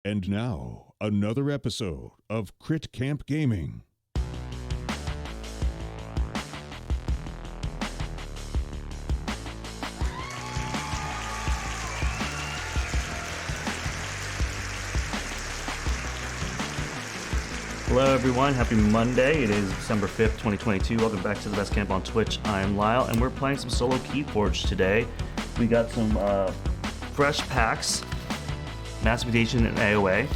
And now, another episode of Crit Camp Gaming. Hello everyone, happy Monday. It is December 5th, 2022. Welcome back to the Best Camp on Twitch. I'm Lyle, and we're playing some solo KeyForge today. We got some fresh packs, Mass Mutation and AoA.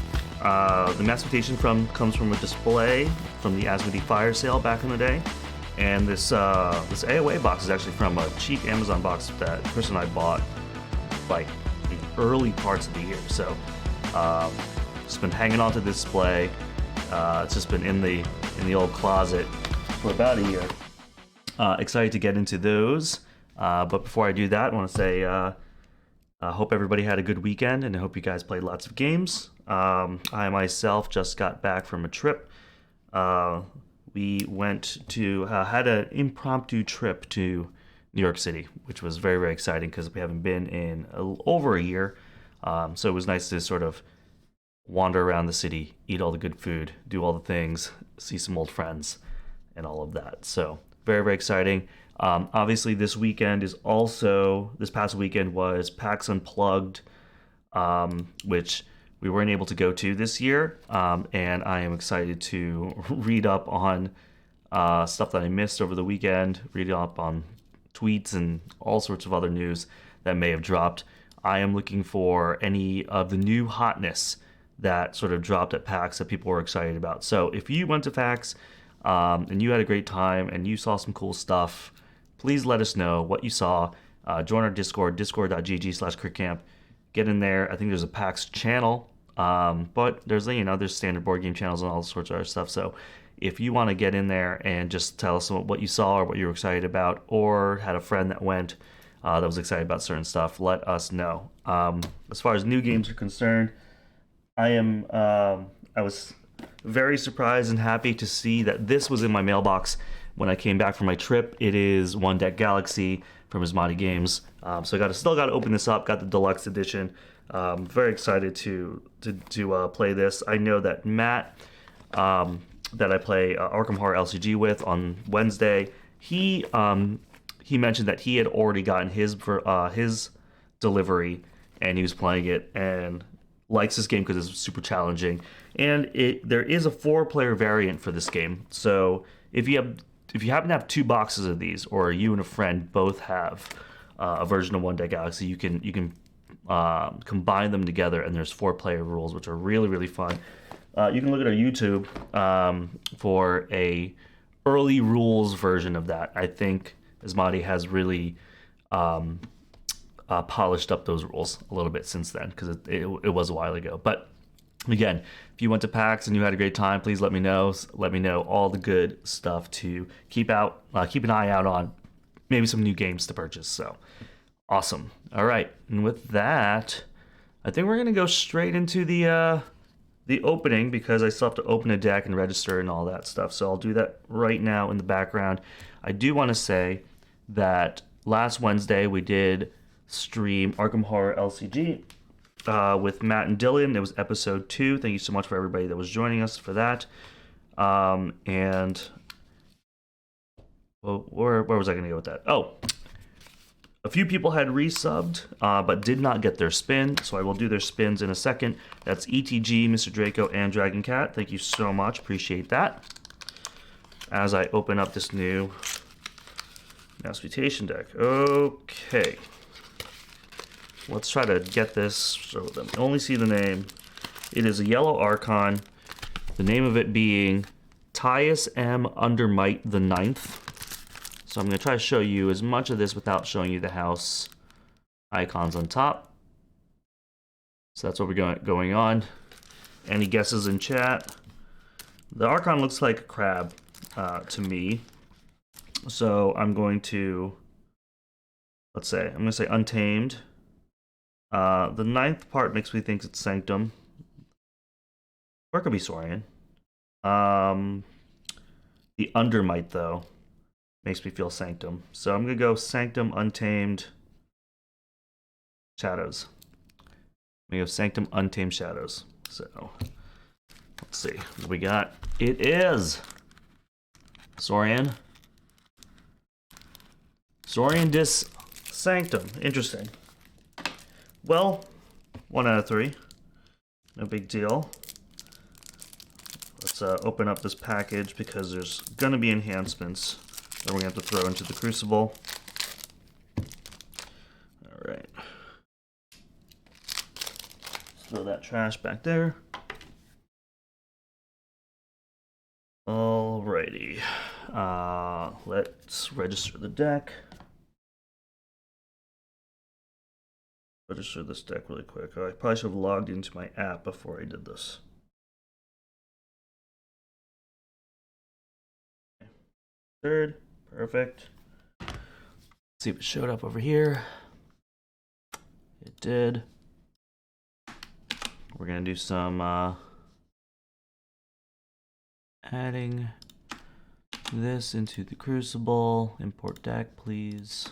The Mass Mutation comes from a display from the Asmodee Fire Sale back in the day. And this AoA box is actually from a cheap Amazon box that Chris and I bought like the early parts of the year. So just been hanging on to this display. It's just been in the old closet for about a year. Excited to get into those. But before I do that, I want to say I hope everybody had a good weekend, and I hope you guys played lots of games. I myself just got back from a trip. We went to had an impromptu trip to New York City, which was very, very exciting because we haven't been in over a year. So it was nice to sort of wander around the city, eat all the good food, do all the things, see some old friends, and all of that. So very, very exciting. Obviously, this past weekend was PAX Unplugged, which we weren't able to go to this year. And I am excited to read up on stuff that I missed over the weekend, read up on tweets and all sorts of other news that may have dropped. I am looking for any of the new hotness that sort of dropped at PAX that people were excited about. So if you went to PAX and you had a great time and you saw some cool stuff, please let us know what you saw. Join our Discord, discord.gg/critcamp. Get in there. I think there's a PAX channel, but there's standard board game channels and all sorts of other stuff. So if you want to get in there and just tell us what you saw or what you were excited about, or had a friend that went that was excited about certain stuff, let us know. As far as new games are concerned, I was very surprised and happy to see that this was in my mailbox when I came back from my trip. It is One Deck Galaxy from Asmodee Games. So I still got to open this up. Got the deluxe edition. Very excited to play this. I know that Matt, that I play Arkham Horror LCG with on Wednesday, he mentioned that he had already gotten his delivery and he was playing it and likes this game because it's super challenging, and there is a 4-player variant for this game. So if you happen to have 2 boxes of these, or you and a friend both have a version of One Deck Galaxy, you can combine them together, and there's 4-player rules, which are really, really fun. You can look at our YouTube for a early rules version of that. I think Asmodee has really polished up those rules a little bit since then, because it was a while ago. But again, if you went to PAX and you had a great time, please let me know. Let me know all the good stuff to keep an eye out on. Maybe some new games to purchase. So awesome. All right, and with that, I think we're gonna go straight into the opening, because I still have to open a deck and register and all that stuff. So I'll do that right now in the background. I do want to say that last Wednesday we did stream Arkham Horror LCG with Matt and Dylan. It was episode 2. Thank you so much for everybody that was joining us for that. And well, where was I going to go with that? Oh, a few people had resubbed but did not get their spin, so I will do their spins in a second. That's ETG, Mr. Draco, and Dragon Cat. Thank you so much. Appreciate that. As I open up this new Mass Mutation deck. Okay. Let's try to get this so that we only see the name. It is a yellow Archon. The name of it being Tyus M. Undermight the Ninth. So I'm going to try to show you as much of this without showing you the house icons on top. So that's what we're going on. Any guesses in chat? The Archon looks like a crab to me. So I'm going to, I'm going to say Untamed. The ninth part makes me think it's Sanctum. Or it could be Saurian. The Undermight, though, makes me feel Sanctum. So I'm going to go Sanctum, Untamed, Shadows. I'm going to go Sanctum, Untamed, Shadows. So let's see what we got. It is Saurian Dis Sanctum. Interesting. Well, 1 out of 3. No big deal. Let's open up this package because there's going to be enhancements that we're going to have to throw into the Crucible. Alright. Throw that trash back there. Alrighty. Let's register the deck. Register this deck really quick. I probably should have logged into my app before I did this. Third, perfect. Let's see if it showed up over here. It did. We're gonna do some adding this into the Crucible. Import deck, please.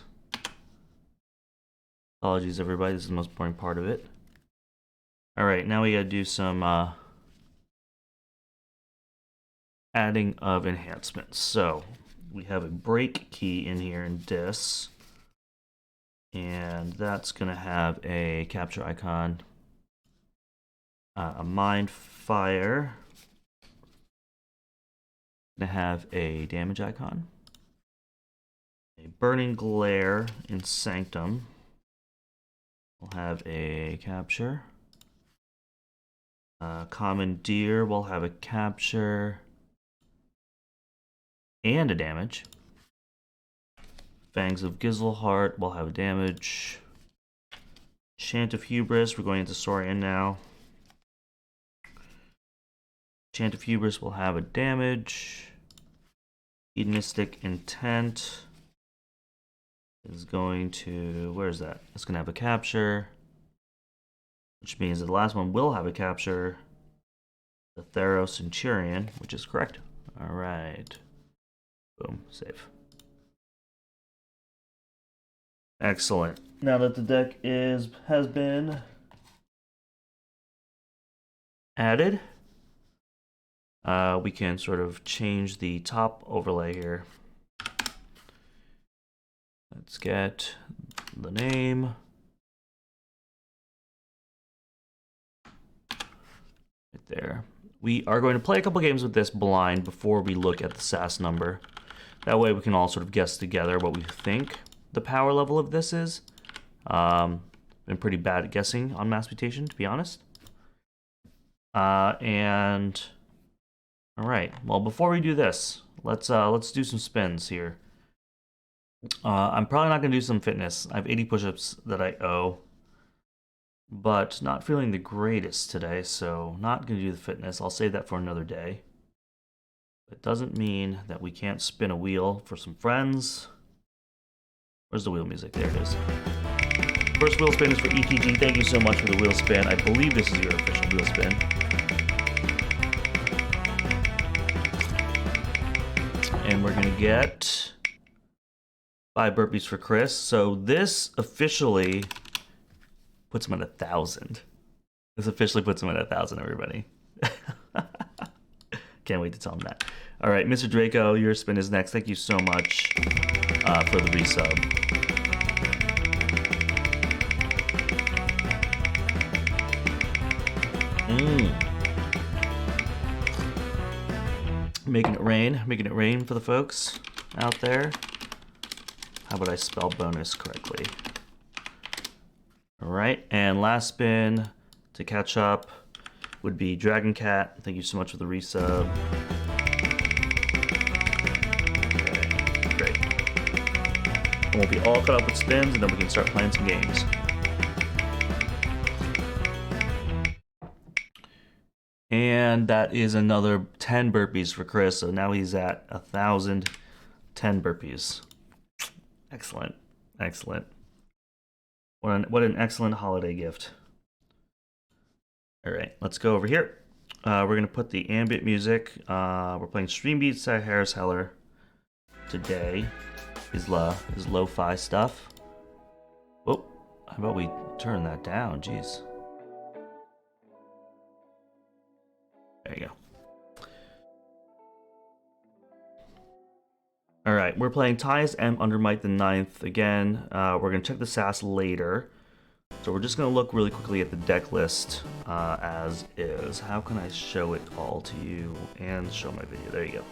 Apologies, everybody. This is the most boring part of it. All right, now we gotta do some adding of enhancements. So we have a break key in here in Dis, and that's gonna have a capture icon, a mind fire, gonna have a damage icon, a burning glare in Sanctum. We'll have a capture. Commandeer will have a capture and a damage. Fangs of Gizelheart will have a damage. Chant of Hubris, we're going into Saurian now. Chant of Hubris will have a damage. Hedonistic Intent is going to, where is that? It's going to have a capture, which means the last one will have a capture. The Thero Centurion, which is correct. All right. Boom, save. Excellent. Now that the deck has been added, we can sort of change the top overlay here. Let's get the name. Right there. We are going to play a couple games with this blind before we look at the SAS number. That way we can all sort of guess together what we think the power level of this is. Been pretty bad at guessing on Mass Mutation, to be honest. And all right. Well, before we do this, let's do some spins here. I'm probably not going to do some fitness. I have 80 push-ups that I owe, but not feeling the greatest today, so not going to do the fitness. I'll save that for another day. It doesn't mean that we can't spin a wheel for some friends. Where's the wheel music? There it is. First wheel spin is for ETG. Thank you so much for the wheel spin. I believe this is your official wheel spin. And we're going to get 5 burpees for Chris. So this officially puts him at 1,000. This officially puts him at 1,000, everybody. Can't wait to tell him that. All right, Mr. Draco, your spin is next. Thank you so much for the resub. Making it rain for the folks out there. How about I spell bonus correctly? All right, and last spin to catch up would be Dragon Cat. Thank you so much for the resub. Okay, great. And we'll be all caught up with spins, and then we can start playing some games. And that is another 10 burpees for Chris, so now he's at 1,010 burpees. Excellent, excellent. What an excellent holiday gift. All right, let's go over here. We're gonna put the ambient music. We're playing Stream Beats by Harris Heller today. Is lo-fi stuff. Oh, how about we turn that down? Jeez. There you go. All right, we're playing Tyus M under Might the Ninth again. We're gonna check the SAS later, so we're just gonna look really quickly at the deck list as is. How can I show it all to you and show my video? There you go.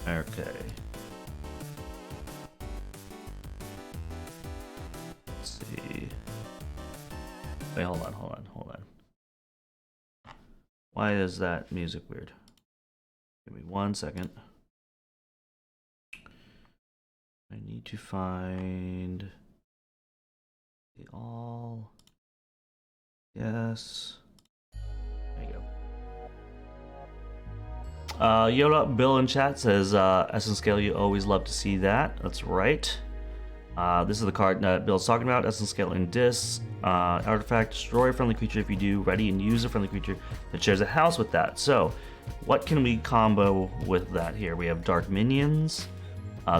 Okay. Let's see. Wait, hold on. Why is that music weird? Give me 1 second. I need to find the all. Yes. There you go. Yoda Bill in chat says, Essence Scale, you always love to see that. That's right. This is the card that Bill's talking about. Essence Scale in Dis. Artifact, destroy a friendly creature if you do. Ready and use a friendly creature that shares a house with that. So, what can we combo with that here? We have Dark Minions,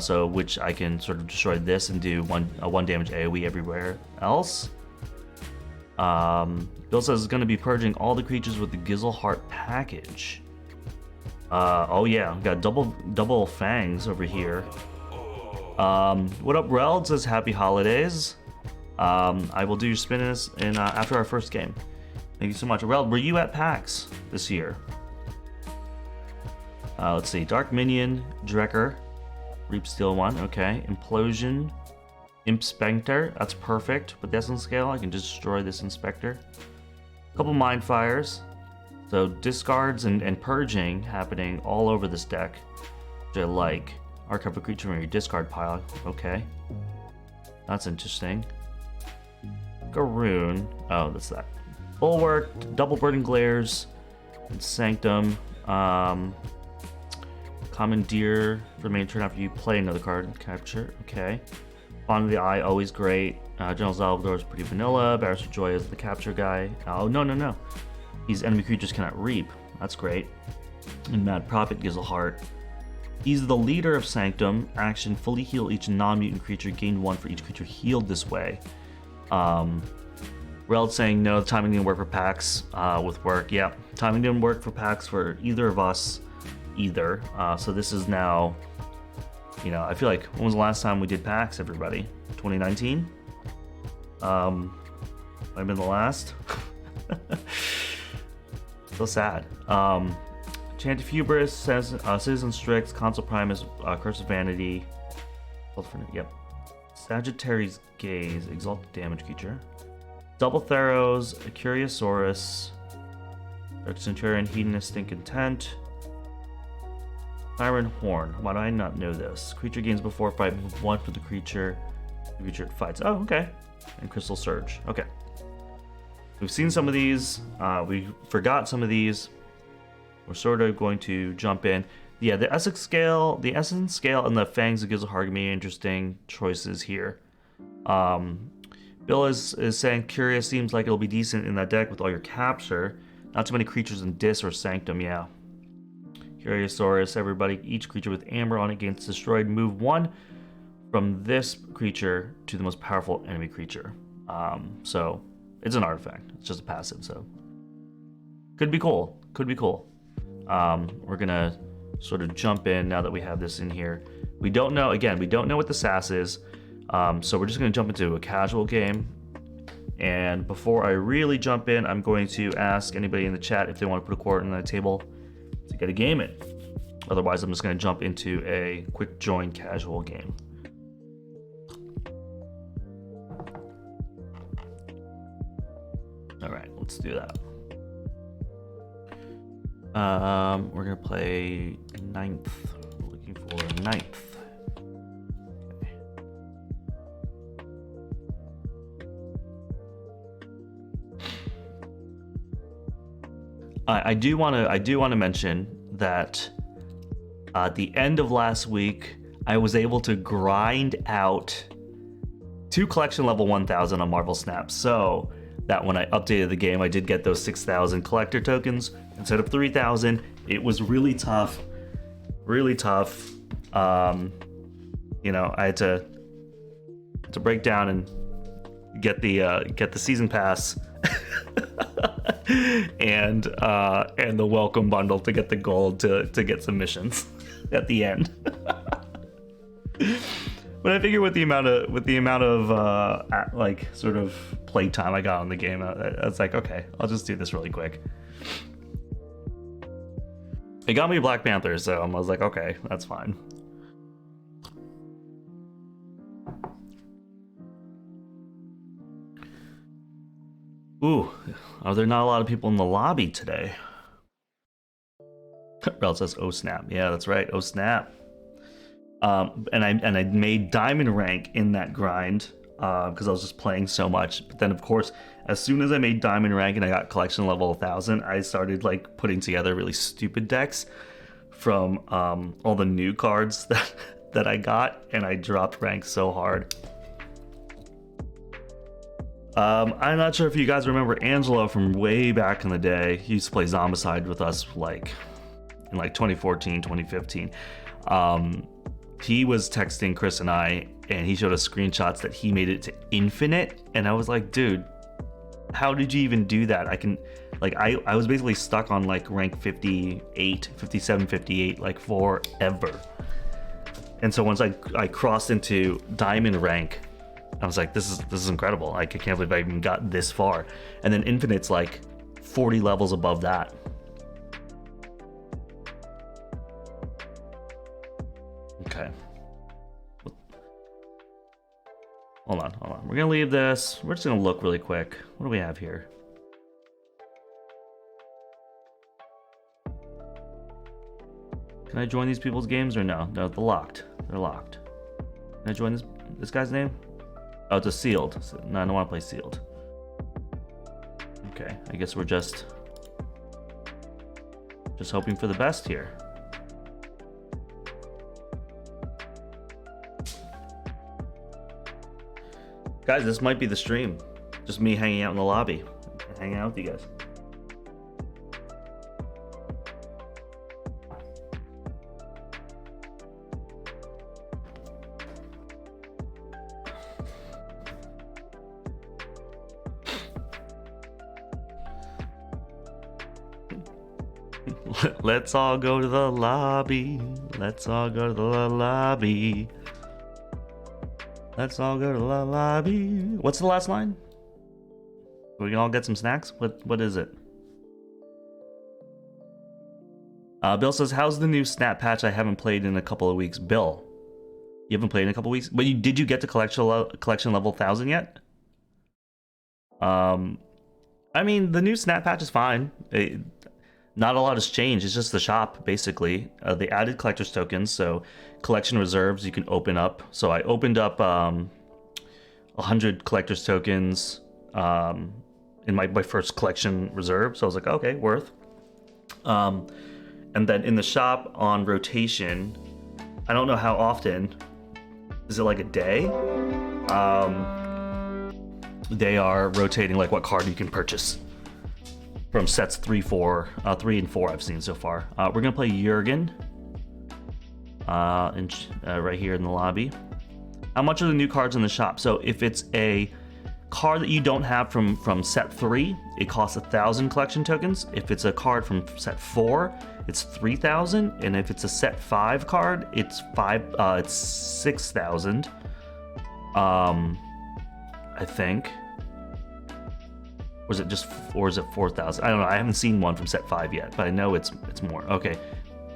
which I can sort of destroy this and do one damage AoE everywhere else. Bill says it's going to be purging all the creatures with the Gizzleheart package. Oh yeah, we got double fangs over here. What up, Reld? Says happy holidays. I will do your spins in after our first game. Thank you so much. Reld, were you at PAX this year? Let's see. Dark Minion, Drekker, Reap Steel 1, okay. Implosion, Inspector, that's perfect. With the Essence Scale, I can destroy this Inspector. A couple Mind Fires. So discards and purging happening all over this deck, which I like. Archive a creature in your discard pile, okay. That's interesting. Garoon, oh, that's that. Bulwark, Double Burden Glares, and Sanctum. Commandeer for main turn after you play another card. Capture, okay. Bond of the Eye, always great. General Salvador is pretty vanilla. Barrister Joy is the capture guy. Oh, no. These enemy creatures cannot reap. That's great. And Mad Prophet gives a heart. He's the leader of Sanctum. Action, fully heal each non-mutant creature. Gain 1 for each creature healed this way. Reld saying no, timing didn't work for PAX with work. Yeah, timing didn't work for PAX for either of us either. So this is now, I feel like, when was the last time we did PAX, everybody? 2019? Might have been the last. So sad. Chanted Hubris says Citizen Strix, Consul Primus, Curse of Vanity. Yep. Sagittarius Gaze, Exalted Damage Creature. Double Theros, a Curiosaurus, Dark Centurion, Hedonistic Intent. Siren Horn. Why do I not know this? Creature gains before fight, move 1 for the creature it fights. Oh, okay. And Crystal Surge. Okay. We've seen some of these. We forgot some of these. We're sort of going to jump in. Yeah, the Essence Scale, and the Fangs of Gizzleheart may be interesting choices here. Bill is saying Curious seems like it'll be decent in that deck with all your capture. Not too many creatures in Dis or Sanctum, yeah. Curiosaurus, everybody, each creature with Amber on it gains destroyed. Move 1 from this creature to the most powerful enemy creature. So it's an artifact. It's just a passive, so could be cool. We're gonna sort of jump in now that we have this in here. We don't know what the SAS is. So we're just gonna jump into a casual game. And before I really jump in, I'm going to ask anybody in the chat if they want to put a quarter on the table to get a game in. Otherwise, I'm just going to jump into a quick join casual game. All right, let's do that. We're going to play 9th. We're looking for 9th. Okay. I do want to mention that at the end of last week, I was able to grind out 2 collection level 1000 on Marvel Snap, so that when I updated the game, I did get those 6,000 collector tokens instead of 3,000. It was really tough. I had to break down and get the season pass. and the welcome bundle to get the gold to get some missions at the end. But I figure with the amount of like sort of play time I got on the game, I was like, okay, I'll just do this really quick. It got me Black Panther, so I was like, okay, that's fine. Ooh, are there not a lot of people in the lobby today? Rel says, oh snap. Yeah, that's right. Oh snap. And I made diamond rank in that grind because I was just playing so much. But then, of course, as soon as I made diamond rank and I got collection level 1000, I started like putting together really stupid decks from all the new cards that I got, and I dropped rank so hard. I'm not sure if you guys remember Angelo from way back in the day. He used to play Zombicide with us like in like 2014, 2015. He was texting Chris and I, and he showed us screenshots that he made it to infinite, and I was like, dude, how did you even do that? I was basically stuck on like rank 58, 57, 58 like forever. And so once I crossed into diamond rank, I was like, this is incredible. Like, I can't believe I even got this far. And then infinite's like 40 levels above that. Okay. Hold on. We're gonna leave this. We're just gonna look really quick. What do we have here? Can I join these people's games or no? No, they're locked. They're locked. Can I join this guy's name? Oh, it's a sealed. No, I don't want to play sealed. Okay, I guess we're just hoping for the best here. Guys, this might be the stream. Just me hanging out in the lobby. Hanging out with you guys. Let's all go to the lobby. Let's all go to the lobby. Let's all go to the lobby. What's the last line? We can all get some snacks? What is it? Bill says, how's the new snap patch? I haven't played in a couple of weeks. Bill, you haven't played in a couple of weeks? But did you get to collection level 1000 yet? I mean, the new snap patch is fine. Not a lot has changed. It's just the shop, basically. They added collector's tokens, so collection reserves you can open up. So I opened up 100 collector's tokens in my first collection reserve. So I was like, okay, worth. And then in the shop on rotation, I don't know how often. Is it like a day? They are rotating like what card you can purchase. From sets 3 and 4 I've seen so far. We're gonna play Jurgen right here in the lobby. How much are the new cards in the shop? So if it's a card that you don't have from set 3, it costs 1,000 collection tokens. If it's a card from set 4, it's 3,000, and if it's a set 5 card, it's 6,000. I think. Or is it 4,000? I don't know. I haven't seen one from set 5 yet, but I know it's more. Okay.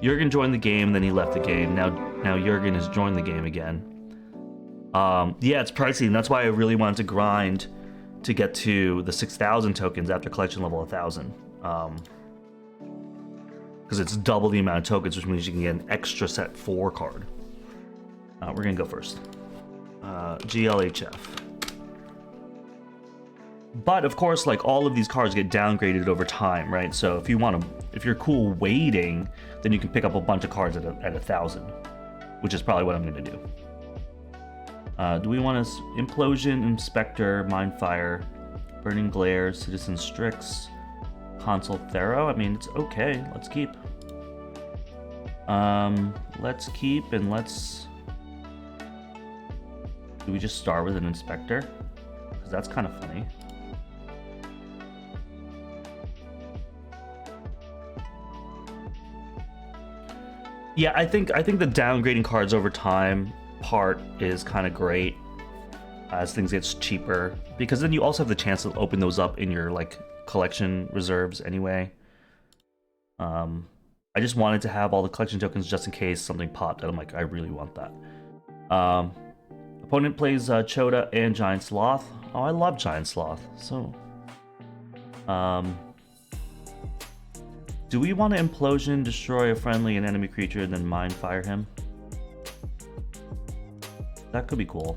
Jurgen joined the game, and then he left the game. Now Jurgen has joined the game again. Yeah, it's pricey, and that's why I really wanted to grind to get to the 6,000 tokens after collection level 1,000. Because it's double the amount of tokens, which means you can get an extra set 4 card. We're gonna go first. GLHF. But of course, like, all of these cards get downgraded over time, right? So if you're cool waiting, then you can pick up a bunch of cards at 1,000, which is probably what I'm gonna do. Do we want to Implosion, Inspector, Mindfire, Burning Glare, Citizen Strix, Consul Thero? I mean, it's okay. Let's keep. And let's. Do we just start with an Inspector? Because that's kind of funny. Yeah, I think the downgrading cards over time part is kind of great as things get cheaper, because then you also have the chance to open those up in your like collection reserves anyway. I just wanted to have all the collection tokens just in case something popped, and I'm like, I really want that. Opponent plays Chota and Giant Sloth. Oh, I love Giant Sloth. So, do we want to implosion, destroy a friendly and enemy creature, and then mind fire him? That could be cool.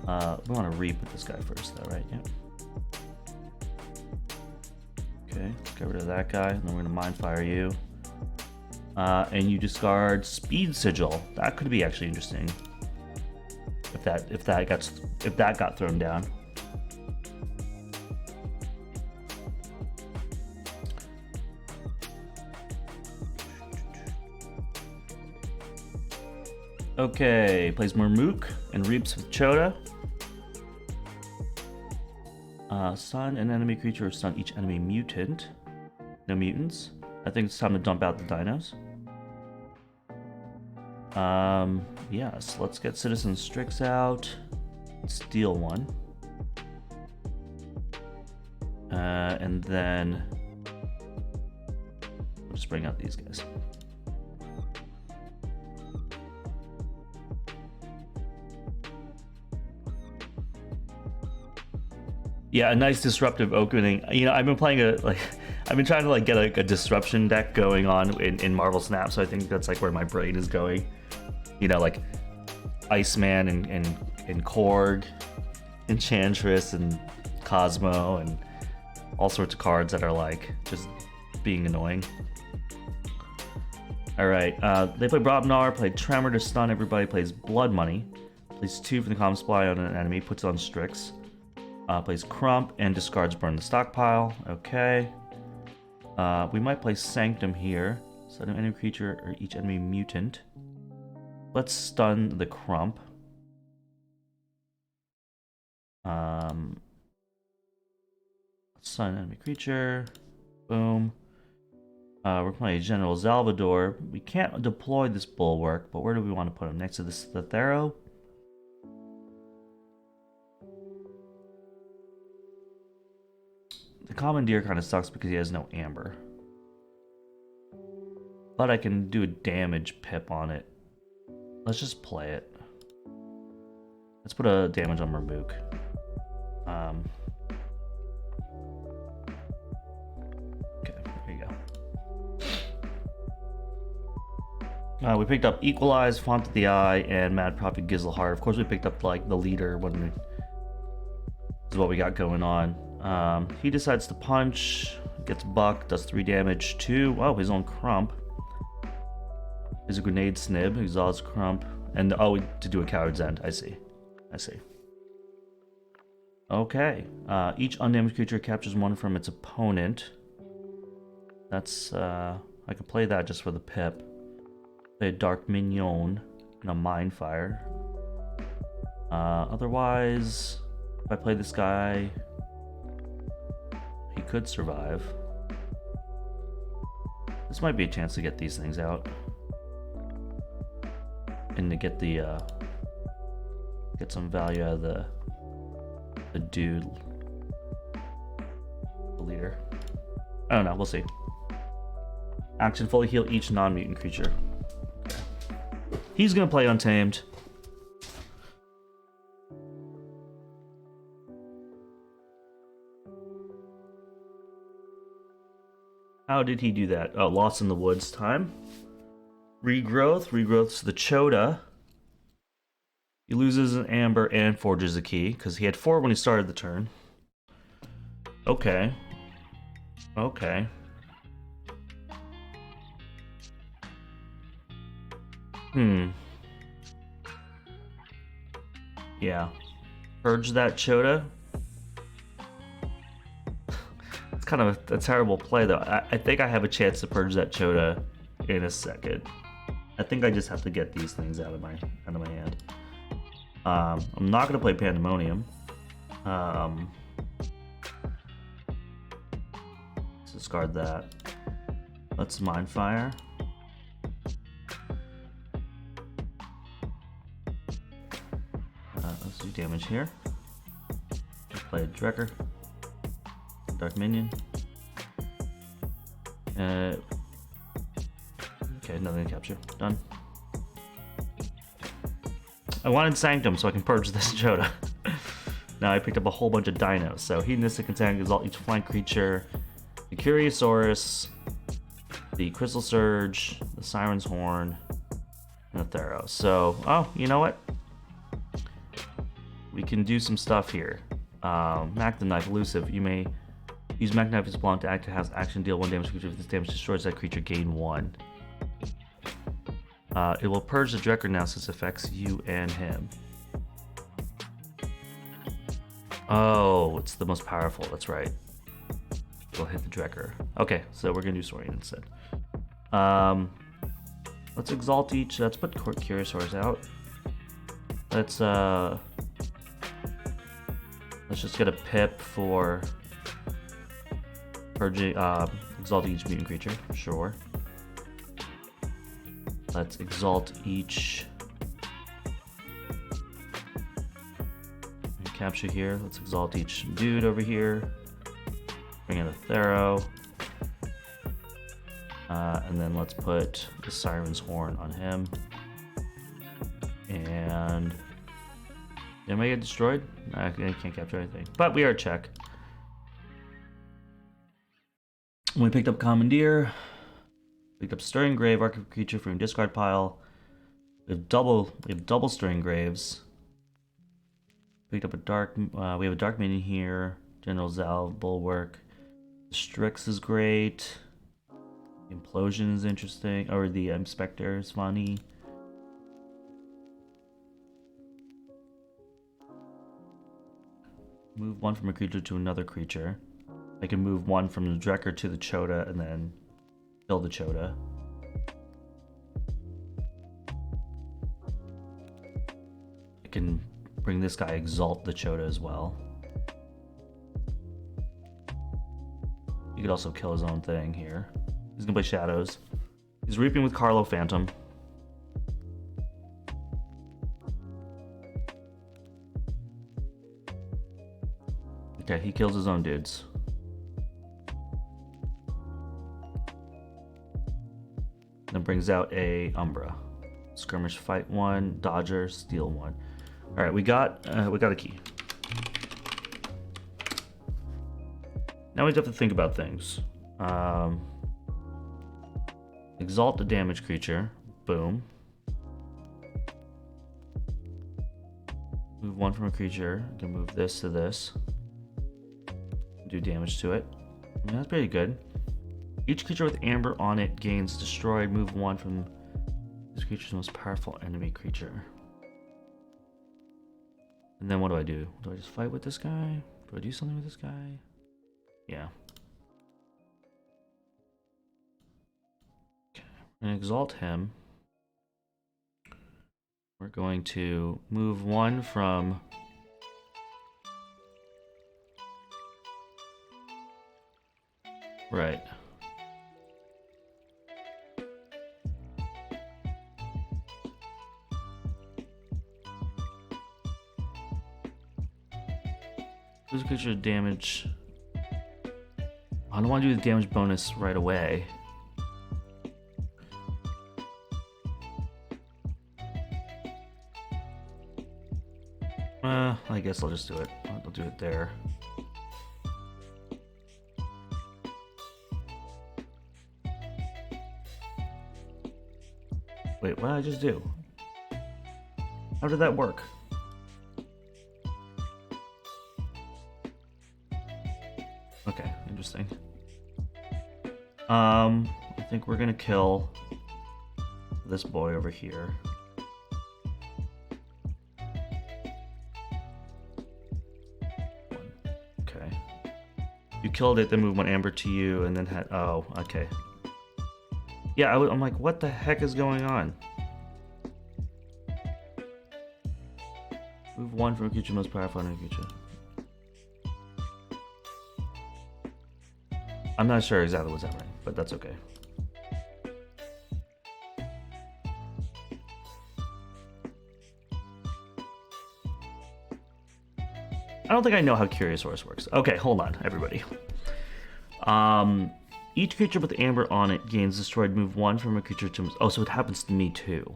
We want to reap with this guy first, though, right? Yep. Okay, get rid of that guy, and then we're gonna mind fire you. And you discard Speed Sigil. That could be actually interesting. If that got thrown down. Okay, plays Murmook and reaps with Chota. Stun an enemy creature or stun each enemy mutant. No mutants. I think it's time to dump out the dinos. Yes, let's get Citizen Strix out. Steal one. And then we'll just bring out these guys. Yeah, a nice disruptive opening. You know, I've been playing I've been trying to get a disruption deck going on in Marvel Snap, so I think that's like where my brain is going. You know, like Iceman and Korg, Enchantress and Cosmo and all sorts of cards that are like just being annoying. Alright, they play Brobnar, played Tremor to stun everybody, plays Blood Money, plays 2 for the common supply on an enemy, puts it on Strix. Plays Crump and discards Burn the Stockpile. Okay. We might play Sanctum here. Stun an enemy creature or each enemy mutant. Let's stun the Crump. Let's stun an enemy creature. Boom. We're playing General Salvador. We can't deploy this Bulwark, but where do we want to put him? Next to this the Thero? The Commandeer kind of sucks because he has no amber. But I can do a damage pip on it. Let's just play it. Let's put a damage on Murmook. Okay, there you go. We picked up Equalize, Font of the Eye, and Mad Prophet Gizelheart. Of course, we picked up like the leader when we... This is what we got going on. He decides to punch, gets bucked, does 3 damage to, oh, his own Crump. There's a Grenade Snib, exhausts Crump, and to do a Coward's End. I see. Okay. Each undamaged creature captures 1 from its opponent. That's, I could play that just for the pip. Play a Dark Mignon and a Mind Fire. Otherwise, if I play this guy, he could survive. This might be a chance to get these things out. And to get the get some value out of the dude, the leader. I don't know, we'll see. Action: fully heal each non-mutant creature. Okay. He's gonna play Untamed. How did he do that? Oh, Lost in the Woods time. Regrowth's the Chota. He loses an Amber and forges a key, because he had 4 when he started the turn. Okay. Yeah. Purge that Chota. It's kind of a terrible play, though. I think I have a chance to purge that Chota in a second. I think I just have to get these things out of my hand. I'm not gonna play Pandemonium. Let's discard that. Let's Mind Fire. Let's do damage here. Let's play a Drekker. Dark Minion. Okay, nothing to capture. Done. I wanted Sanctum so I can purge this Joda. Now I picked up a whole bunch of dinos. So Hedonistic Intent, exalt each flying creature. The Curiosaurus, the Crystal Surge, the Siren's Horn, and the Theros. So, oh, you know what? We can do some stuff here. Mac the Knife, elusive. You may use Mac the Knife as belong to act has action, deal 1 damage to creature. If this damage destroys that creature, gain 1. It will purge the Drekker now since it affects you and him. Oh, it's the most powerful, that's right. It'll hit the Drekker. Okay, so we're gonna do Saurian instead. Let's exalt each. Let's put Curiosaurus out. Let's just get a pip for purging, exalt each mutant creature. Sure. Let's exalt each capture here. Let's exalt each dude over here. Bring in a Thero. And then let's put the Siren's Horn on him. And am I get destroyed? I can't capture anything. But we are at check. We picked up Commandeer. Picked up Stirring Grave, archive creature from discard pile. We have double Stirring Graves. Picked up a dark. We have a Dark Minion here. General Zal, Bulwark. Strix is great. Implosion is interesting. Or the Inspector is funny. Move 1 from a creature to another creature. I can move 1 from the Drekker to the Chota and then kill the Chota. I can bring this guy, exalt the Chota as well. He could also kill his own thing here. He's gonna play Shadows. He's reaping with Carlo Phantom. Okay, he kills his own dudes. Then brings out a Umbra. Skirmish, fight 1, Dodger, steal 1. All right, we got a key. Now we have to think about things. Exalt the damage creature. Boom. Move 1 from a creature. I can move this to this. Do damage to it. I mean, that's pretty good. Each creature with amber on it gains destroyed. Move 1 from this creature's most powerful enemy creature. And then what do? Do I just fight with this guy? Do I do something with this guy? Yeah. Okay, we're gonna exalt him. We're going to move 1 from right. This creature damage. I don't want to do the damage bonus right away. I guess I'll just do it. I'll do it there. Wait, what did I just do? How did that work? Okay, interesting. I think we're gonna kill this boy over here. Okay. You killed it, then move 1 amber to you, and then had. Oh, okay. Yeah, I'm like, what the heck is going on? Move 1 from a creature most powerful enemy creature. I'm not sure exactly what's happening, but that's okay. don't think I know how Curiosaurus works. Okay, hold on, everybody. Each creature with amber on it gains destroyed. Move 1 from a creature to... Oh, so it happens to me too.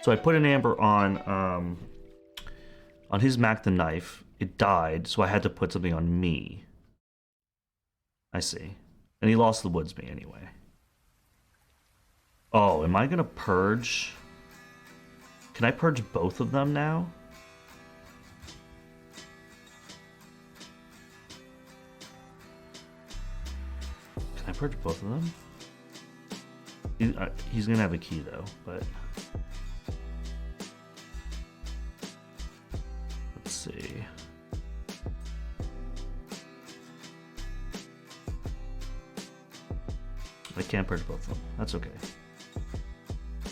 So I put an amber on his Mac the Knife. It died, so I had to put something on me. I see. And he lost the Woodsby anyway. Oh, am I gonna purge? Can I purge both of them now? Can I purge both of them? He's gonna have a key though, but... Let's see. I can't purge both of them. That's okay.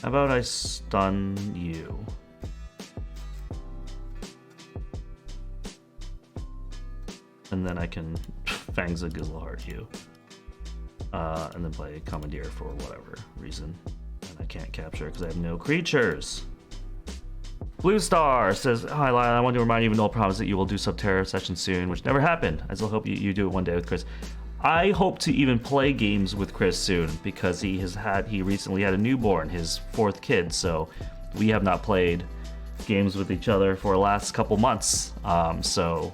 How about I stun you? And then I can Fangs a Gizzleheart you. And then play Commandeer for whatever reason. And I can't capture because I have no creatures. Blue Star says, "Hi Lyle, I want to remind you of an old promise that you will do Subterra session soon, which never happened. I still hope you do it one day with Chris." I hope to even play games with Chris soon because he recently had a newborn, his 4th kid, so we have not played games with each other for the last couple months. So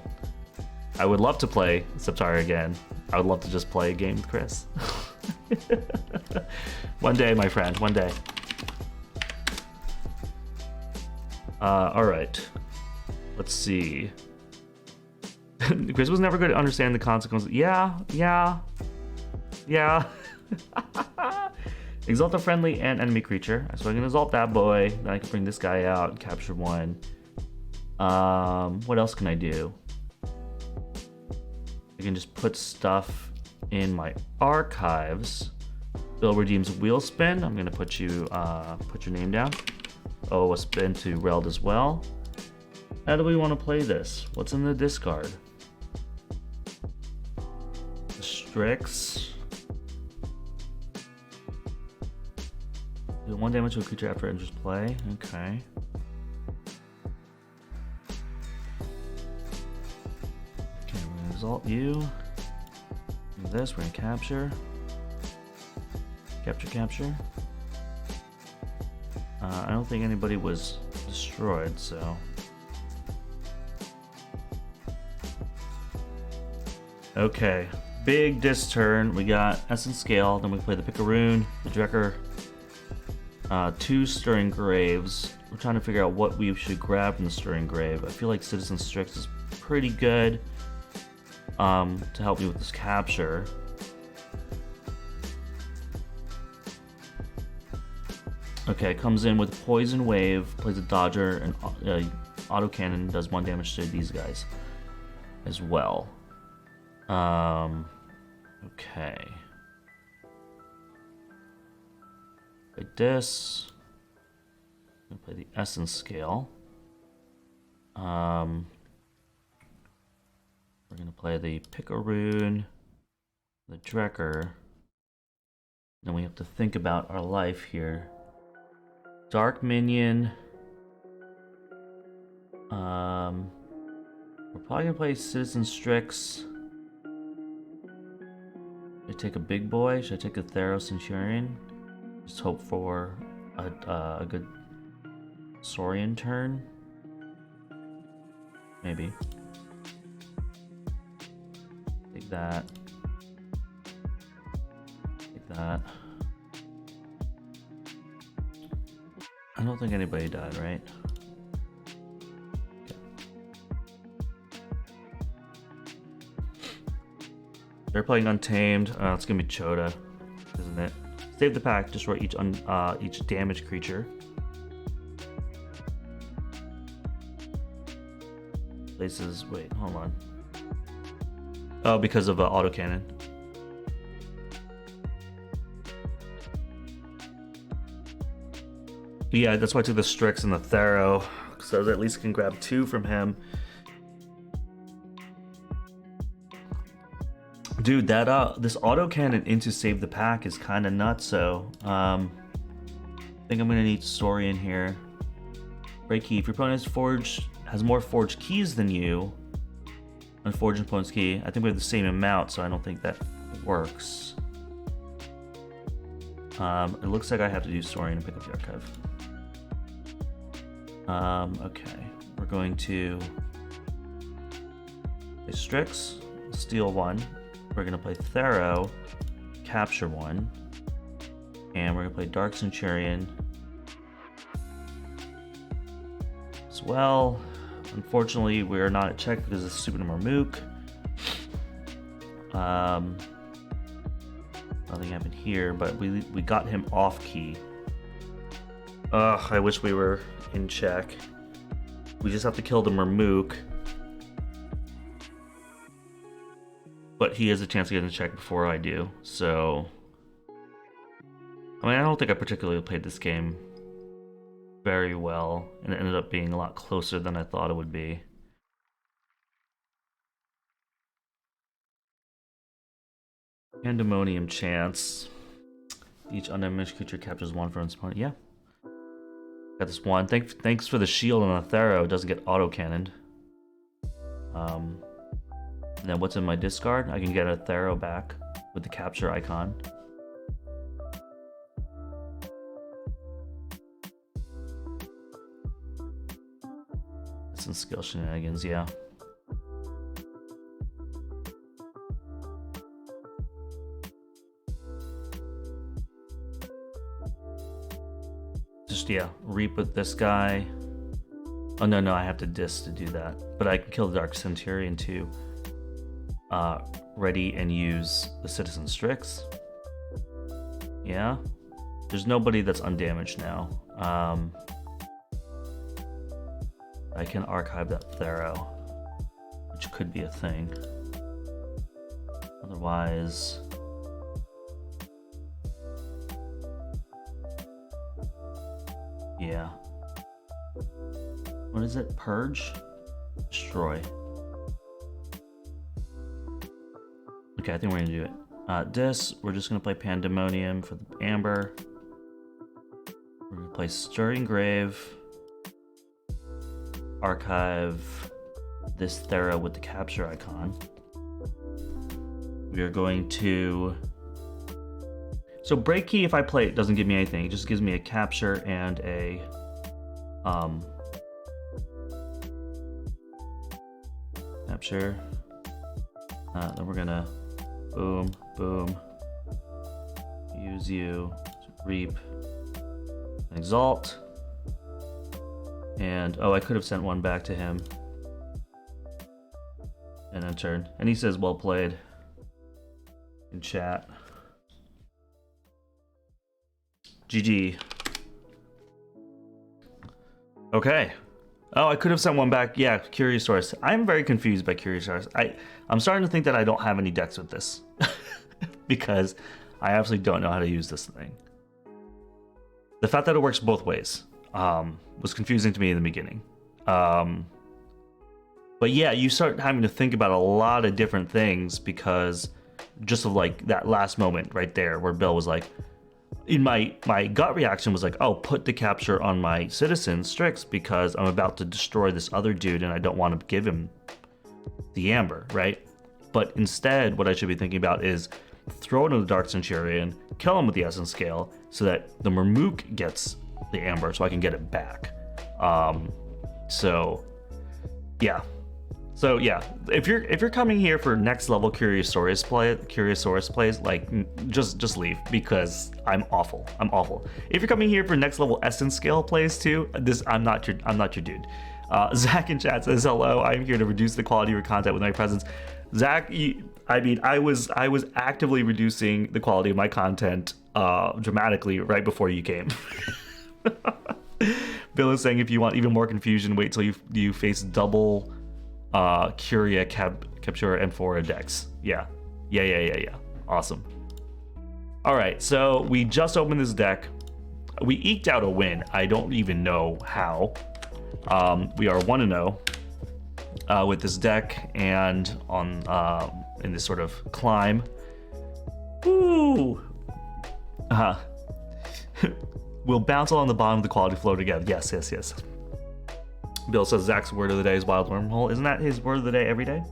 I would love to play Subterra again. I would love to just play a game with Chris. One day, my friend, one day. All right. Let's see. Chris was never good at understanding the consequences. Yeah. Exalt a friendly and enemy creature. So I can exalt that boy. Then I can bring this guy out and capture 1. What else can I do? I can just put stuff in my archives. Bill redeems wheel spin. I'm gonna put your name down. Oh, a spin to Reld as well. How do we want to play this? What's in the discard? The Strix. Do 1 damage to a creature after it enters play. Okay. Okay, we're gonna exalt you. Do this, we're gonna capture. Capture. I don't think anybody was destroyed, so... Okay, big disc turn. We got Essence Scale, then we play the Picaroon, the Drekker, 2 Stirring Graves. We're trying to figure out what we should grab from the Stirring Grave. I feel like Citizen Strix is pretty good to help me with this capture. Okay, comes in with Poison Wave, plays a Dodger, and autocannon does 1 damage to these guys as well. Okay. Play this. I'm gonna play the Essence Scale. We're gonna play the Picaroon, the Drekker. Then we have to think about our life here. Dark Minion. We're probably gonna play Citizen Strix. Should I take a big boy? Should I take a Theros Centurion? Just hope for a good Saurian turn. Maybe. Take that. Take that. I don't think anybody died, right? Okay. They're playing Untamed. It's gonna be Chota, isn't it? Save the pack. Destroy each damaged creature. Places. Wait, hold on. Oh, because of autocannon. Yeah, that's why I took the Strix and the Thero, so I at least can grab 2 from him. Dude, that this autocannon into Save the Pack is kind of nuts, so I think I'm gonna need Saurian here. Break key. If your opponent has more forged keys than you, Unfortunate opponent's key. I think we have the same amount, so I don't think that works. It looks like I have to do story and pick up the archive. Okay. We're going to play Strix, steal 1. We're going to play Thero, capture 1. And we're going to play Dark Centurion as well. Unfortunately, we are not at check because it's stupid Marmook. Nothing happened here, but we got him off key. Ugh, I wish we were in check. We just have to kill the Marmook. But he has a chance to get in check before I do, so... I mean, I don't think I particularly played this game very well, and it ended up being a lot closer than I thought it would be. Pandemonium chance. Each undamaged creature captures 1 from its opponent. Yeah. Got this 1. Thanks for the shield on the Thero. It doesn't get auto-cannoned. And then what's in my discard? I can get a Thero back with the capture icon. Some skill shenanigans, yeah. Just, yeah, reap with this guy. Oh, no, I have to disc to do that. But I can kill the Dark Centurion to ready and use the Citizen Strix. Yeah. There's nobody that's undamaged now. I can archive that Thero, which could be a thing. Otherwise... yeah. What is it? Purge? Destroy. Okay, I think we're gonna do it. This, we're just gonna play Pandemonium for the Amber. We're gonna play Stirring Grave. Archive this Thero with the capture icon. We are going to... So break key, if I play it, doesn't give me anything. It just gives me a capture and a... capture. Then we're gonna... boom, boom. Use you. Reap. And exalt. And, oh, I could have sent 1 back to him. And then turn. And he says, well played. In chat. GG. Okay. Oh, I could have sent 1 back. Yeah, Curious Source. I'm very confused by Curious Source. I'm starting to think that I don't have any decks with this. Because I absolutely don't know how to use this thing. The fact that it works both ways. Was confusing to me in the beginning. But yeah, you start having to think about a lot of different things because just of like that last moment right there where Bill was like, in my gut reaction was like, oh, put the capture on my Citizen Strix because I'm about to destroy this other dude and I don't want to give him the Amber, right? But instead, what I should be thinking about is throw it in the Dark Centurion, kill him with the Essence Scale so that the Marmook gets the Amber so I can get it back. So yeah, if you're coming here for next level Curious Source plays, like just leave because I'm awful. If you're coming here for next level Essence Scale plays too, I'm not your dude. Zach in chat says hello. I'm here to reduce the quality of your content with my presence. Zach, I was actively reducing the quality of my content dramatically right before you came. Bill is saying if you want even more confusion, wait till you face double Curia, Captura, and Fora decks. Yeah. Awesome. All right, so we just opened this deck. We eked out a win. I don't even know how. We are 1-0 with this deck and on in this sort of climb. Woo! We'll bounce along the bottom of the quality flow together. Yes. Bill says Zach's word of the day is wild wormhole. Isn't that his word of the day every day?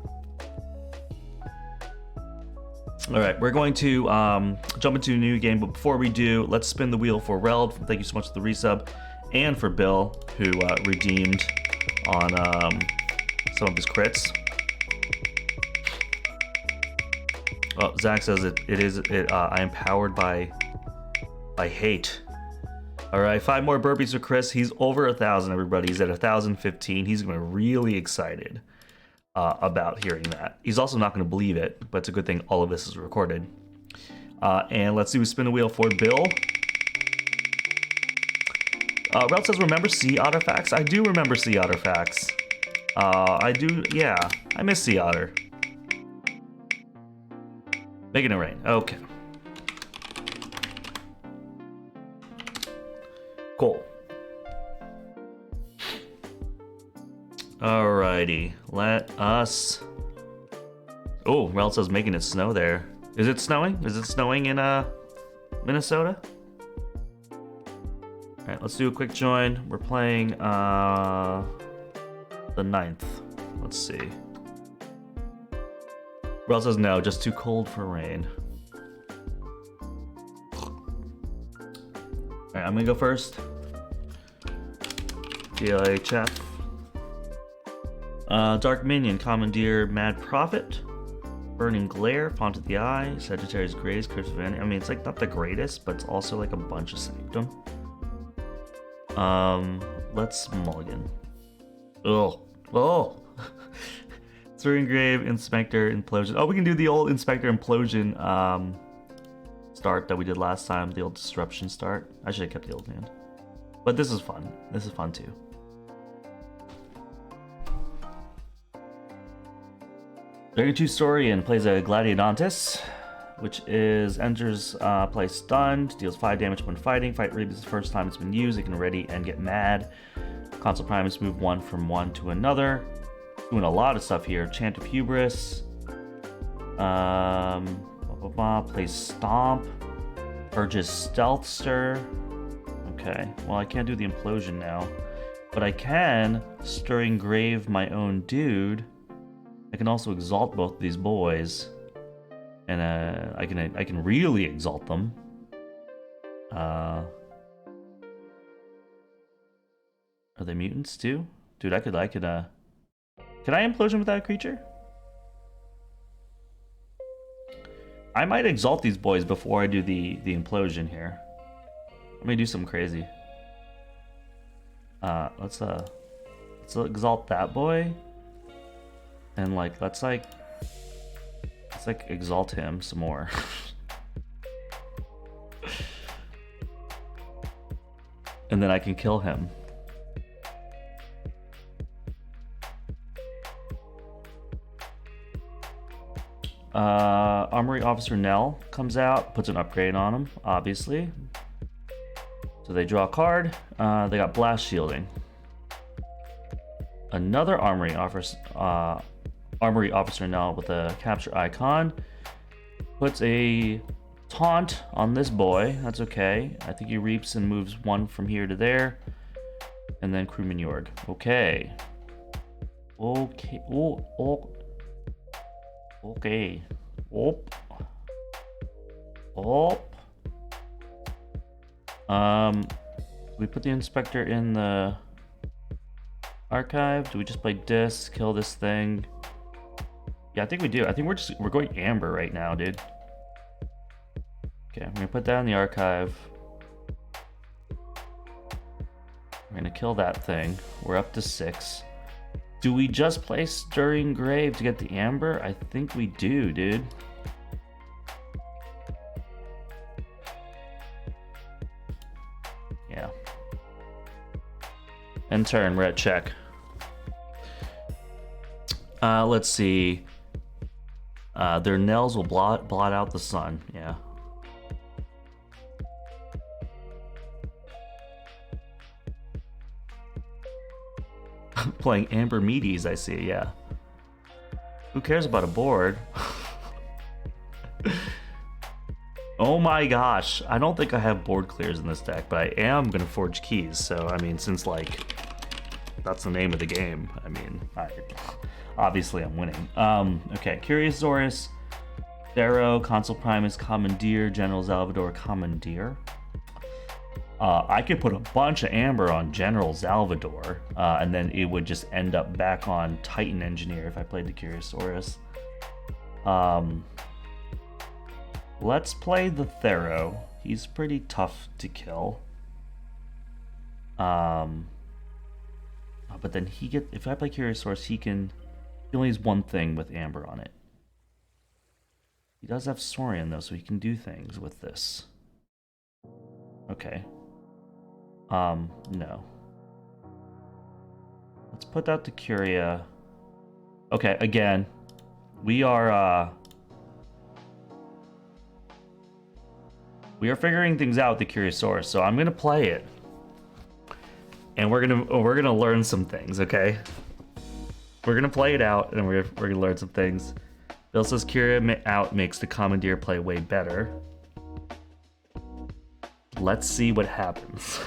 All right, we're going to jump into a new game, but before we do, let's spin the wheel for Reld. Thank you so much for the resub, and for Bill, who redeemed on some of his crits. Oh, Zach says I am powered by hate. All right, 5 more burpees for Chris. He's over 1,000, everybody. He's at 1,015. He's gonna be really excited about hearing that. He's also not gonna believe it, but it's a good thing all of this is recorded. And let's do a spin the wheel for Bill. Rel says, remember Sea Otter Facts? I do remember Sea Otter Facts. I do, yeah. I miss Sea Otter. Making it rain. Okay. Cool. Alrighty. Let us... Oh, Rel says making it snow there. Is it snowing? Is it snowing in Minnesota? Alright, let's do a quick join. We're playing the 9th. Let's see. Rel says no, just too cold for rain. Alright, I'm gonna go first. DLHF. Dark Minion, Commandeer, Mad Prophet, Burning Glare, Font of the Eye, Sagittarius Grace, Curse of Vanity. I mean, it's like not the greatest, but it's also like a bunch of Sanctum. Let's mulligan. Oh. Stirring Grave, Inspector, Implosion. Oh, we can do the old Inspector Implosion start that we did last time, the old Disruption start. I should have kept the old hand. But this is fun. This is fun too. Dragon 2 Story and plays a Gladiodontus, which enters play stunned, deals 5 damage when fighting. Fight Reap is the first time it's been used. It can ready and get mad. Console Primus move 1 from one to another. Doing a lot of stuff here. Chant of Hubris. Plays Stomp. Purges Stealthster. Okay, well I can't do the Implosion now. But I can Stirring Grave my own dude. I can also exalt both of these boys. And I can really exalt them. Are they mutants too? Dude, I could can I Implosion without a creature? I might exalt these boys before I do the Implosion here. Let me do something crazy. Let's exalt that boy. And let's exalt him some more. And then I can kill him. Armory Officer Nell comes out, puts an upgrade on him, obviously. So they draw a card. They got Blast Shielding. Another Armory Officer Nell with a capture icon puts a taunt on this boy. That's okay. I think he reaps and moves 1 from here to there. And then Crewman Jorg. Okay. Okay. Okay. We put the Inspector in the archive. Do we just play disc, kill this thing? Yeah, I think we do. I think we're going Amber right now, dude. Okay, I'm gonna put that in the archive. We're gonna kill that thing. We're up to 6. Do we just play Stirring Grave to get the Amber? I think we do, dude. Yeah. End turn, we're at check. Let's see. Their Nells will blot out the sun. Yeah. Playing Amber Meaties, I see, yeah. Who cares about a board? Oh my gosh. I don't think I have board clears in this deck, but I am going to forge keys. So, I mean, since, that's the name of the game, I mean, obviously I'm winning. Okay, Curious Zorus, Thero, Consul Primus, Commandeer, General Salvador, Commandeer. I could put a bunch of amber on General Salvador, and then it would just end up back on Titan Engineer if I played the Curiosaurus. Let's play the Thero. He's pretty tough to kill. But then if I play Curiosaurus, he only has one thing with amber on it. He does have Saurian though, so he can do things with this. Okay. No. Let's put that to Curia. Okay, again, we are figuring things out with the Curiosaurus, so I'm gonna play it, and we're gonna learn some things. Okay, we're gonna play it out, and we're gonna learn some things. Bill says Curia out makes the Commandeer play way better. Let's see what happens.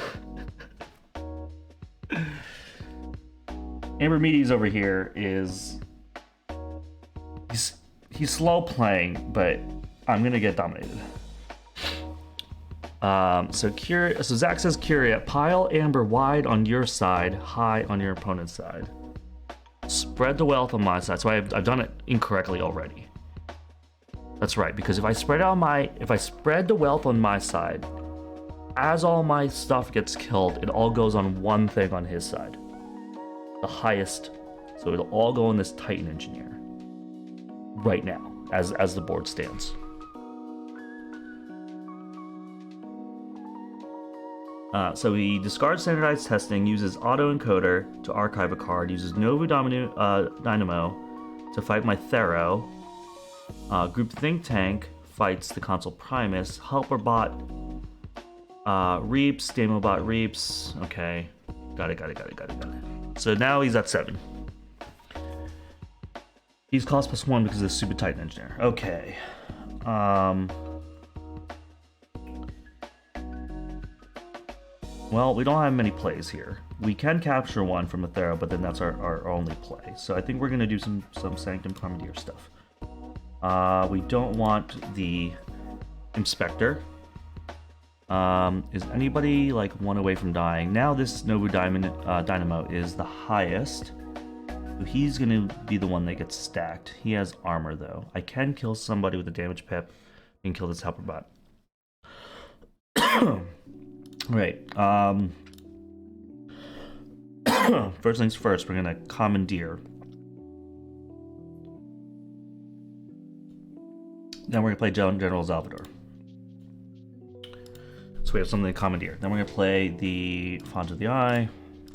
Amber Meaties over here he's slow playing, but I'm gonna get dominated. So Zach says Curia, pile amber wide on your side, high on your opponent's side. Spread the wealth on my side. So I've done it incorrectly already. That's right, because if I spread the wealth on my side, as all my stuff gets killed, it all goes on one thing on his side. The highest. So it'll all go on this Titan Engineer. Right now, as the board stands. So he discards standardized testing, uses autoencoder to archive a card, uses Novu Dynamo to fight my Thero. Group Think Tank fights the Consul Primus. Helper Bot reaps, Demo Bot reaps. Okay, got it. So now he's at 7. He's cost +1 because of the Super Titan Engineer. Okay. Well, we don't have many plays here. We can capture one from a Thero, but then that's our only play. So I think we're gonna do some Sanctum Commandeer stuff. We don't want the Inspector. Is anybody like one away from dying? Now this Novu Dynamo is the highest. So he's gonna be the one that gets stacked. He has armor though. I can kill somebody with a damage pip and kill this helper bot. Right. First things first, we're gonna commandeer. Then we're gonna play General Salvador. So we have something to commandeer. Then we're gonna play the Font of the Eye.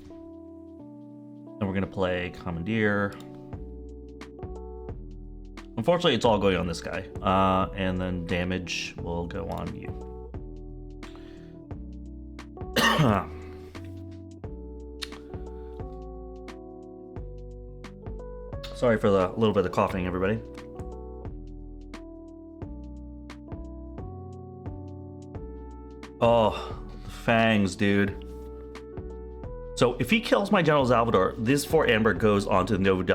Then we're gonna play commandeer. Unfortunately, it's all going on this guy. And then damage will go on you. Sorry for the little bit of coughing, everybody. Oh, the fangs, dude. So if he kills my General Salvador, this 4 amber goes onto the Novu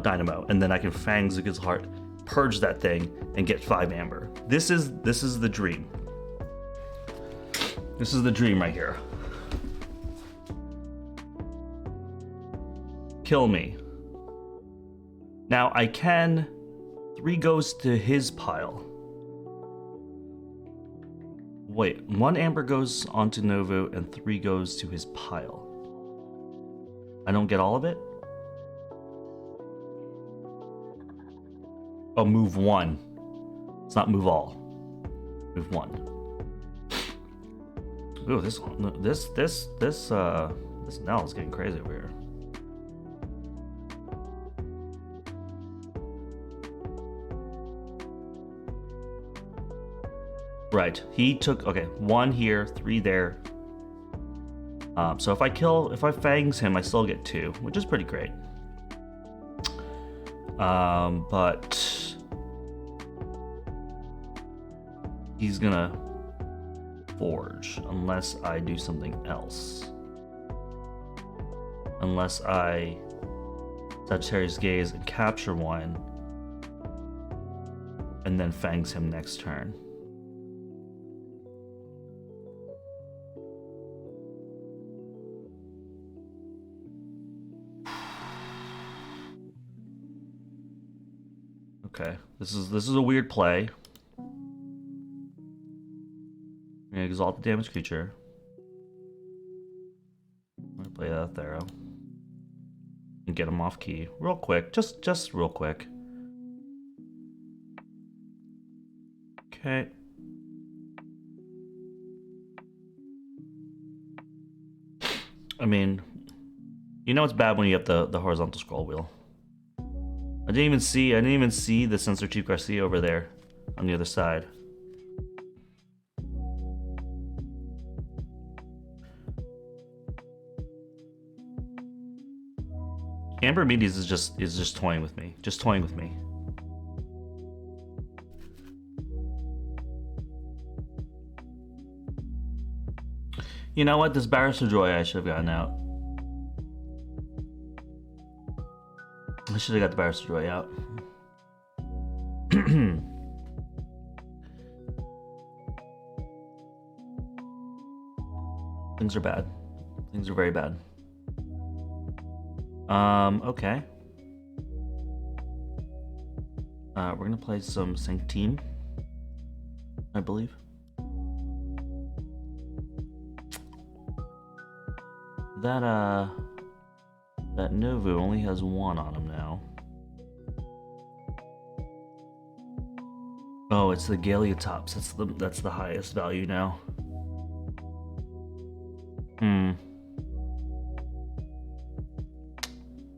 Dynamo, and then I can fangs his heart, purge that thing, and get 5 amber. This is the dream. This is the dream right here. Kill me. Now I can 3 goes to his pile. Wait, 1 amber goes onto Novu and 3 goes to his pile. I don't get all of it? Oh, move 1. It's not move all. Move 1. Ooh, this now is getting crazy over here. Right, he took, okay, 1 here, 3 there. So if I fangs him, I still get 2, which is pretty great. But he's gonna forge unless I do something else. Unless I Sagittarius Gaze and capture 1. and then fangs him next turn. Okay, this is a weird play. I'm gonna exalt the damaged creature. I'm gonna play that Thero and get him off key real quick, just real quick. Okay. I mean, you know it's bad when you have the horizontal scroll wheel. I didn't even see the Sensor Chief Garcia over there on the other side. Amber Medes is just toying with me. Just toying with me. You know what? This Barrister Joy I should have gotten out. I should have got the Barrister Joy out. Things are bad. Things are very bad. Okay. We're gonna play some Sanctime, I believe. That Novu only has 1 on him now. Oh, it's the Galeotops. That's the highest value now.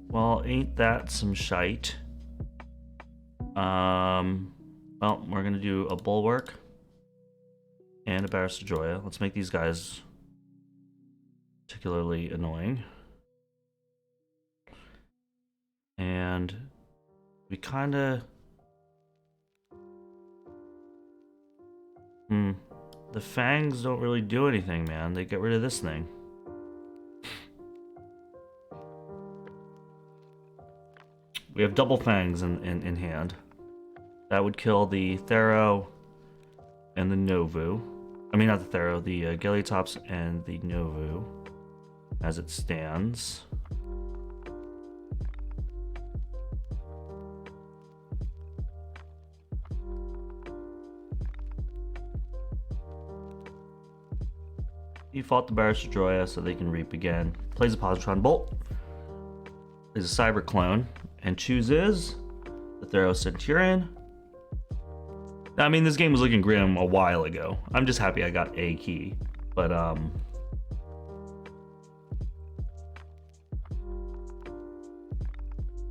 Well, ain't that some shite? Well, we're gonna do a Bulwark and a Barrister Joya. Let's make these guys particularly annoying. And we kinda... The fangs don't really do anything, man. They get rid of this thing. We have double fangs in hand. That would kill the Thero and the Novu. I mean, not the Thero, the Galeotops and the Novu as it stands. He fought the Barrister Joya so they can reap again. Plays a Positron Bolt. Plays a Cyber Clone. And chooses the Thero Centurion. I mean, this game was looking grim a while ago. I'm just happy I got a key. But,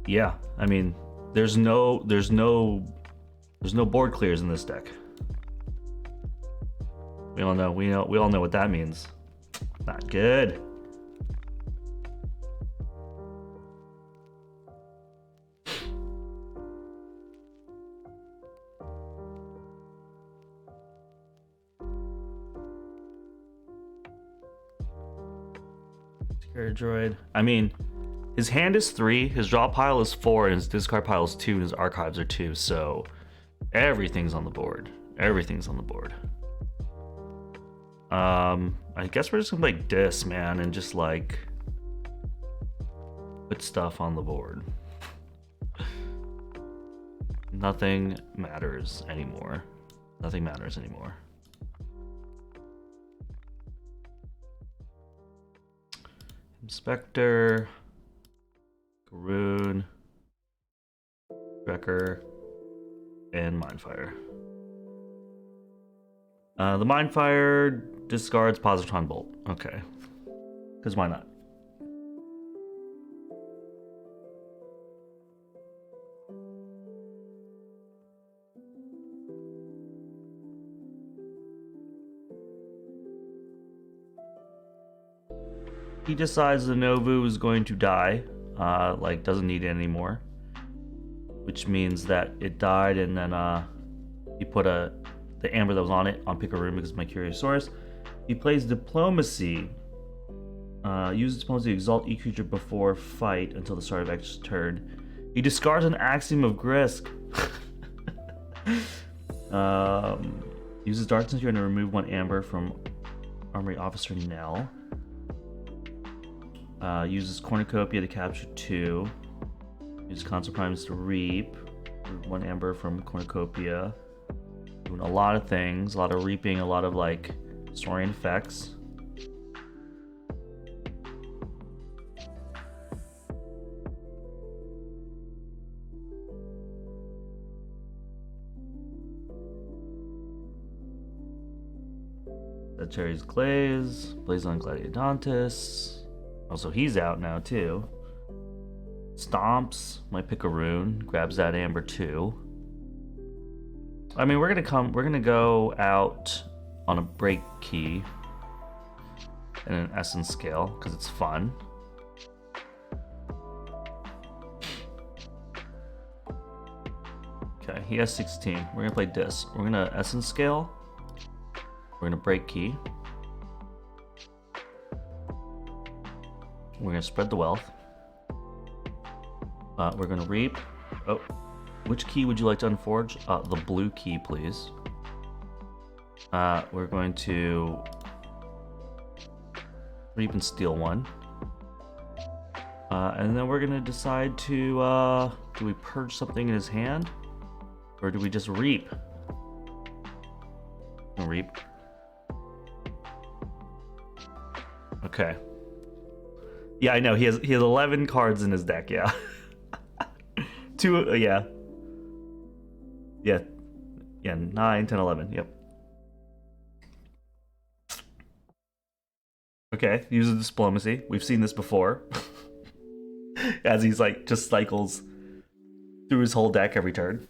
yeah, I mean, there's no board clears in this deck. We all know what that means. Not good. Scary Droid. I mean, his hand is 3, his draw pile is 4, and his discard pile is 2, and his archives are 2, so everything's on the board. Everything's on the board. I guess we're just gonna play Dis, man, and just like put stuff on the board. Nothing matters anymore. Nothing matters anymore. Inspector, Garoon, Wrecker, and Mindfire. The Mindfire discards Positron Bolt. Okay. Because why not? He decides the Novu is going to die. Like, doesn't need it anymore. Which means that it died, and then he put the amber that was on it on pick a room because of my Curiosaurus. He plays Diplomacy. Uses Diplomacy to exalt each creature before fight until the start of X's turn. He discards an Axiom of Grisk. Uses darts and to remove 1 amber from Armory Officer Nell. Uses Cornucopia to capture 2. Uses Console Primes to reap. 1 amber from Cornucopia. Doing a lot of things, a lot of reaping, a lot of like Saurian effects. Cherry's Glaze, Blazon Gladiodontus. Also, he's out now too. Stomps, might pick a rune, grabs that amber too. I mean, we're gonna go out on a break key and an essence scale because it's fun. Okay, he has 16. We're gonna play this. We're gonna essence scale. We're gonna break key. We're gonna spread the wealth. We're gonna reap. Oh, which key would you like to unforge? The blue key, please. We're going to reap and steal 1. And then we're gonna decide to, do we purge something in his hand? Or do we just reap? Reap. Okay. Yeah, I know. He has 11 cards in his deck, yeah. 2, yeah. Yeah. Yeah, 9, 10, 11, yep. Okay, uses diplomacy. We've seen this before. As he's like, just cycles through his whole deck every turn.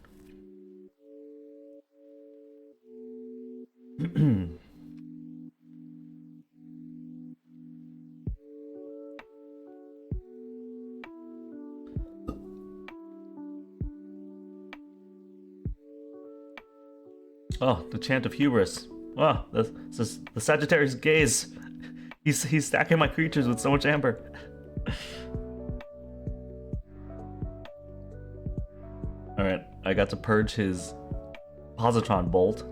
Oh, the chant of hubris. Oh, the Sagittarius gaze. He's stacking my creatures with so much amber. Alright, I got to purge his Positron Bolt.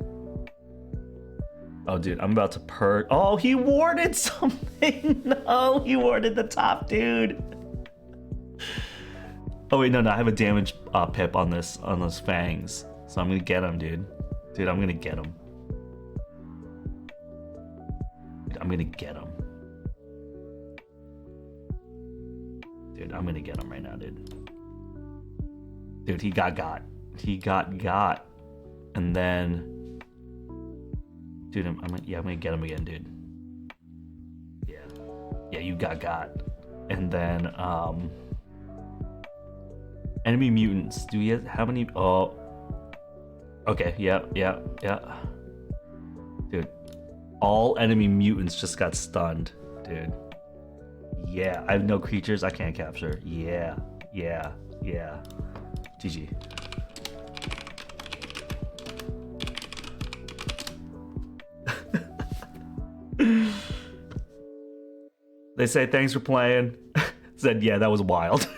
Oh, dude, I'm about to purge. Oh, he warded something. No, he warded the top dude. Oh wait, no, I have a damage pip on those fangs, so I'm gonna get him, dude. Dude, I'm gonna get him. Dude, I'm gonna get him. Dude, I'm gonna get him right now, dude. Dude, he got. He got. And then, dude, I'm gonna get him again, dude. Yeah, you got. And then, enemy mutants. Do we have how many? Oh, okay. Yeah. Dude, all enemy mutants just got stunned, dude. Yeah, I have no creatures I can't capture. Yeah. GG. They say thanks for playing. Said yeah, that was wild.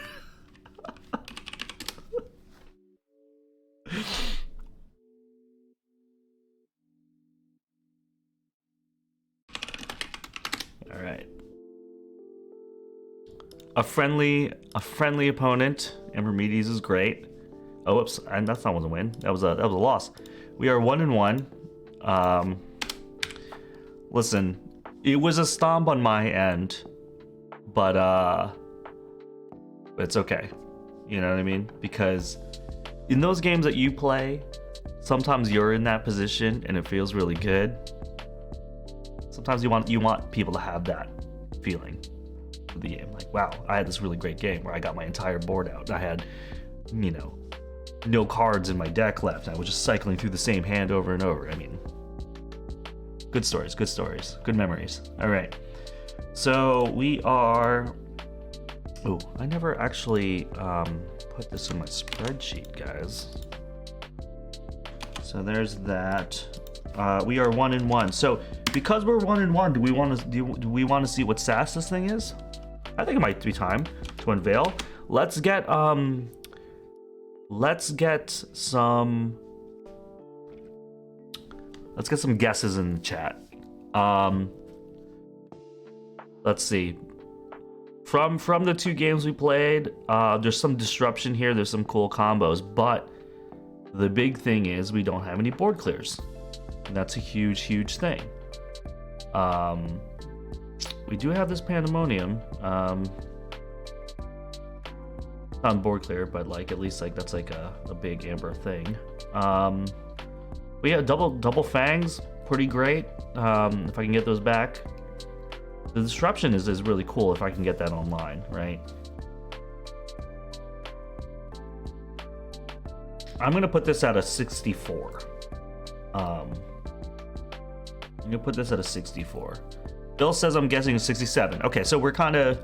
All right. A friendly opponent. Ambermedes is great. Oh, whoops! And that's not a win. That was a loss. We are 1-1. Listen, it was a stomp on my end, but it's okay. You know what I mean? Because in those games that you play, sometimes you're in that position and it feels really good. Sometimes you want people to have that feeling of the game. Like, wow, I had this really great game where I got my entire board out. I had, no cards in my deck left. I was just cycling through the same hand over and over. I mean, good stories, good memories. All right, so we are. Oh, I never actually put this in my spreadsheet, guys. So there's that. We are 1-1. So because we're 1-1, do we want to see what sass this thing is? I think it might be time to unveil. Let's get some Let's get some guesses in the chat. Let's see. From the 2 games we played, there's some disruption here. There's some cool combos, but the big thing is we don't have any board clears. And that's a huge thing. We do have this Pandemonium. Not board clear, but like at least like that's like a big amber thing. We have double fangs, pretty great. If I can get those back. The disruption is really cool if I can get that online, right? I'm gonna put this at a 64. I'm gonna put this at a 64. Bill says I'm guessing a 67. Okay, so we're kind of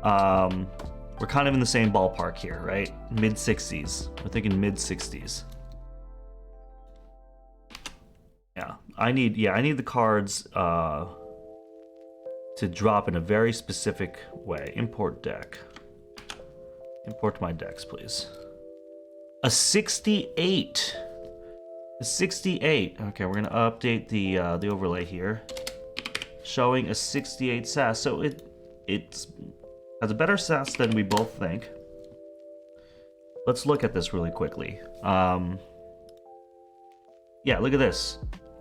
in the same ballpark here, right? Mid 60s. We're thinking mid 60s. Yeah, I need the cards to drop in a very specific way. Import deck. Import my decks, please. A 68. A 68. Okay, we're gonna update the overlay here, showing a 68 SAS. So it's has a better SAS than we both think. Let's look at this really quickly. Yeah, look at this.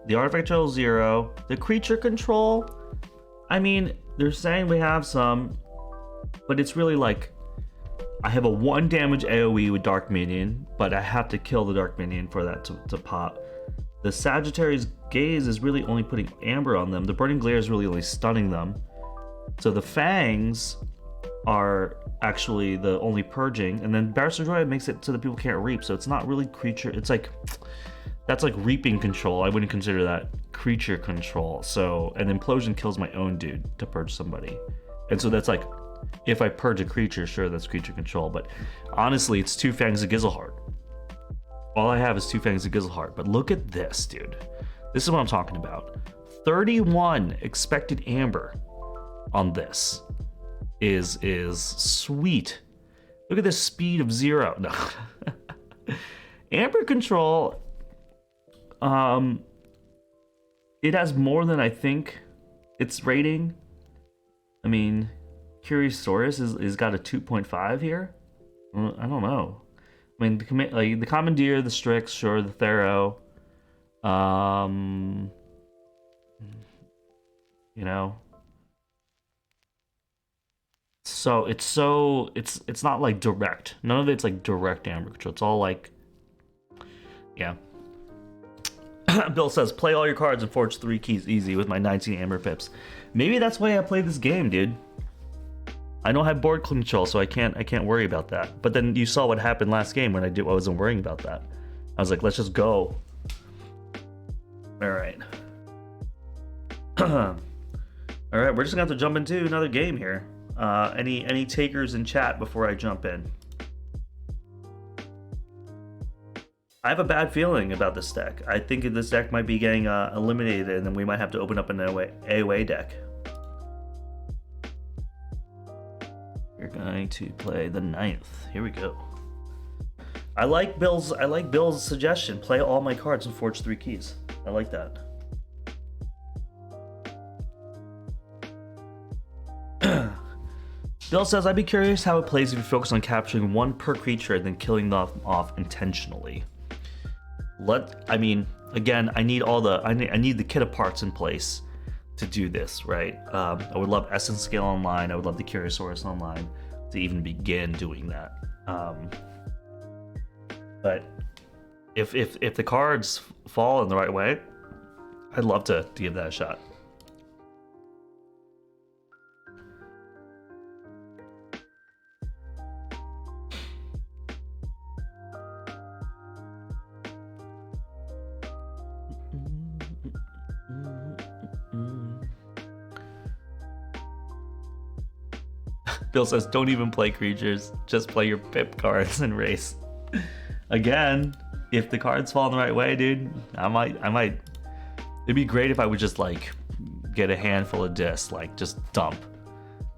The artifact control 0. The creature control. I mean, they're saying we have some, but it's really like I have a 1 damage AoE with Dark Minion, but I have to kill the Dark Minion for that to pop. The Sagittarius Gaze is really only putting Amber on them. The Burning Glare is really only stunning them. So the Fangs are actually the only purging, and then Barrister Joy makes it so that people can't reap, so it's not really creature. It's like, that's like reaping control. I wouldn't consider that creature control. So an implosion kills my own dude to purge somebody. And so that's like, if I purge a creature, sure, that's creature control. But honestly, it's 2 Fangs of Gizelheart. All I have is 2 Fangs of Gizelheart. But look at this, dude. This is what I'm talking about. 31 expected Amber on this is sweet. Look at this speed of 0. No. Amber control, it has more than I think its rating. I mean, Curiosaurus is got a 2.5 here. I don't know. I mean, the Commandeer, the Strix, sure, the Thero. You know. So it's not like direct. None of it's like direct Amber control. It's all like, yeah. Bill says, play all your cards and forge 3 keys easy with my 19 Amber pips. Maybe that's why I play this game, dude. I don't have board control, so I can't worry about that. But then you saw what happened last game when I wasn't worrying about that. I was like, let's just go. All right. All right, we're just gonna have to jump into another game here. Any takers in chat before I jump in? I have a bad feeling about this deck. I think this deck might be getting eliminated, and then we might have to open up an AoA deck. We're going to play the 9th. Here we go. I like Bill's suggestion. Play all my cards and forge 3 keys. I like that. Bill says, I'd be curious how it plays if you focus on capturing 1 per creature and then killing them off intentionally. I mean, again, I need the kit of parts in place to do this, right? I would love Essence Scale online. I would love the Curiosaurus online to even begin doing that. But if the cards fall in the right way, I'd love to give that a shot. Bill says, don't even play creatures, just play your pip cards and race. Again, if the cards fall in the right way, dude, I might. It'd be great if I would just like get a handful of discs, like just dump,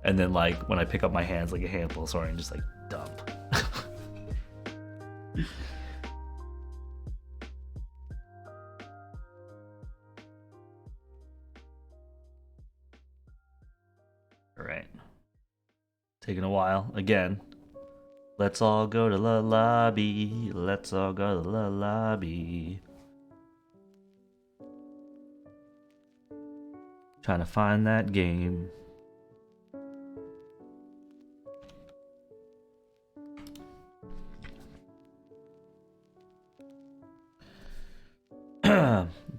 and then like when I pick up my hands, like a handful, sorry, and just like dump. Alright. Taking a while. Again. Let's all go to the lobby. Let's all go to the lobby. Trying to find that game.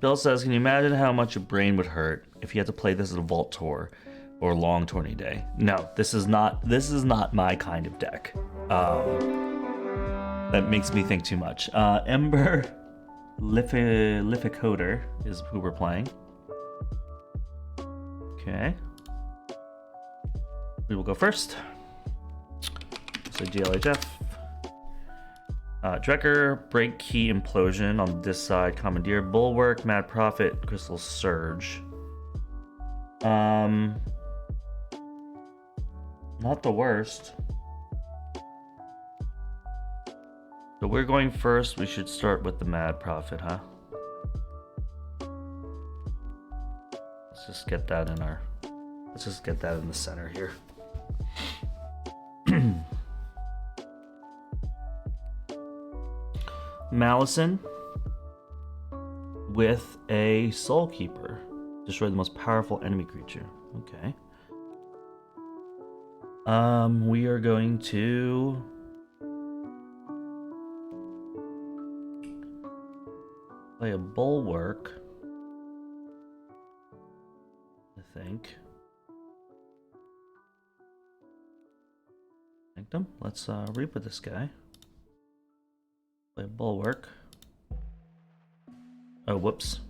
Bill says, can you imagine how much your brain would hurt if you had to play this at a vault tour or long tourney day? No, this is not my kind of deck. That makes me think too much. Ember Lificoder is who we're playing. Okay. We will go first. So GLHF. Drekker, Break Key, Implosion on this side. Commandeer, Bulwark, Mad Prophet, Crystal Surge. Not the worst. So we're going first. We should start with the Mad Prophet, huh? Let's just get that in our... Let's just get that in the center here. Malison with a Soul Keeper. Destroy the most powerful enemy creature. Okay. We are going to play a Bulwark, I think. Sanctum. Let's reap with this guy. Play Bulwark. Oh, whoops.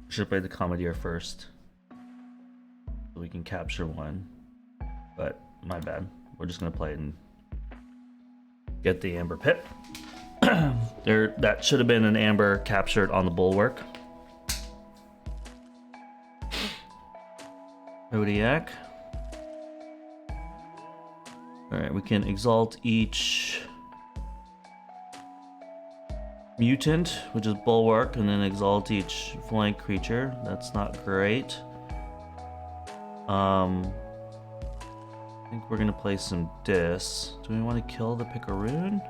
Should play the Commandeer first. So we can capture one. But, my bad. We're just gonna play it and get the Amber Pit. That should have been an Amber captured on the Bulwark. Zodiac. Alright, we can exalt each mutant, which is Bulwark, and then exalt each flank creature. That's not great. I think we're gonna play some Dis. Do we want to kill the Picaroon?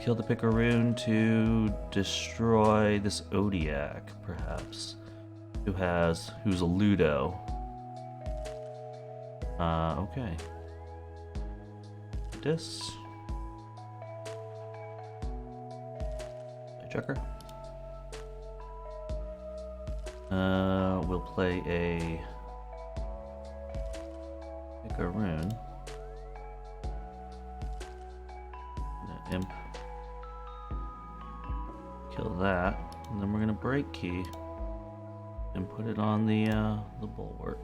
Kill the Picaroon to destroy this Zodiac, perhaps. Who's a Ludo. Okay. Dis. Checker. We'll play a Picaroon. Imp. Kill that, and then we're gonna break key and put it on the Bulwark.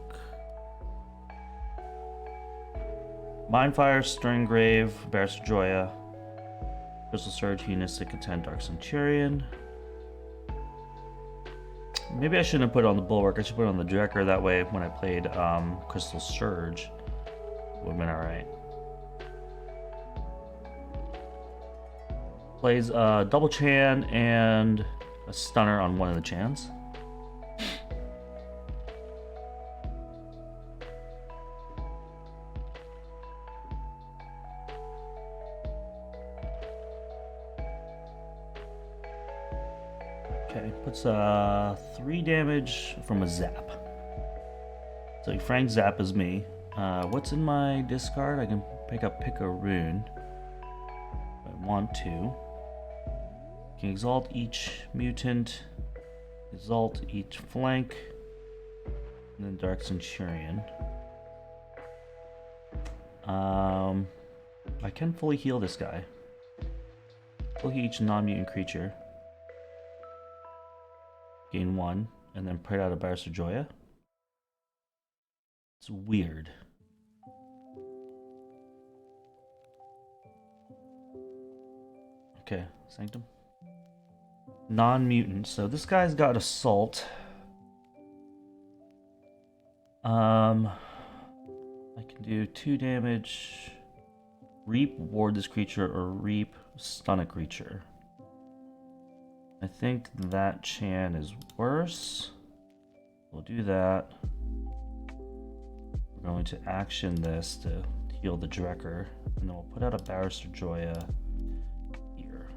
Mindfire, Stringgrave, Barrister Joya, Crystal Surge, Humanistic Content, Dark Centurion. Maybe I shouldn't have put it on the Bulwark. I should put it on the Drekker. That way, when I played Crystal Surge, it would have been alright. Plays double Chan and a Stunner on one of the Chans. Okay, puts 3 damage from a Zap. So Frank Zap is me. What's in my discard? I can pick up Picaroon if I want to. Can exalt each mutant, exalt each flank, and then Dark Centurion. I can fully heal this guy. Fully heal each non-mutant creature. Gain 1, and then put out a Barrister Joya. It's weird. Okay, Sanctum. Non-mutant, so this guy's got Assault. I can do 2 damage, Reap, ward this creature, or Reap, stun a creature. I think that Chan is worse. We'll do that. We're going to action this to heal the Drekker, and then we'll put out a Barrister Joya here.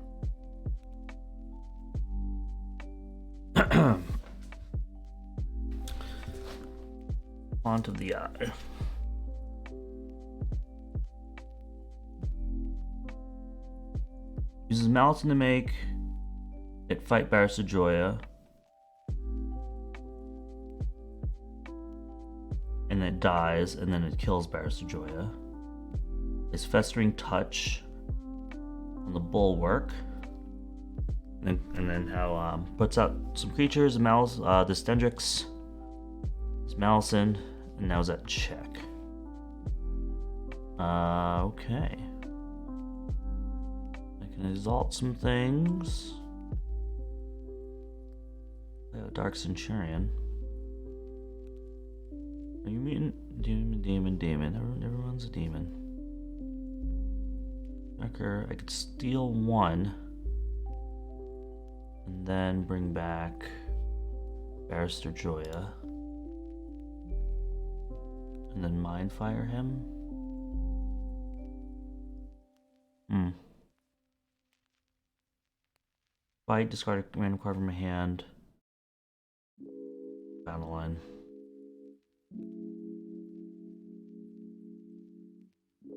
Onto the eye. Uses Malison to make it fight Barrister Joya. And it dies, and then it kills Barrister Joya. It's Festering Touch on the Bulwark. And then how puts out some creatures, this Dendrix, this Malison, and now is at check. Okay. I can exalt some things. Dark Centurion. Are you mutant? Demon. Everyone's a demon. Drekker, I could steal one. And then bring back Barrister Joya. And then Mindfire him. Fight, discard a random card from my hand. Battle line.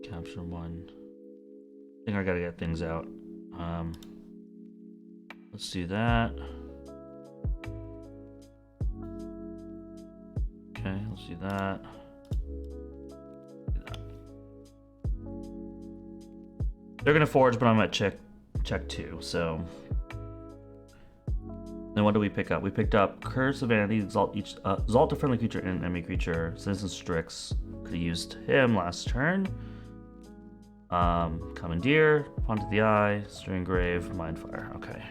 Capture one. I think I gotta get things out. Let's do that. Okay, let's do that. They're gonna forge, but I'm at check 2, so. Then what do we pick up? We picked up Curse of Vanity, exalt a friendly creature and enemy creature. Citizen Strix, could have used him last turn. Commandeer, Onto the Eye, Stirring Grave, Mindfire. Okay.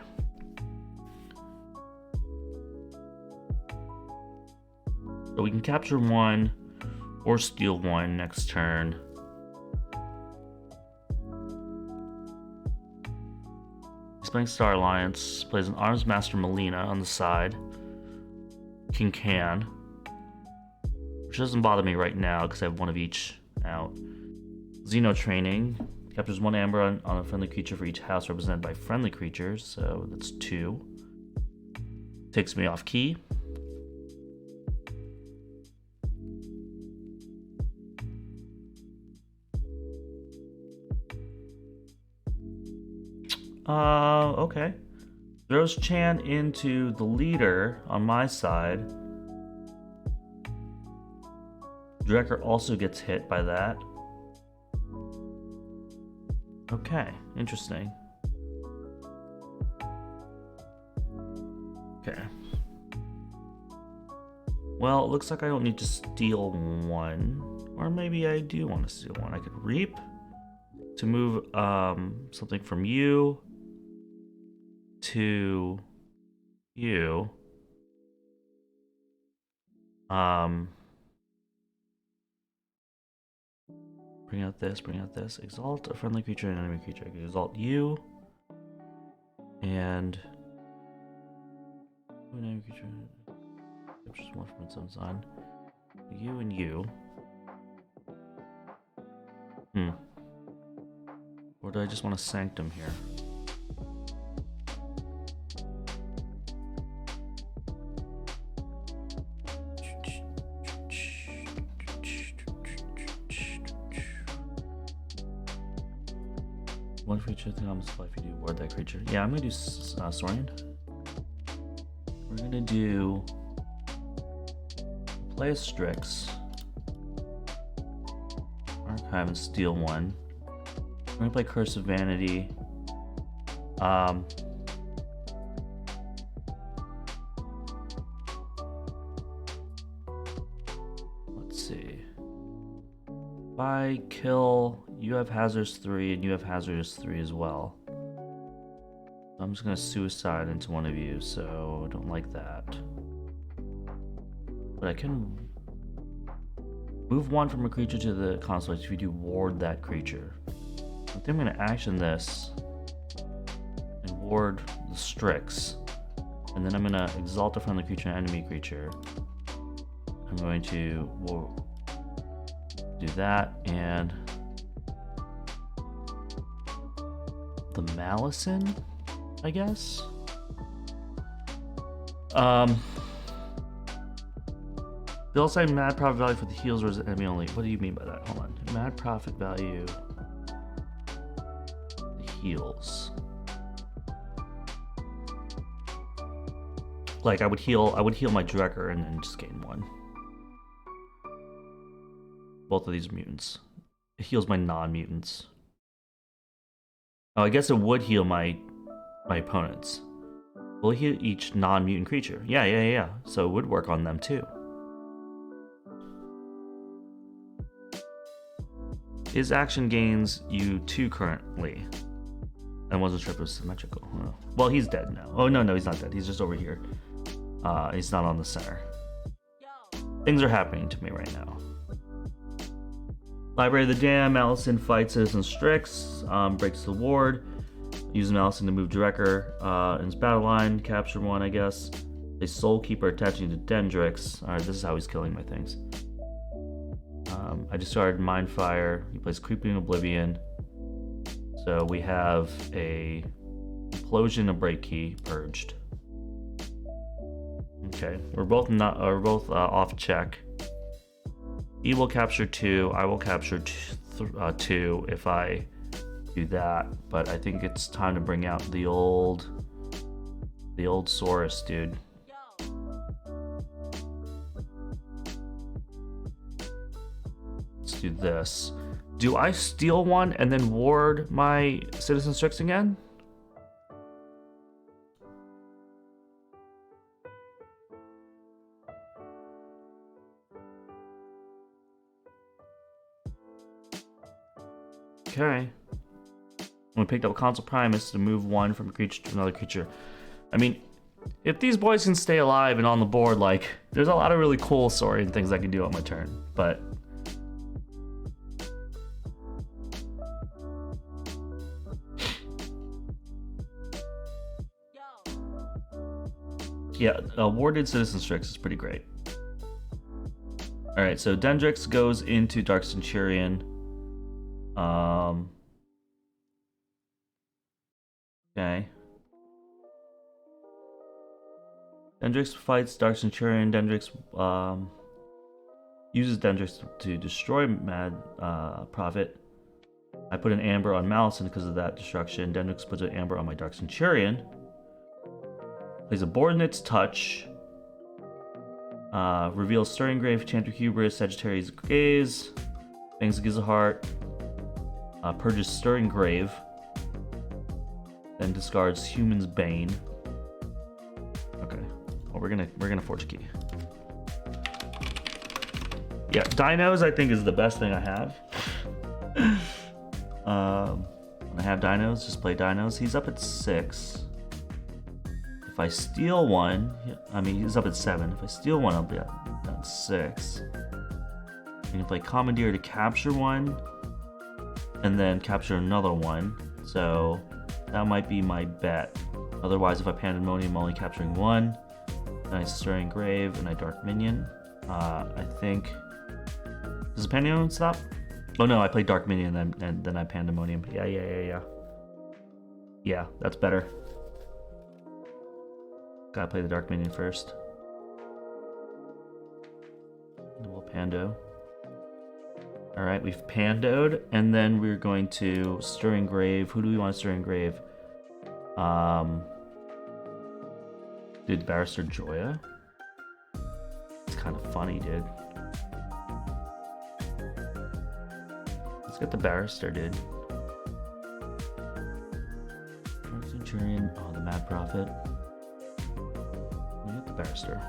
So we can capture one or steal one next turn. He's playing Star Alliance, plays an Arms Master Melina on the side. King Can, which doesn't bother me right now because I have one of each out. Xeno Training, captures one amber on a friendly creature for each house represented by friendly creatures, so that's 2. Takes me off key. Okay. Throws Chan into the leader on my side. Drekker also gets hit by that. Okay, interesting. Okay. Well, it looks like I don't need to steal one. Or maybe I do want to steal one. I could reap to move something from you to you. Bring out this. Exalt a friendly creature and enemy creature. I can exalt you. And an enemy creature. Just one from its own sign. You and you. Or do I just want to Sanctum here? One creature, think I'm if you do ward that creature. Yeah, I'm gonna do Saurian. We're gonna do play a Strix, archive and steal one. We're gonna play Curse of Vanity. Let's see. If I kill, you have Hazardous 3 and you have Hazardous 3 as well. I'm just gonna suicide into one of you, so I don't like that. But I can move one from a creature to the console if you do ward that creature. I think I'm gonna action this and ward the Strix. And then I'm gonna exalt a friendly creature and enemy creature. I'm going to Do that, and the Malison, I guess. They'll say mad profit value for the heals or is it enemy only? What do you mean by that? Hold on. Mad profit value. The heals. Like I would heal my Drekker and then just gain 1. Both of these mutants. It heals my non-mutants. Oh, I guess it would heal my opponents. Will heal each non-mutant creature. Yeah. So it would work on them too. His action gains you 2 currently. And wasn't sure if it was symmetrical. Oh. Well, he's dead now. Oh, no, he's not dead. He's just over here. He's not on the center. Things are happening to me right now. Library of the Dam, Malison fights Citizen Strix, breaks the ward, uses Malison to move Drekker in his battle line, capture 1, I guess. A Soul Keeper attaching to Dendrix. Alright, this is how he's killing my things. I discarded Mindfire. He plays Creeping Oblivion. So we have a Implosion, a Break Key, purged. Okay, we're both off check. He will capture 2. I will capture 2 if I do that. But I think it's time to bring out the old Saurus, dude. Let's do this. Do I steal 1 and then ward my Citizen Strix again? Okay. We picked up Consul Primus to move 1 from a creature to another creature. I mean, if these boys can stay alive and on the board, like, there's a lot of really cool story and things I can do on my turn, but... yeah, warded Citizen Strix is pretty great. Alright, so Dendrix goes into Dark Centurion. Okay. Dendrix fights Dark Centurion. Dendrix uses Dendrix to destroy Mad Prophet. I put an Amber on Malison because of that destruction. Dendrix puts an Amber on my Dark Centurion. Plays a Subordinate's Touch. Reveals Stirring Grave, Chanter Hubris, Sagittarius Gaze. Bangs gives a heart. Purges Stirring Grave. Then discards Human's Bane. Okay. Well, we're gonna Forge Key. Yeah, Dinos I think is the best thing I have. When I have Dinos, just play Dinos. He's up at 6. If I steal 1, I mean he's up at 7. If I steal 1, I'll be at 6. I can play Commandeer to capture 1, and then capture another 1. So that might be my bet. Otherwise, if I Pandemonium, I'm only capturing 1. Then I Stirring Grave and I Dark Minion. I think. Does the Pandemonium stop? Oh no, I play Dark Minion and then I Pandemonium. Yeah. Yeah, that's better. Gotta play the Dark Minion first. And we'll Pando. Alright, we've Pandoed, and then we're going to Stirring Grave. Who do we want to Stirring Grave? Dude, Barrister Joya? It's kind of funny, dude. Let's get the Barrister, dude. Centurion. Oh, the Mad Prophet. We got the Barrister.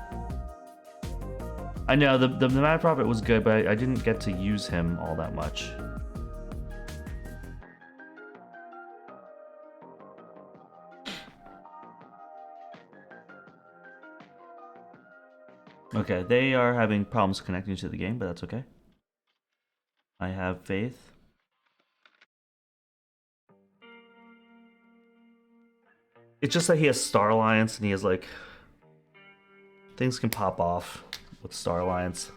I know, the Mad Prophet was good, but I didn't get to use him all that much. Okay, they are having problems connecting to the game, but that's okay. I have faith. It's just that he has Star Alliance and he has like... things can pop off with Star Alliance.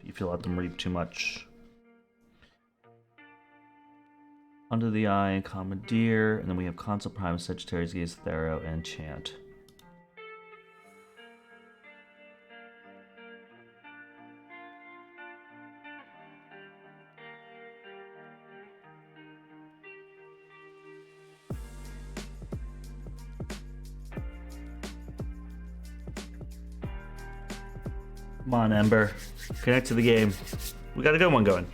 if you let them reap too much. Under the Eye, Commandeer, and then we have Consul Prime, Sagittarius Gaze, Thero, and Chant. Come on, Ember. Connect to the game. We got a good one going.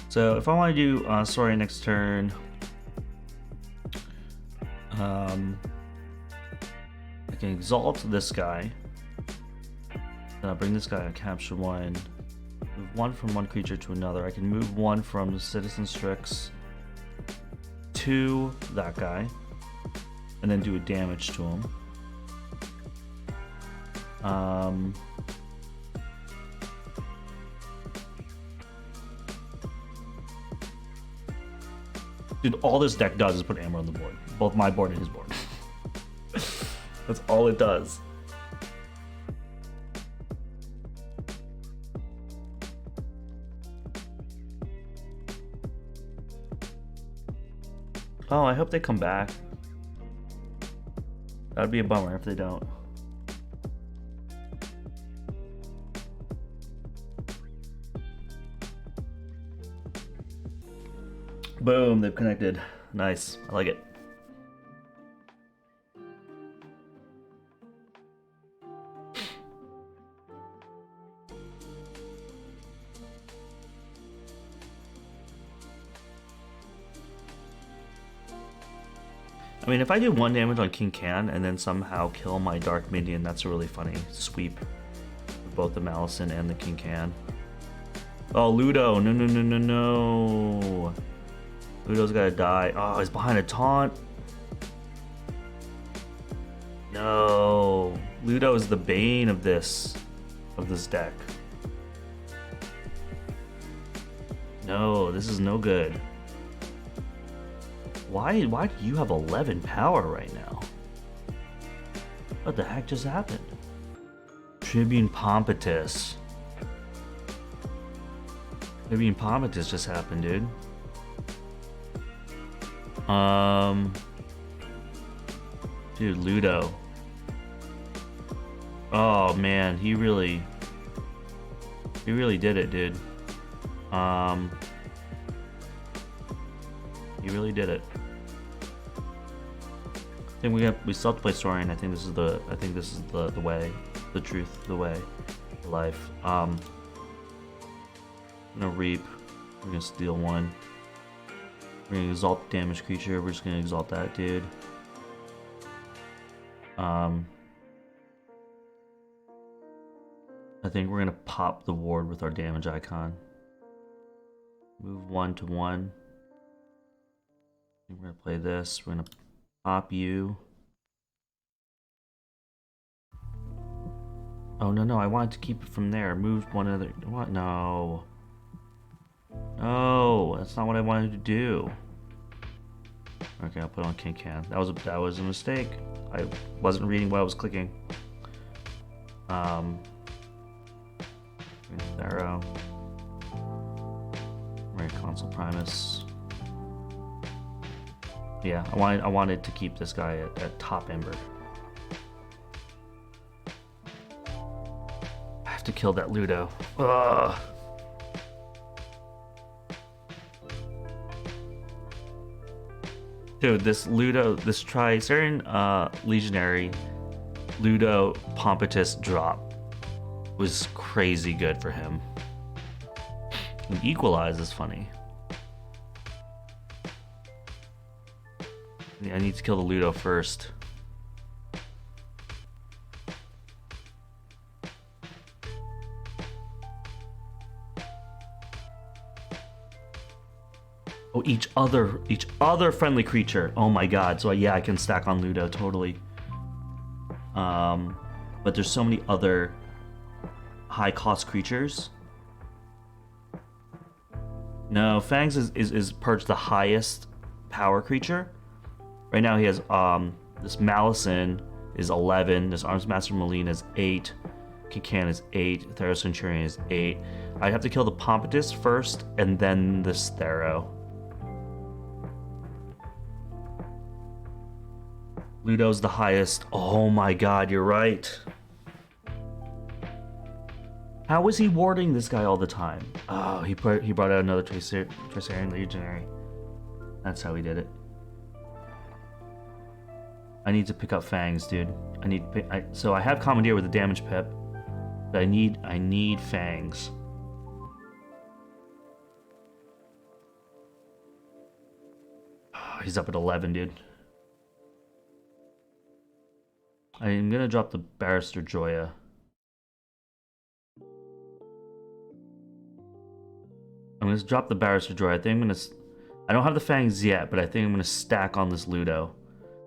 So if I want to do Sorry next turn, I can exalt this guy. Then I'll bring this guy and capture one. Move one from one creature to another. I can move one from Citizen Strix to that guy, and then do a damage to him. Dude, all this deck does is put Amber on the board. Both my board and his board. That's all it does. Oh, I hope they come back. That'd be a bummer if they don't. Boom, they've connected. Nice, I like it. I mean, if I do 1 damage on King Can and then somehow kill my Dark Minion, that's a really funny sweep. With both the Malison and the King Can. Oh, Ludo, no, no, no, no, no. Ludo's gotta die. Oh, he's behind a taunt. No. Ludo is the bane of this deck. No, this is no good. Why do you have 11 power right now? What the heck just happened? Tribune Pompatus. Tribune Pompatus just happened, dude. Dude, Ludo. Oh man, he really did it, dude. He really did it. I think we still have to play Saurian. I think this is the way, the truth, the way, the life. I'm gonna reap. We're gonna steal one. We're gonna exalt the damaged creature. We're just gonna exalt that dude. I think we're gonna pop the ward with our damage icon. Move 1 to 1. We're gonna play this. We're gonna pop you. Oh no, I wanted to keep it from there. Move one other. What? No. No, that's not what I wanted to do. Okay, I'll put on King Can. That was a mistake. I wasn't reading what I was clicking. Thero. Right, Consul Primus. Yeah, I wanted to keep this guy at top Ember. I have to kill that Ludo. Ugh. Dude, this Ludo, this Triceran Legionary Ludo Pompatus drop was crazy good for him. And Equalize is funny. Yeah, I need to kill the Ludo first. Oh, each other friendly creature. Oh my god. So yeah, I can stack on Ludo totally. But there's so many other high cost creatures. No, Fangs is purged the highest power creature. Right now he has this Malison is 11, this Arms Master Moline is 8, Kikan is 8. Thero Centurion is 8. I'd have to kill the Pompatus first, and then this Thero. Ludo's the highest. Oh my god, you're right. How was he warding this guy all the time? Oh, he brought out another Tracerian Legionary. That's how he did it. I need to pick up Fangs, dude. So I have Commandeer with the damage pip, but I need Fangs. Oh, he's up at 11, dude. I'm gonna drop the Barrister Joya. I'm gonna drop the Barrister Joya. I don't have the Fangs yet, but I think I'm gonna stack on this Ludo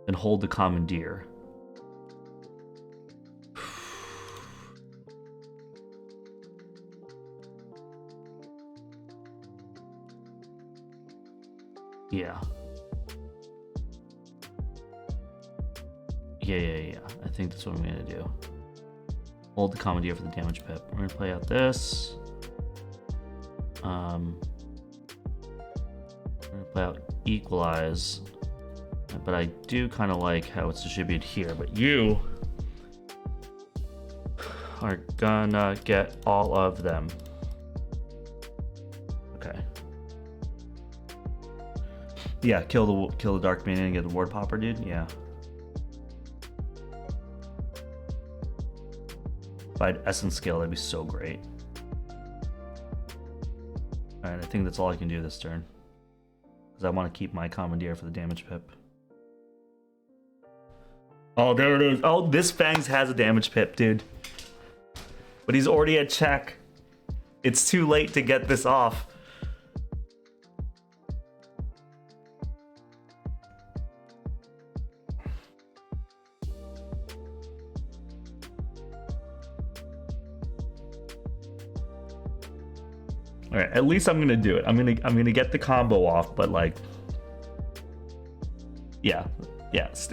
and hold the Commandeer. Yeah. Yeah. I think that's what I'm gonna do. Hold the Commandeer for the damage pip. We're gonna play out this. We're gonna play out Equalize. But I do kind of like how it's distributed here. But you are gonna get all of them. Okay. Yeah, kill the Dark Minion and get the Ward Popper, dude. Yeah. If I had Essence Skill, that'd be so great. Alright, I think that's all I can do this turn. Because I want to keep my Commandeer for the damage pip. Oh, there it is. Oh, this Fangs has a damage pip, dude. But he's already at check. It's too late to get this off. All right, at least I'm gonna do it. I'm gonna get the combo off, but like, yeah,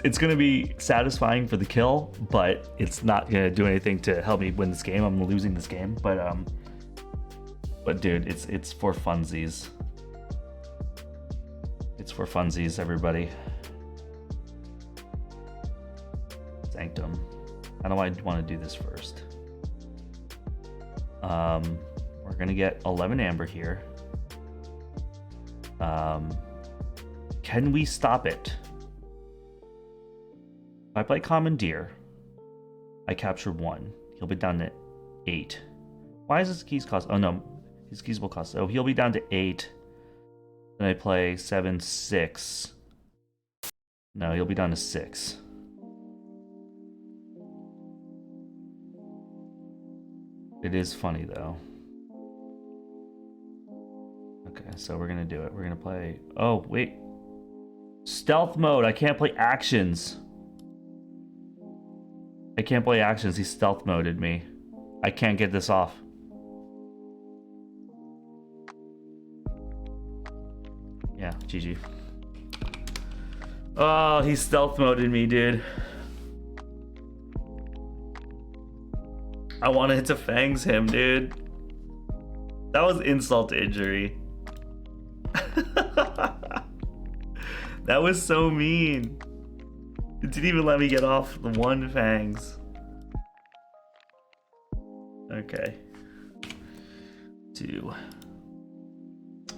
it's gonna be satisfying for the kill, but it's not gonna do anything to help me win this game. I'm losing this game, but dude, it's for funsies. It's for funsies, everybody. Sanctum. I don't know why I want to do this first. We're gonna get 11 Amber here. Can we stop it? If I play Commandeer, I capture 1. He'll be down to 8. Why is his keys cost? Oh no, his keys will cost. Oh, he'll be down to 8. Then I play 7, 6. No, he'll be down to 6. It is funny though. Okay, so we're gonna do it. We're gonna play. Oh wait, stealth mode. I can't play actions. I can't play actions. He stealth moded me. I can't get this off. Yeah, GG. Oh, he stealth moded me, dude. I wanted to Fangs him, dude. That was insult to injury. That was so mean. It didn't even let me get off the 1 Fangs. Okay. 2.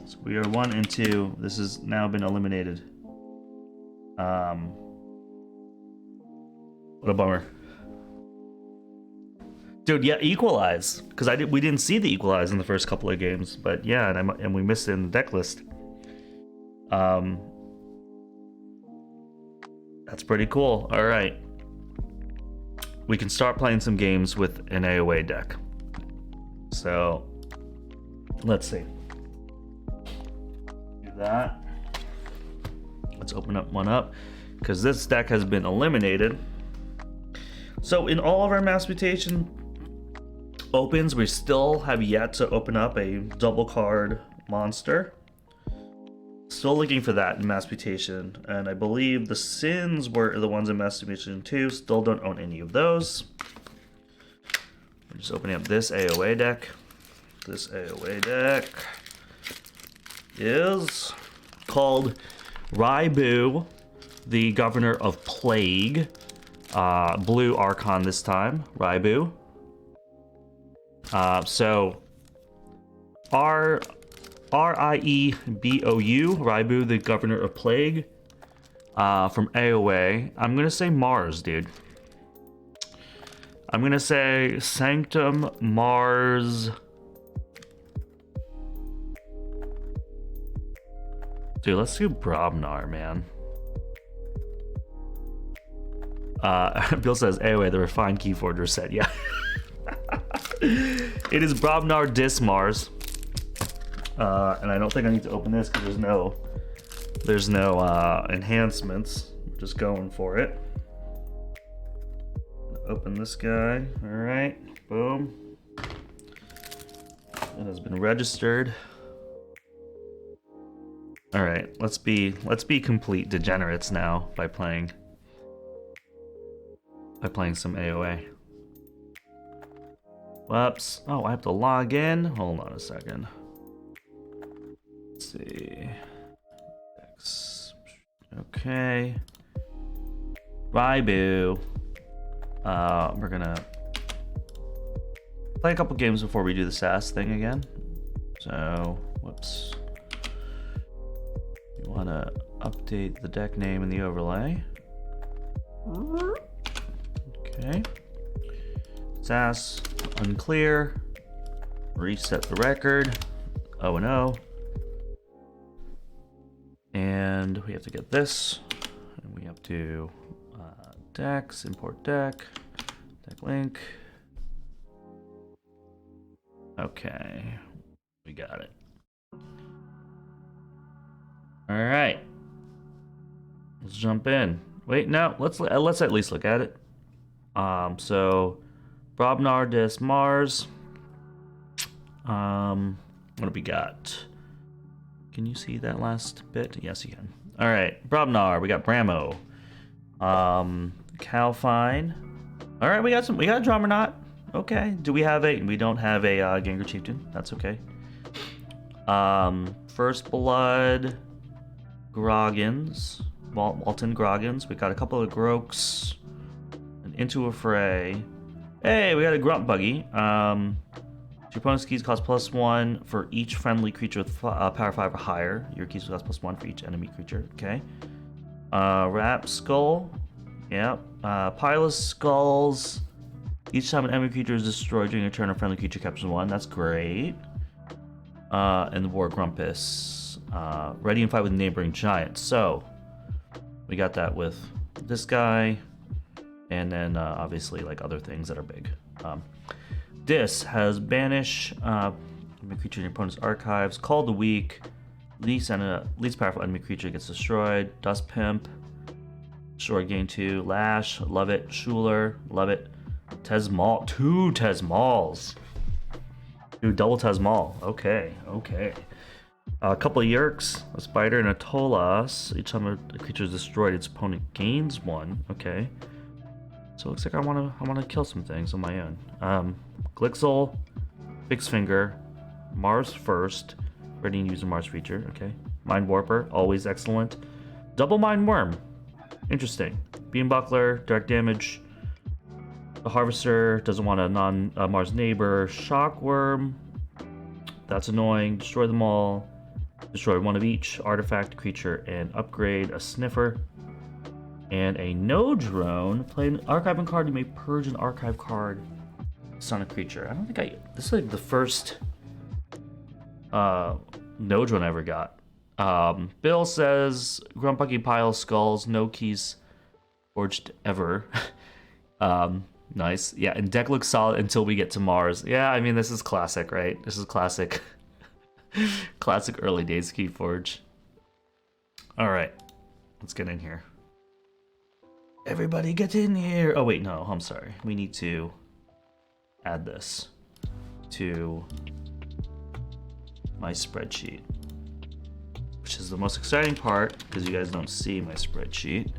So we are 1 and 2. This has now been eliminated. What a bummer. Dude, yeah, Equalize. Because we didn't see the Equalize in the first couple of games. But yeah, and we missed it in the deck list. That's pretty cool. All right. We can start playing some games with an AoA deck. So, let's see. Do that. Let's open up one up. Because this deck has been eliminated. So, in all of our Mass Mutation opens, we still have yet to open up a double card monster. Still looking for that in Mass Mutation, and I believe the Sins were the ones in Mass Mutation 2. Still don't own any of those. I'm just opening up this AoA deck. This AoA deck is called Raibu, the Governor of Plague. Blue Archon this time, Raibu. So R-I-E-B-O-U, Raibu, the Governor of Plague. From AoA. I'm gonna say Mars, dude. I'm gonna say Sanctum Mars. Dude, let's do Brobnar, man. Bill says AoA, the refined Keyforger set. Yeah. It is Brobnar Dis Mars. And I don't think I need to open this because there's no enhancements. I'm just going for it. Open this guy. All right. Boom. It has been registered. All right. Let's be complete degenerates now by playing some AoA. Whoops. Oh, I have to log in. Hold on a second. Let's see. Okay. Raibu. We're gonna play a couple games before we do the SAS thing again. So, whoops. You wanna update the deck name in the overlay. Okay. SAS, unclear. Reset the record. Oh and oh. And we have to get this, and we have to decks, import deck link. Okay, we got it. All right, let's jump in. Wait, no, let's at least look at it. So Brobnar Dis Mars. What do we got? Can you see that last bit? Yes, you can. All right, Brobnar. We got Bramo. Calfine. All right, we got a Drummerknot. Okay. Do we have a? We don't have a Gengar Chieftain. That's okay. First Blood. Groggins. Walton Groggins. We got a couple of Groaks. And Into a Fray. Hey, we got a Grunt Buggy. Your opponent's keys cost +1 for each friendly creature with power 5 or higher. Your keys cost +1 for each enemy creature. Okay. Rap Skull. Yep. Pile of Skulls. Each time an enemy creature is destroyed during a turn, a friendly creature captures 1. That's great. And the War Grumpus. Ready and fight with neighboring giants. So, we got that with this guy. And then, obviously, like other things that are big. Dis has Banish, enemy creature in your opponent's archives, Call the Weak, least powerful enemy creature gets destroyed, Dust Pimp, Short gain 2, Lash, love it, Schuler, love it, Tesmal, 2 Tesmals, dude, double Tesmal, okay. A couple of Yerks, a Spider, and a Tolas. Each time a creature is destroyed, its opponent gains 1, okay. So it looks like I want to kill some things on my own. Glixel, Fixed Finger, Mars First, ready to use a Mars feature, okay. Mind Warper, always excellent. Double Mind Worm, interesting. Beam Buckler, direct damage. The Harvester doesn't want a non-Mars neighbor. Shockworm, that's annoying. Destroy them all. Destroy one of each artifact, creature, and upgrade a Sniffer. And a No Drone. Play an archiving card. You may purge an archive card. Sonic creature. I don't think this is like the first No Drone I ever got. Bill says Grumpbucky Pile Skulls, no keys forged ever. Nice. Yeah, and deck looks solid until we get to Mars. Yeah, I mean this is classic, right? This is classic. Classic early days KeyForge. Alright. Let's get in here. Everybody get in here. Oh wait, no, I'm sorry. We need to add this to my spreadsheet, which is the most exciting part because you guys don't see my spreadsheet.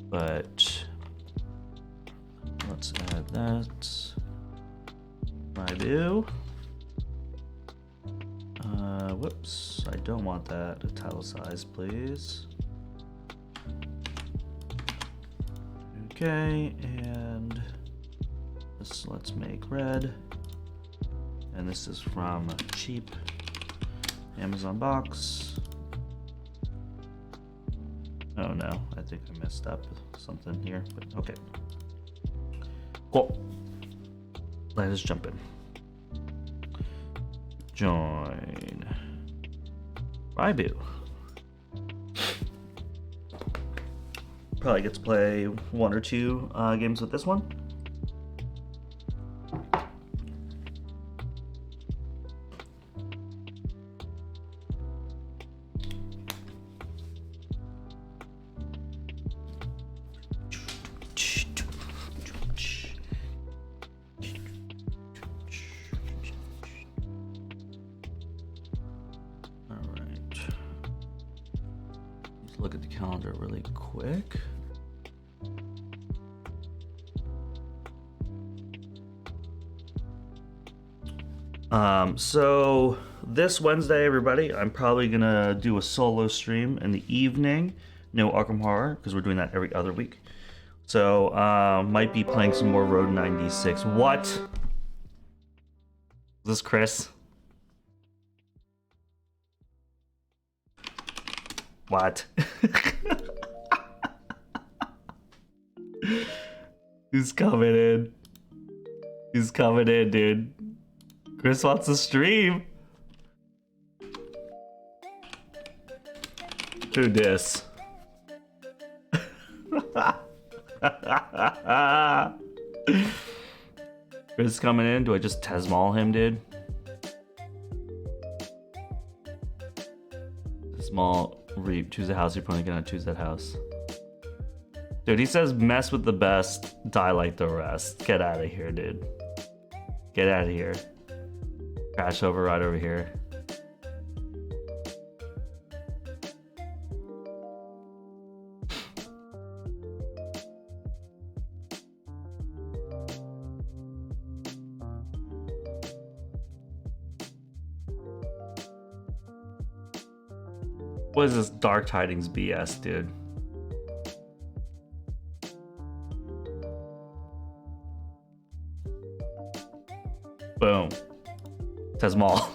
But let's add that. I do. Whoops, I don't want that title size, please. Okay, and this let's make red. And this is from cheap Amazon box. Oh no, I think I messed up something here, but okay. Cool. Let us jump in. Join Raibu. Probably get to play 1 or 2 games with this one. Look at the calendar really quick. So this Wednesday, everybody, I'm probably gonna do a solo stream in the evening. No Arkham Horror, because we're doing that every other week. So might be playing some more Road 96. What? Is this Chris? What? Who's coming in? Who's coming in, dude? Chris wants to stream. Who dis? Chris coming in. Do I just Tesmall him, dude? Tesmall. Reap, choose a house, you're probably gonna choose that house. Dude, he says mess with the best, die like the rest. Get out of here, dude. Get out of here. Crash over right over here. What is this Dark Tidings BS, dude? Boom. Tesmall.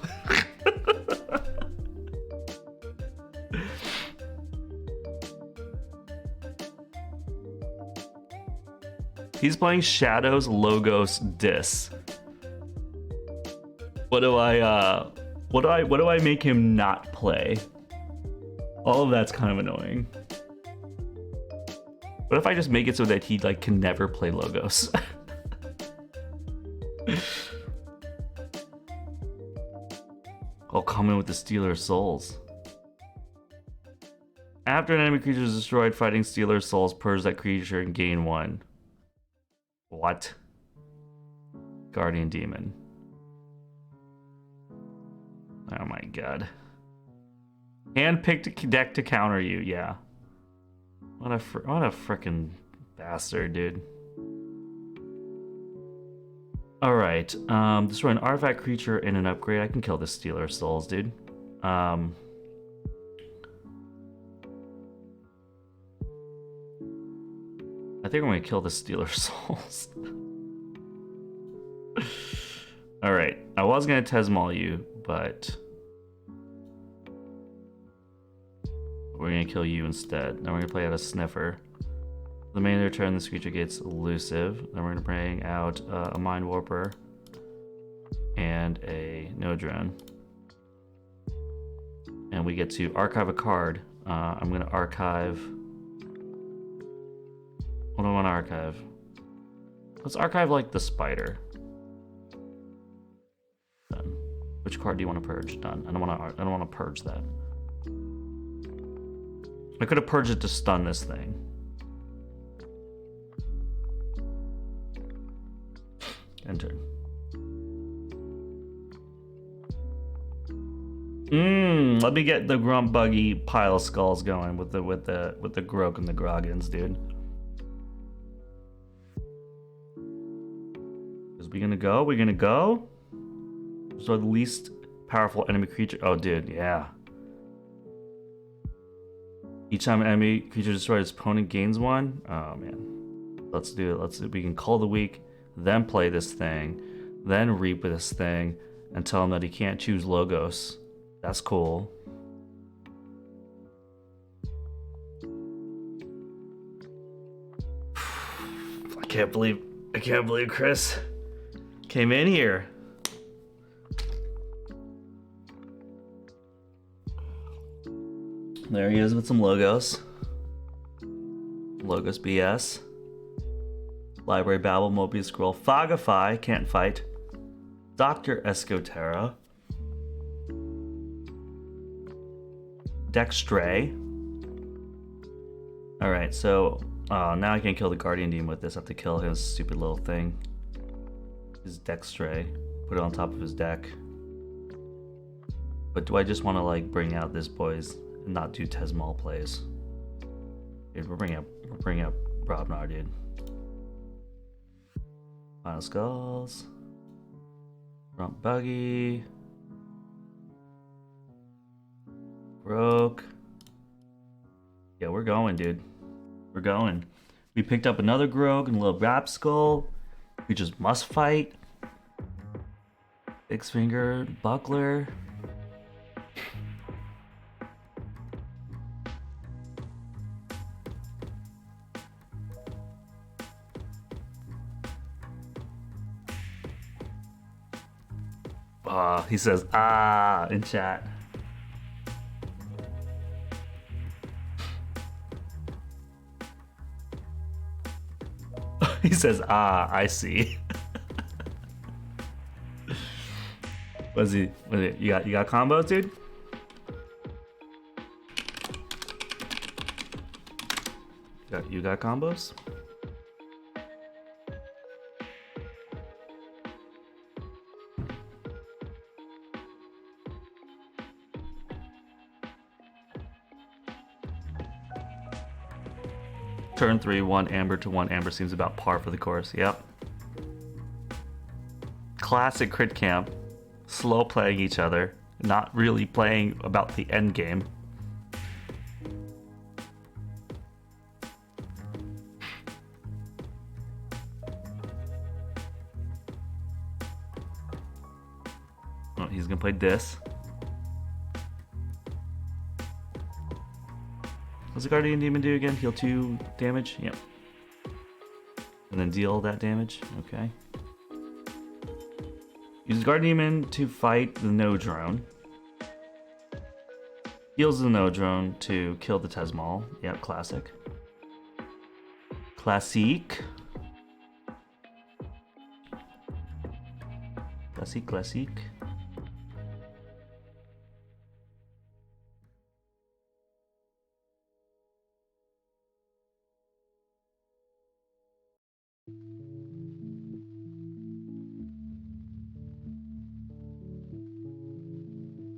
He's playing Shadows Logos Dis. What do I make him not play? All of that's kind of annoying. What if I just make it so that he like can never play Logos? I'll come in with the Stealer Souls. After an enemy creature is destroyed, fighting Stealer Souls purge that creature and gain 1. What? Guardian Demon. Oh my god. Handpicked deck to counter you, yeah. What a frickin' bastard, dude. Alright, destroy an artifact creature in an upgrade. I can kill the Stealer Souls, dude. I think I'm gonna kill the Stealer Souls. Alright, I was gonna Tesmall you, but we're gonna kill you instead. Then we're gonna play out a Sniffer. The main of their turn, this creature gets elusive. Then we're gonna bring out a Mind Warper and a No Drone. And we get to archive a card. I'm gonna archive. What do I want to archive? Let's archive like the spider. Done. Which card do you want to purge? Done. I don't want to purge that. I could have purged it to stun this thing. Enter. Let me get the Grump Buggy pile of skulls going with the Grok and the Groggins, dude. Because We gonna go? We gonna go? So the least powerful enemy creature. Oh, dude, yeah. Each time an enemy creature destroys its opponent gains one. Oh man, let's do it. Let's. We can call the week, then play this thing, then reap this thing, and tell him that he can't choose Logos. That's cool. I can't believe Chris came in here. There he is with some Logos. Logos BS. Library Babble, Mobius Scroll, Fogify, Can't Fight, Dr. Escoterra, Dextray. Alright, so now I can't kill the Guardian Demon with this. I have to kill his stupid little thing. His Dextray. Put it on top of his deck. But do I just want to like bring out this boys and not do Tesmal plays? Dude, we're bringing up Brobnar, dude. Final Skulls. Front Buggy. Broke. Yeah, we're going, dude. We're going. We picked up another Grog and a little Rap Skull. We just must fight. Six Finger, Buckler. He says, in chat. He says, I see. What is it? You got combos, dude? You got combos? Turn 3, 1 amber to 1 amber seems about par for the course. Yep. Classic crit camp. Slow playing each other. Not really playing about the end game. Oh, he's gonna play this. What's the Guardian Demon do again? Heal 2 damage? Yep. And then deal that damage? Okay. Uses Guardian Demon to fight the No Drone. Heals the No Drone to kill the Tesmal. Yep, classic. Classique. Classique.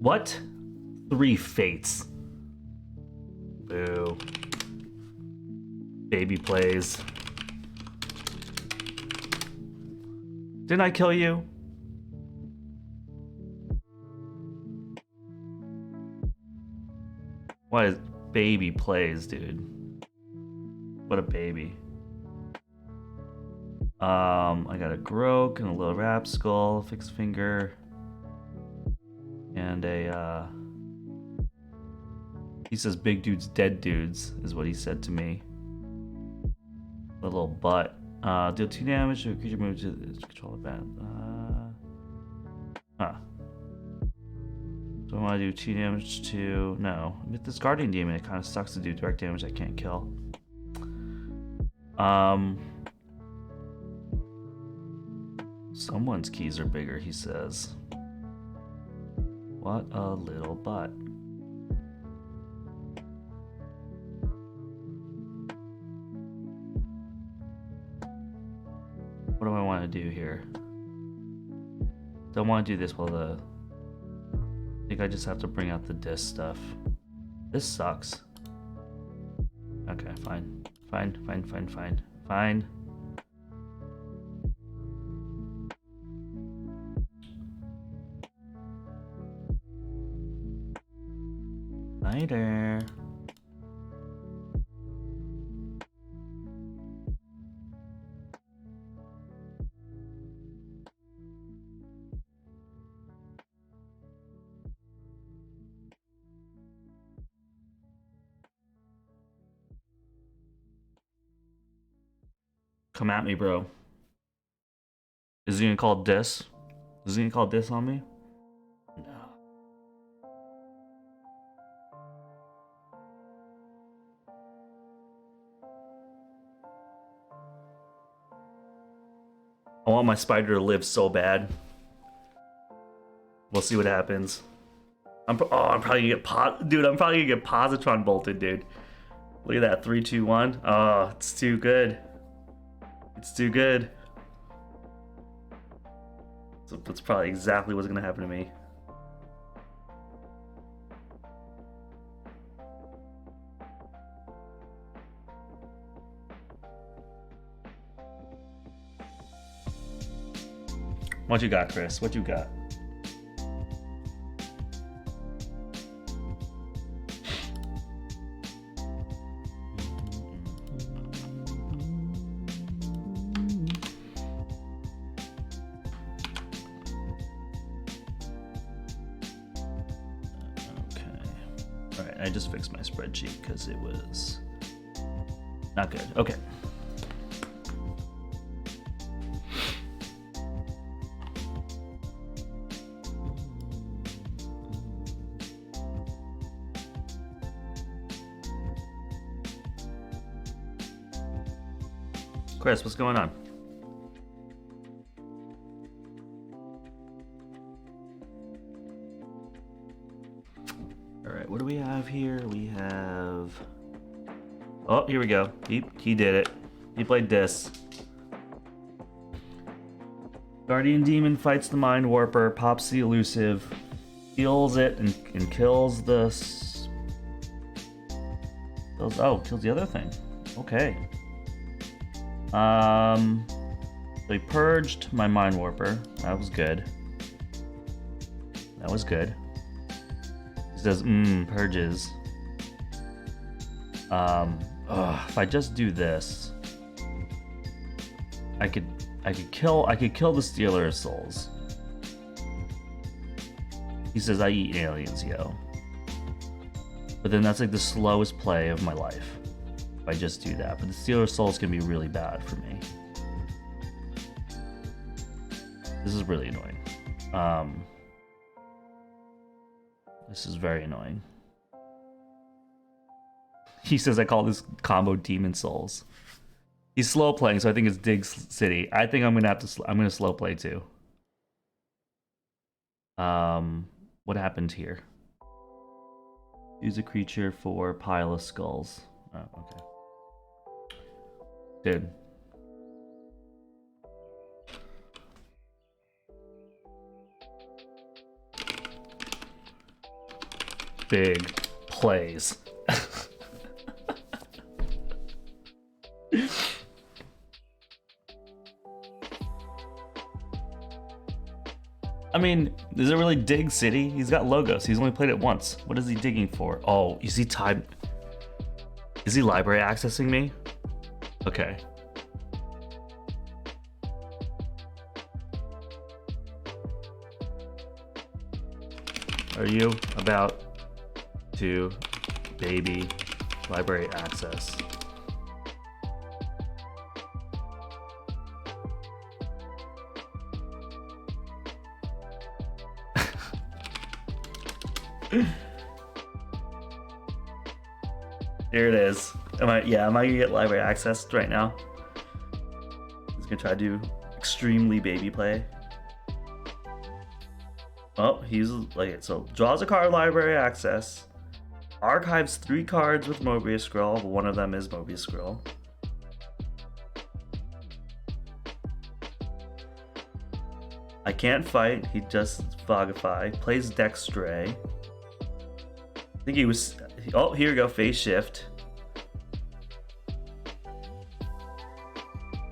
What? 3 fates. Boo. Baby plays. Didn't I kill you? What is baby plays, dude? What a baby. I got a Grok and a little Rap Skull, Fixed Finger. And a, he says big dudes, dead dudes, is what he said to me. A little butt. Deal 2 damage to a creature moved to its control event. So I want to do 2 damage to, no. With this Guardian Demon, it kind of sucks to do direct damage I can't kill. Someone's keys are bigger, he says. What a little butt. What do I want to do here? Don't want to do this while the... I think I just have to bring out the disc stuff. This sucks. Okay, fine. Fine. Later. Come at me, bro. Is he gonna call diss? Is he gonna call diss on me? No. I want my spider to live so bad. We'll see what happens. I'm probably gonna get dude. I'm probably gonna get positron bolted, dude. Look at that, 3, 2, 1. Oh, it's too good. It's too good. So that's probably exactly what's gonna happen to me. What you got, Chris? What you got? I just fixed my spreadsheet because it was not good. Okay. Chris, what's going on? What do we have here? We have... Oh, here we go. He did it. He played this. Guardian Demon fights the Mind Warper, pops the elusive, heals it, and kills the... kills the other thing. Okay. So he purged my Mind Warper. That was good. That was good. Says purges. If I just do this, I could kill the Stealer of Souls. He says I eat aliens, yo. But then that's like the slowest play of my life if I just do that. But the Stealer of Souls can be really bad for me. This is really annoying. This is very annoying. He says I call this combo Demon Souls. He's slow playing, so I think it's Dig City. I think I'm gonna slow play too. What happened here? Use a creature for pile of skulls. Oh, okay. Dude. Big plays. I mean, is it really Dig City? He's got logos. He's only played it once. What is he digging for? Oh, is he time? Is he library accessing me? Okay. Are you about to baby library access? Here it is. Am I gonna get library access right now? He's gonna try to do extremely baby play. Oh, he's like it. So draws a card, library access, archives 3 cards with Mobius Scroll. One of them is Mobius Scroll. I can't fight. He just Fogify. Plays Dextray. I think he was. Oh, here we go. Phase Shift.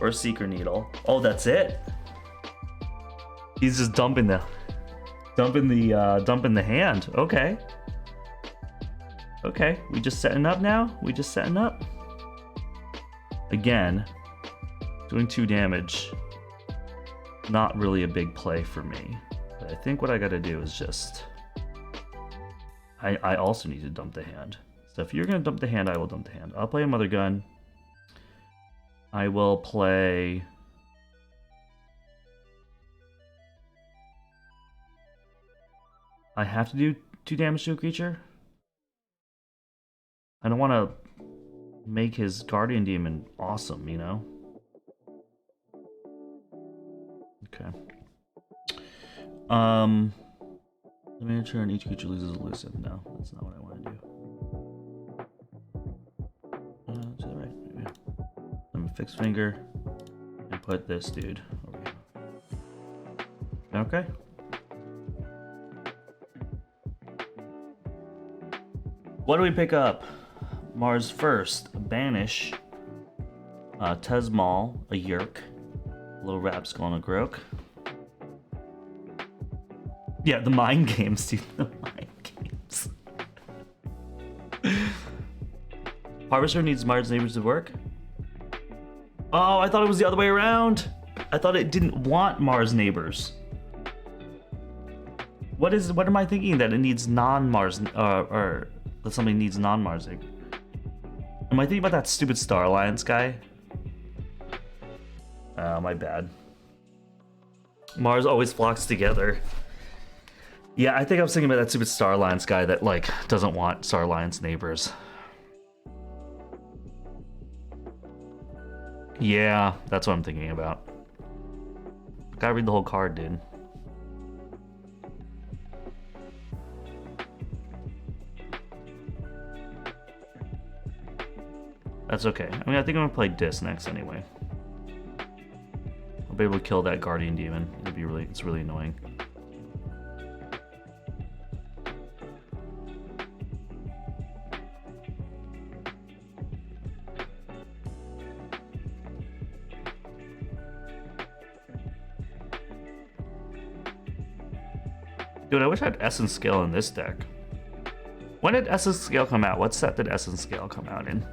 Or Seeker Needle. Oh, that's it. He's just dumping the hand. Okay. Okay, we just setting up now? We just setting up? Again, doing 2 damage. Not really a big play for me. But I think what I gotta do is just... I also need to dump the hand. So if you're gonna dump the hand, I will dump the hand. I'll play a Mother Gun. I will play... I have to do 2 damage to a creature? I don't want to make his Guardian Demon awesome, you know? Okay. The miniature and each creature loses elusive. No, that's not what I want to do. To the right, maybe. Let me fix finger and put this dude over here. Okay. What do we pick up? Mars first, Banish, Tezmal, a Yerk, a little Rapskull and a Grok. Yeah, the mind games, dude. The mind games. Harvester needs Mars neighbors to work. Oh, I thought it was the other way around. I thought it didn't want Mars neighbors. What am I thinking that it needs non-Mars, or that something needs non-Mars? Am I thinking about that stupid Star Alliance guy? My bad. Mars always flocks together. Yeah, I think I was thinking about that stupid Star Alliance guy that, like, doesn't want Star Alliance neighbors. Yeah, that's what I'm thinking about. Gotta read the whole card, dude. That's okay. I mean, I think I'm gonna play Dis next anyway. I'll be able to kill that Guardian Demon. It's really annoying. Dude, I wish I had Essence Scale in this deck. When did Essence Scale come out? What set did Essence Scale come out in?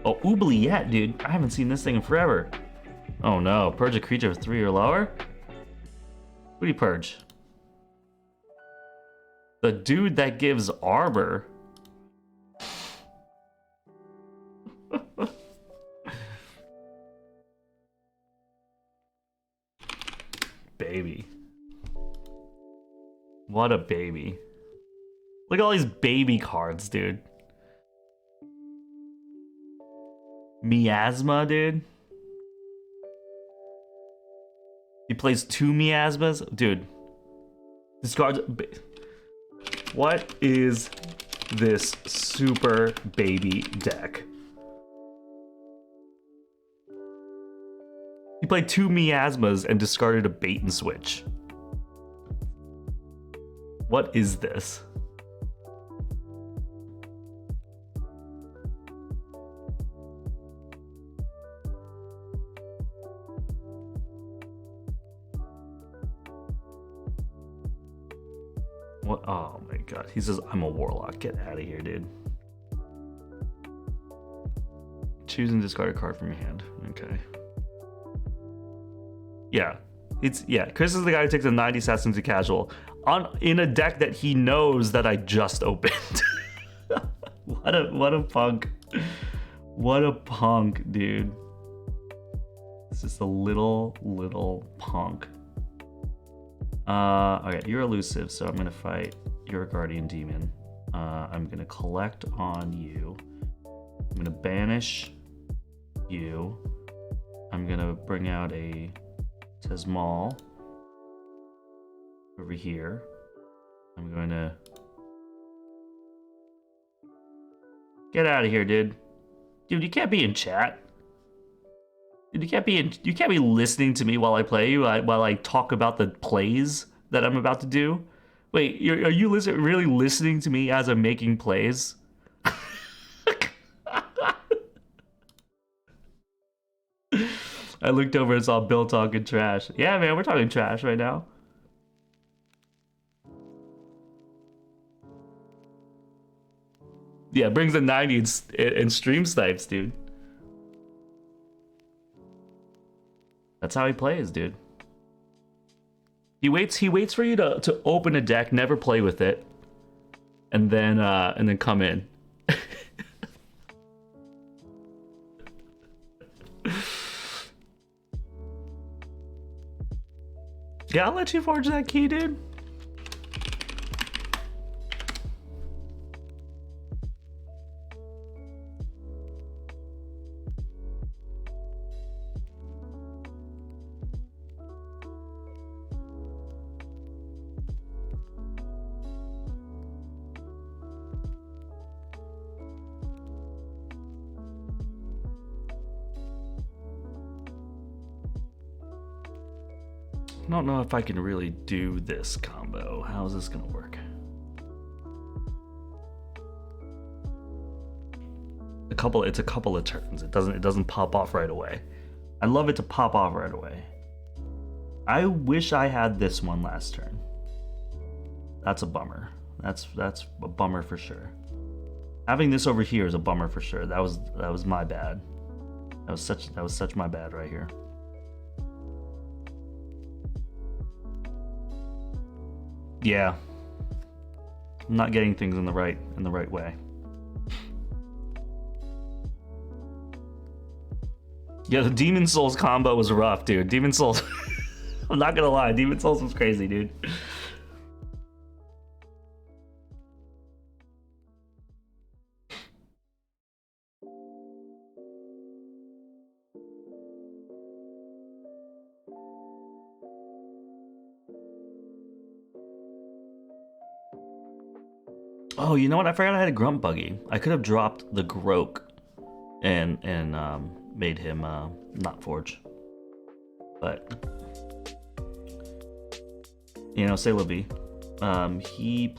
Oh, Oubliette, dude. I haven't seen this thing in forever. Oh no, purge a creature of 3 or lower? Who do you purge? The dude that gives arbor. Baby. What a baby. Look at all these baby cards, dude. Miasma, dude. He plays 2 miasmas? Dude. This card's... What is this super baby deck? He played 2 miasmas and discarded a bait and switch. What is this? What? Oh my god. He says, I'm a warlock. Get out of here, dude. Choose and discard a card from your hand. Okay. Yeah. Chris is the guy who takes a 90 stats into casual in a deck that he knows that I just opened. What a punk. What a punk, dude. It's just a little punk. Okay, you're elusive, so I'm gonna fight your Guardian Demon. I'm gonna collect on you. I'm gonna banish you. I'm gonna bring out a Tezmal over here. I'm going to get out of here, dude. Dude, you can't be in chat. Dude, you can't be listening to me while I play, while I talk about the plays that I'm about to do. Wait, are you really listening to me as I'm making plays? I looked over and saw Bill talking trash. Yeah, man, we're talking trash right now. Yeah, brings the 90 and stream snipes, dude. That's how he plays, dude. He waits for you to open a deck, never play with it, and then come in. Yeah, I'll let you forge that key, dude. I don't know if I can really do this combo. How is this gonna work? It's a couple of turns. It doesn't pop off right away. I love it to pop off right away. I wish I had this one last turn. That's a bummer. That's a bummer for sure. Having this over here is a bummer for sure. That was my bad. That was such my bad right here. Yeah, I'm not getting things in the right way. Yeah, the Demon Souls combo was rough, dude. Demon Souls, I'm not gonna lie, Demon Souls was crazy, dude. Oh, you know what? I forgot I had a Grunt Buggy. I could have dropped the Groke and made him not forge. But you know, say Libby. He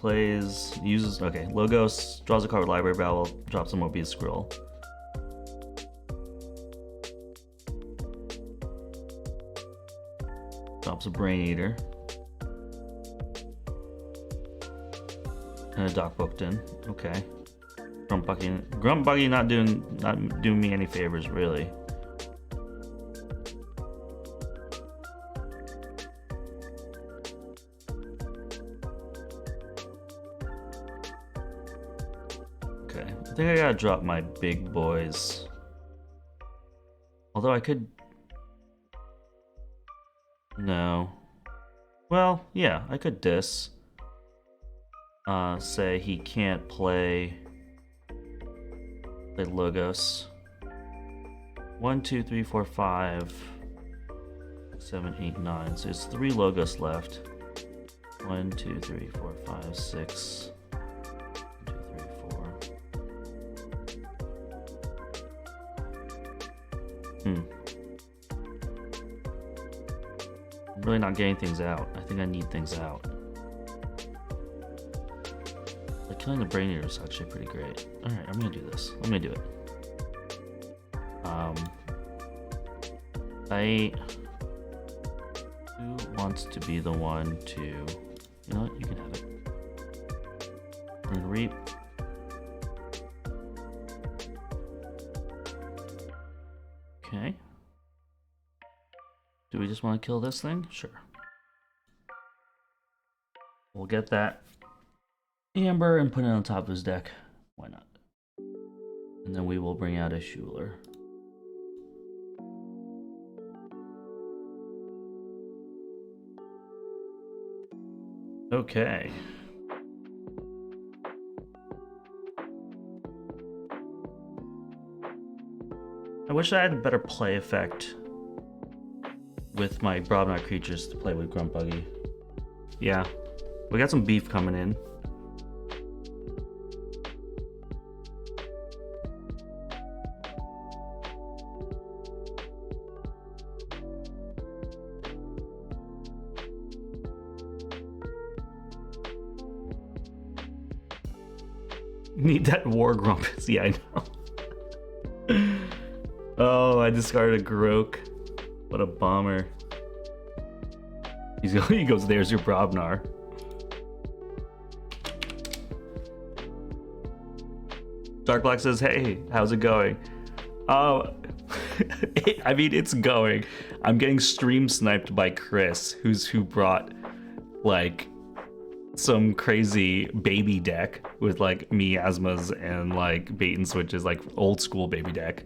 uses Logos, draws a card with Library Babble, drops a Mobius Scroll. Drops a Brain Eater. And a Doc Bookton. Okay. Grunt Buggy not doing me any favors, really. Okay. I think I gotta drop my big boys. Although I could... No. Well, yeah, I could diss. Say he can't play Logos. 1, 2, 3, 4, 5, 7, 8, 9. So it's 3 Logos left. 1, 2, 3, 4, 5, 6. 1, 2, 3, 4. I'm really not getting things out. I think I need things out. Killing the Brain Eater is actually pretty great. Alright, I'm gonna do this. I'm gonna do it. Who wants to be the one to... You know what? You can have it. We're gonna reap. Okay. Do we just want to kill this thing? Sure. We'll get that Amber and put it on top of his deck. Why not? And then we will bring out a Schuler. Okay. I wish I had a better play effect with my Brobnar creatures to play with Grunt Buggy. Yeah, we got some beef coming in. Need that War Grumpus. Yeah, I know. Oh, I discarded a Groke. What a bomber. He goes, there's your Brobnar. Dark Black says, hey, how's it going? I mean, it's going. I'm getting stream sniped by Chris, who brought like some crazy baby deck with like miasmas and like bait and switches, like old school baby deck,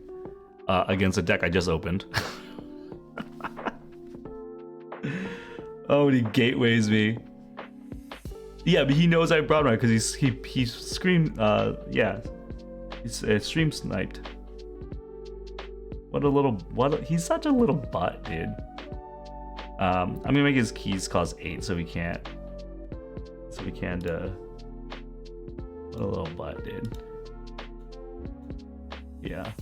against a deck I just opened. Oh, and he gateways me. Yeah, but he knows I brought him because he screamed. Yeah, he's stream sniped. He's such a little butt, dude. I'm gonna make his keys cost 8 so we can't. What a little butt, dude. Yeah.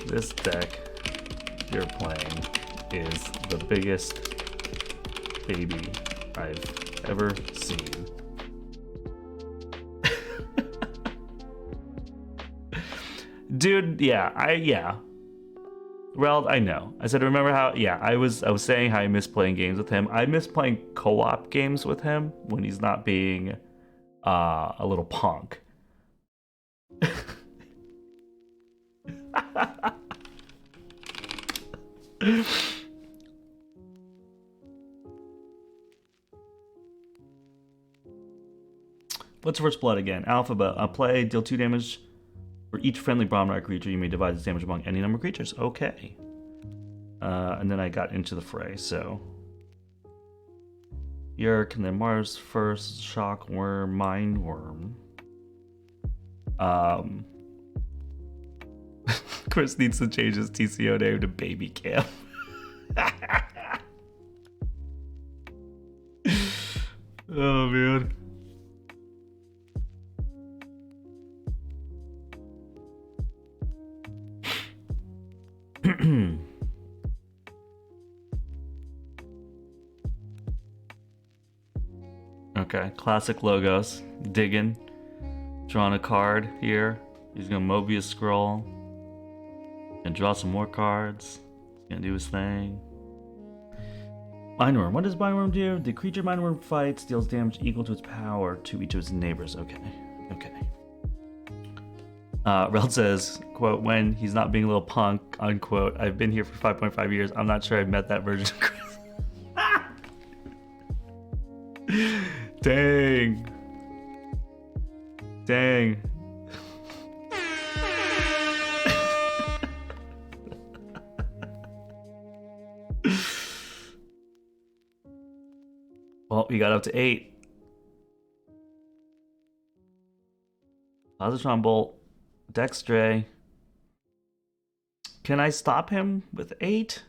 This deck you're playing is the biggest baby I've ever seen. Dude, yeah. Well, I know. I said, remember how? Yeah, I was saying how I miss playing games with him. I miss playing co-op games with him when he's not being a little punk. What's First Blood again? Alphabet. Play, deal 2 damage for each friendly Brahmana creature. You may divide this damage among any number of creatures. Okay. And then I got into the fray, so. Yerk, and then Mars first, Shock Worm, Mind Worm. Chris needs to change his TCO name to Baby Cam. Oh, man. Okay, classic logos. Digging. Drawing a card here. He's gonna Mobius scroll. And draw some more cards. He's gonna do his thing. Mindworm. What does Mindworm do? The creature Mindworm fights deals damage equal to its power to each of its neighbors. Okay. Rel says, quote, when he's not being a little punk, unquote. I've been here for 5.5 years. I'm not sure I've met that version of Chris. Dang. Well, he got up to 8. Positron Bolt. Dextray. Can I stop him with 8?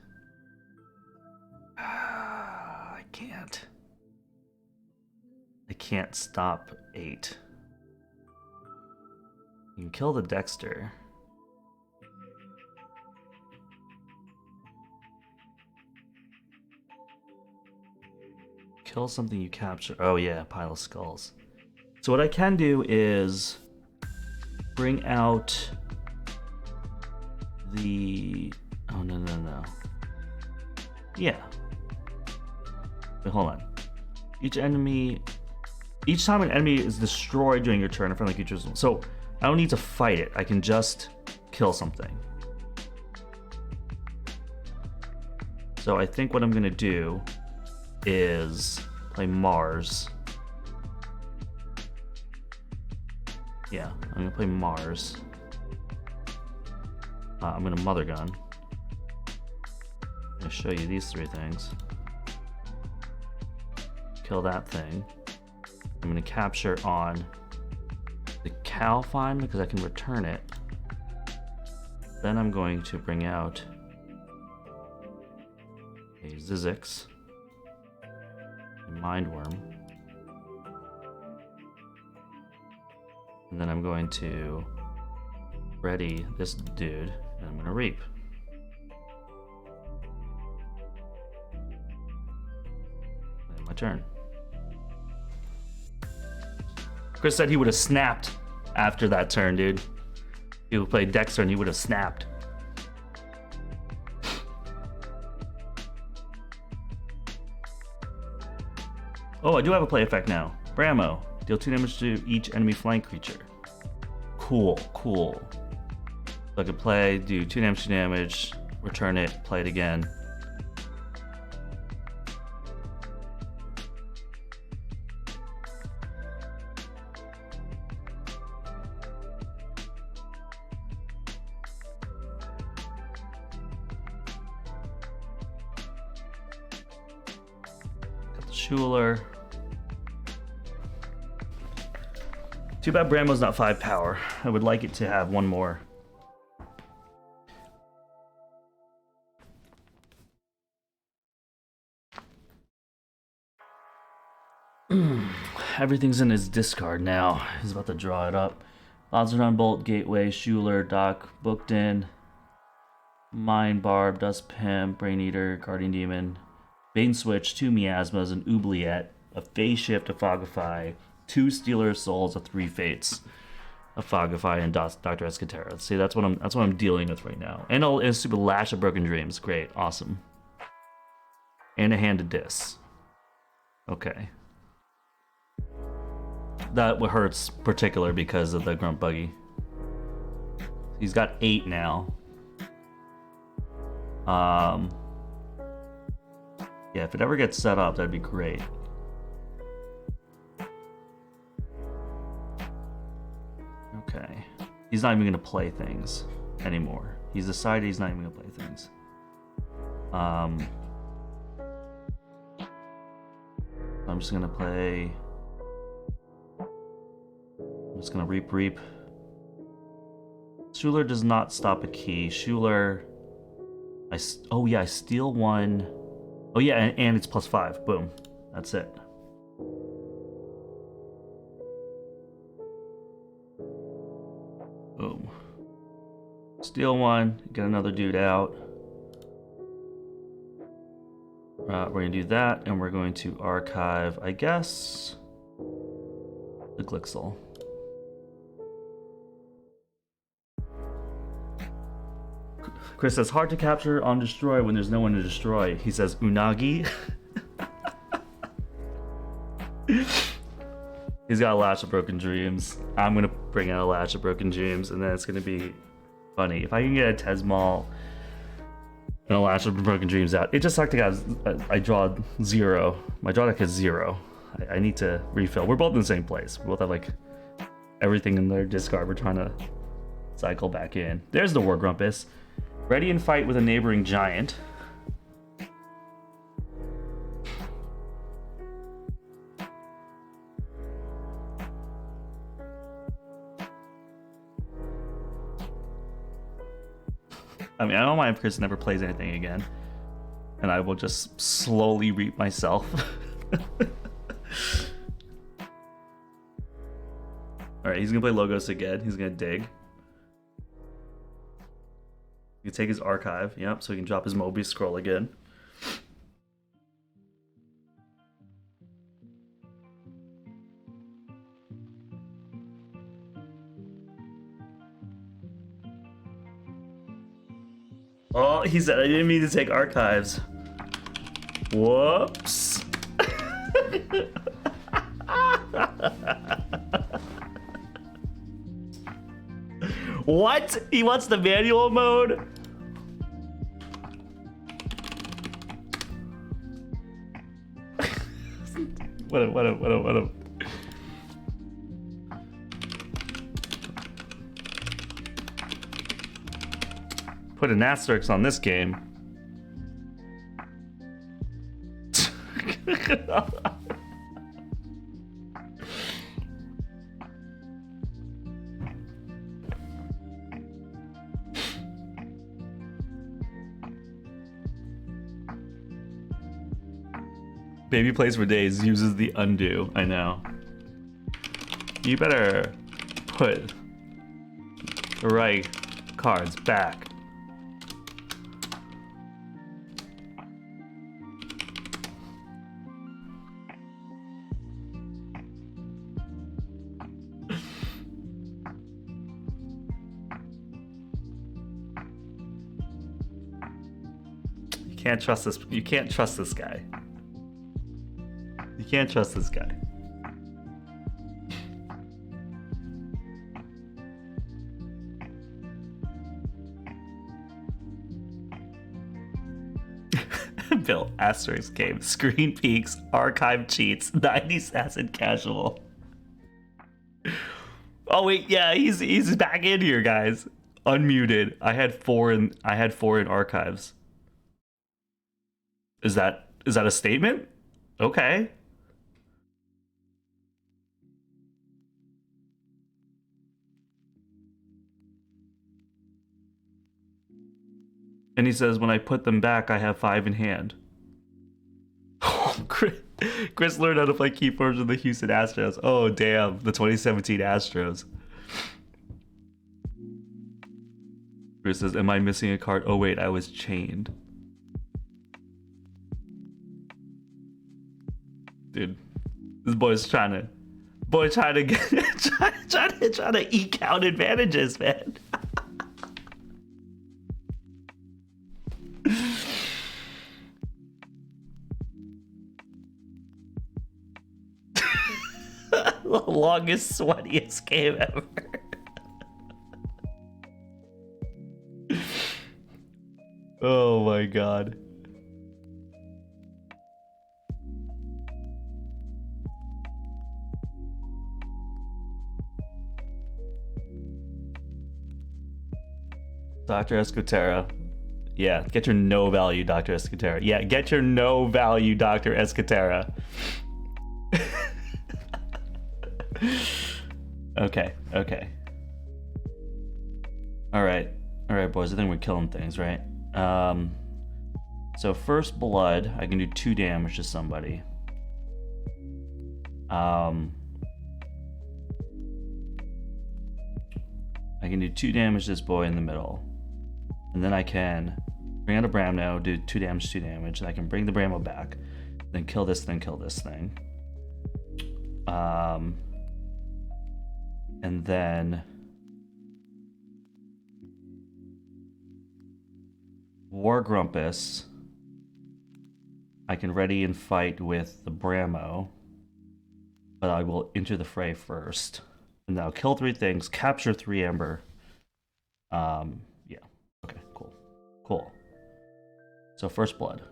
I can't. I can't stop 8. You can kill the Dexter. Kill something you capture. Oh yeah, pile of skulls. So what I can do is bring out the... Oh, no. Yeah. Wait, hold on. Each time an enemy is destroyed during your turn, a friendly creature is... So, I don't need to fight it. I can just kill something. So, I think what I'm going to do is play Mars. Yeah, I'm gonna play Mars. I'm gonna Mother Gun. I'm gonna show you these 3 things. Kill that thing. I'm gonna capture on the Cow Find because I can return it. Then I'm going to bring out a Zizix, a Mindworm. And then I'm going to ready this dude, and I'm going to reap. And my turn. Chris said he would have snapped after that turn, dude. He would play Dexter and he would have snapped. Oh, I do have a play effect now. Bramo. Deal 2 damage to each enemy flank creature. Cool, cool. So I could play, do 2 damage, return it, play it again. Got the Schuler. Too bad Bramo's not 5 power. I would like it to have one more. Everything's in his discard now. He's about to draw it up. Ozodon Bolt, Gateway, Schuler, Doc, Booked-In, Mind Barb, Dust Pimp, Brain Eater, Guardian Demon, Bane Switch, 2 Miasmas, an Oubliette, a Phase Shift, a Fogify, 2 Stealer Souls, a 3 Fates, a Fogify, and Dr. Escatera. See, that's what I'm dealing with right now. And a stupid Lash of Broken Dreams. Great, awesome. And a Hand of Dis. Okay. That hurts particular because of the Grunt Buggy. He's got 8 now. Yeah, if it ever gets set up, that'd be great. Okay. He's not even gonna play things anymore. He's decided he's not even gonna play things. I'm just gonna play. I'm just gonna reap. Schuler does not stop a key. Schuler. Oh yeah, I steal 1. Oh yeah, and it's +5. Boom. That's it. Boom. Steal 1. Get another dude out. We're gonna do that, and we're going to archive, I guess, the Glixel. Chris says, hard to capture on destroy when there's no one to destroy. He says, Unagi. He's got a Lash of Broken Dreams. I'm going to bring out a Lash of Broken Dreams, and then it's going to be funny. If I can get a Tesmal and a Lash of Broken Dreams out. It just sucked to I draw 0. My draw deck is 0. I need to refill. We're both in the same place. We both have like everything in their discard. We're trying to cycle back in. There's the War Grumpus. Ready and fight with a neighboring giant. I mean, I don't mind if Chris never plays anything again. And I will just slowly reap myself. Alright, he's gonna play Logos again. He's gonna dig. He can take his archive, yep, so he can drop his Mobius scroll again. Oh, he said I didn't mean to take archives. Whoops. What? He wants the manual mode? What a. Put an asterisk on this game. Baby plays for days, uses the undo. I know. You better put the right cards back. You can't trust this. You can't trust this guy. You can't trust this guy. Bill, asterisk game, screen peeks, archive cheats, 90s acid casual. Oh wait, yeah, he's back in here, guys. Unmuted. I had four in archives. Is that a statement? Okay. And he says, when I put them back, I have 5 in hand. Chris learned how to play KeyForge with the Houston Astros. Oh, damn. The 2017 Astros. Chris says, am I missing a card? Oh, wait, I was chained. Dude, this boy's trying to eke out advantages, man. The longest, sweatiest game ever. Oh my god. Dr. Escutera. Yeah, get your no value, Dr. Escutera. Yeah, get your no value, Dr. Escutera. Okay. All right, boys. I think we're killing things, right? So first blood, I can do 2 damage to somebody. I can do 2 damage to this boy in the middle, and then I can bring out a Bramno, do 2 damage, 2 damage, and I can bring the Brammo back, then kill this thing. And then War Grumpus, I can ready and fight with the Brammo, but I will enter the fray first. And I'll kill 3 things, capture 3 Ember. Yeah. Okay, cool. So first blood.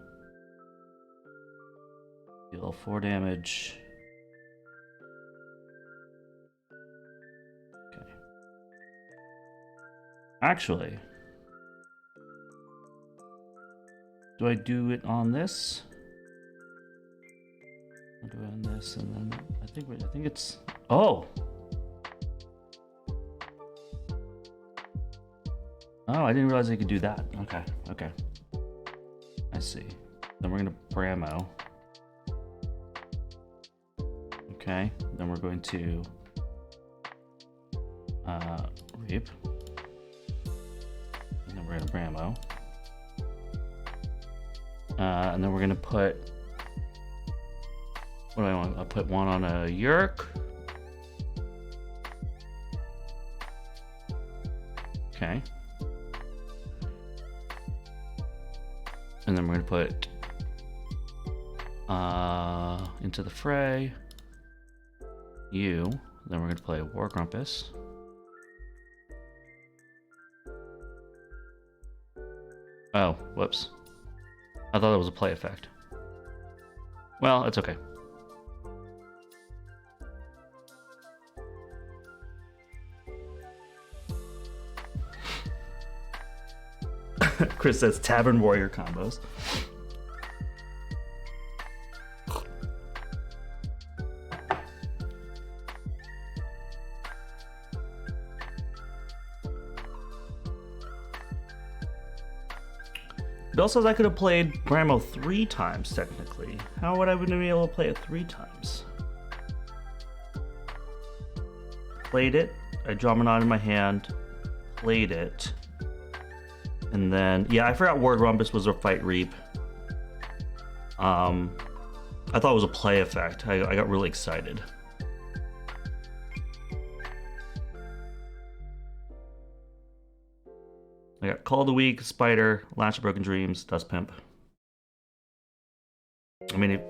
Deal 4 damage. Okay. Actually, do I do it on this? I'll do it on this, and then I think it's. Oh. Oh, I didn't realize I could do that. Okay. I see. Then we're gonna Brammo. Okay. Then we're going to Reap. And then we're gonna Brammo. And then we're gonna put. What do I want? I'll put one on a Yerk. Okay. And then we're gonna put into the fray you. Then we're gonna play War Grumpus. Oh, whoops. I thought that was a play effect. Well, it's okay. Chris says Tavern Warrior combos. It also says I could have played Brammo 3 times, technically. How would I have been able to play it 3 times? Played it, I draw Monad in my hand, played it, and then, yeah, I forgot War Grumpus was a fight Reap. I thought it was a play effect. I got really excited. I got Call of the Week, Spider, Lash of Broken Dreams, Dust Pimp. I mean, if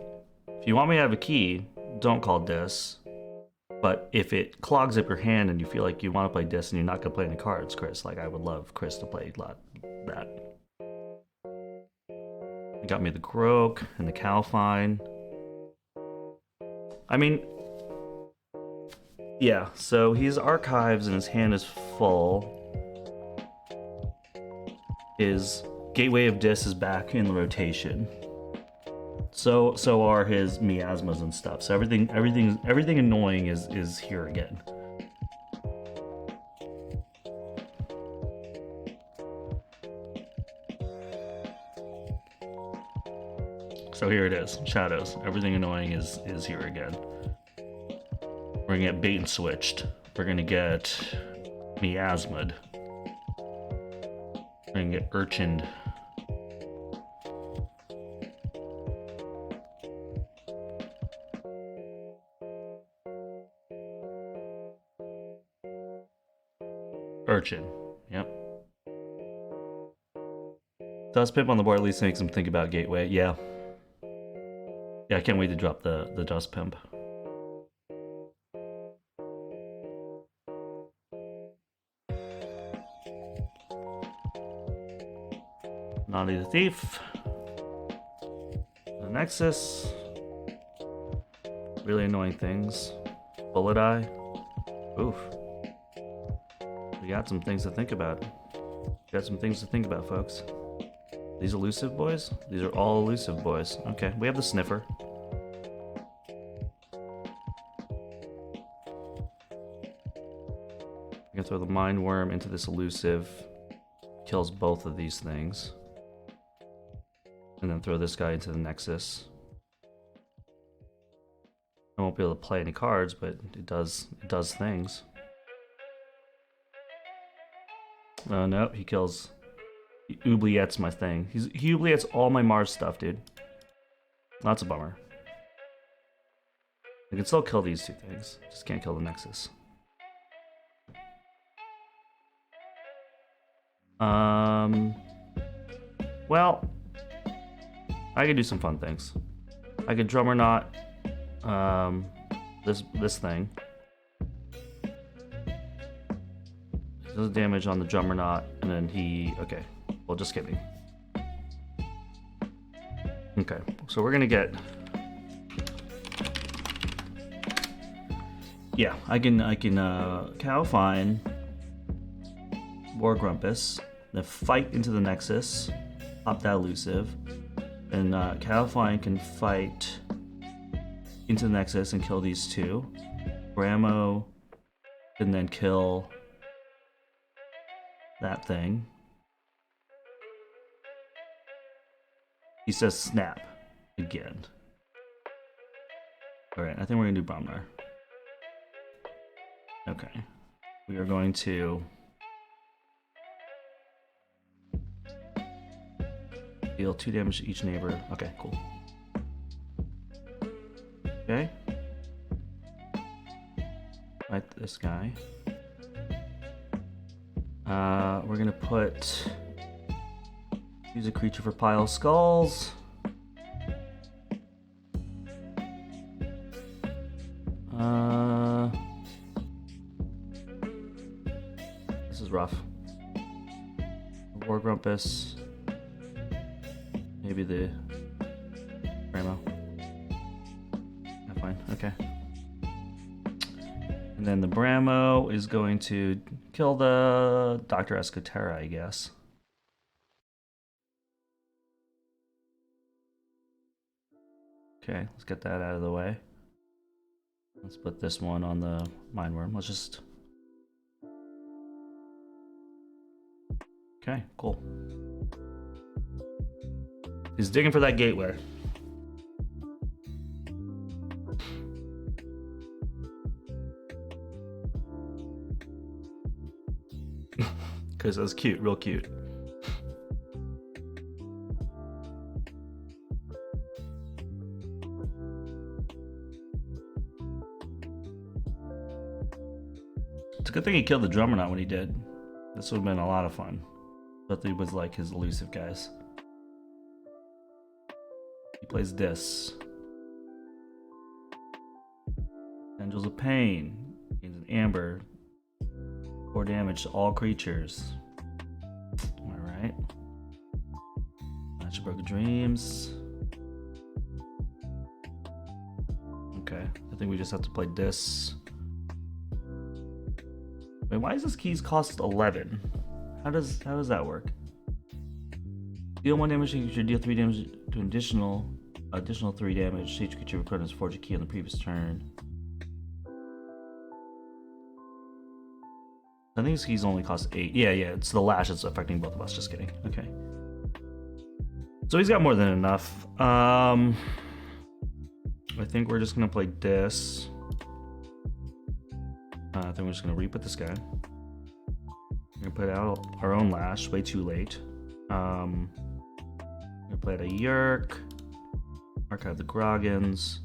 If you want me to have a key, don't call Dis. But if it clogs up your hand and you feel like you want to play Dis and you're not going to play any cards, Chris, like I would love Chris to play that. He got me the Grok and the Calfine. I mean, yeah, so he's archives and his hand is full. His Gateway of Dis is back in the rotation. So are his miasmas and stuff. So everything annoying is here again. So here it is, Shadows. Everything annoying is here again. We're gonna get bait and switched. We're gonna get miasmad. We're gonna get urchined. Urchin. Yep. Dust Pimp on the board at least makes him think about Gateway. Yeah. Yeah, I can't wait to drop the Dust Pimp. Naughty the Thief. The Nexus. Really annoying things. Bullet Eye. Oof. We got some things to think about. Got some things to think about, folks. These elusive boys? These are all elusive boys. Okay, we have the Sniffer. I'm gonna throw the Mind Worm into this elusive. Kills both of these things. And then throw this guy into the Nexus. I won't be able to play any cards, but it does things. Oh no, he kills. He oubliettes my thing. He oubliettes all my Mars stuff, dude. That's a bummer. I can still kill these two things. Just can't kill the Nexus. Well, I could do some fun things. I could Drummer Knot this thing. Does damage on the Drummer Knot, and then he... Okay, well, just kidding. Okay, so we're gonna get... Yeah, I can Calfine, War Grumpus, then fight into the Nexus, pop that elusive, and Calfine can fight into the Nexus and kill these two. Bramo can then kill that thing. He says snap again. Alright, I think we're gonna do Bromnar. Okay. We are going to deal 2 damage to each neighbor. Okay, cool. Okay. Fight this guy. We're gonna use a creature for pile skulls. This is rough. War Grumpus. Maybe the Bramo. Yeah, fine. Okay. And then the Bramo is going to kill the Dr. Escotera, I guess. Okay, let's get that out of the way. Let's put this one on the Mind Worm. Let's just... Okay, cool. He's digging for that gateway. Because that's cute, real cute. It's a good thing he killed the Drummer Knot when he did. This would have been a lot of fun. But it was like his elusive guys. He plays Dis. Angels of Pain. Gains an amber. 4 damage to all creatures. Alright. Match of Broken Dreams. Okay, I think we just have to play this. Wait, why does this keys cost 11? How does that work? Deal 1 damage to each creature, deal 3 damage to additional 3 damage to each creature recorded as forge a key on the previous turn. I think this keys only cost 8. Yeah, it's the lash that's affecting both of us. Just kidding. Okay. So he's got more than enough. I think we're just gonna play this. I think we're just gonna reap with this guy. We're gonna put out our own lash. Way too late. We're gonna play out a Yerk. Archive the Groggins.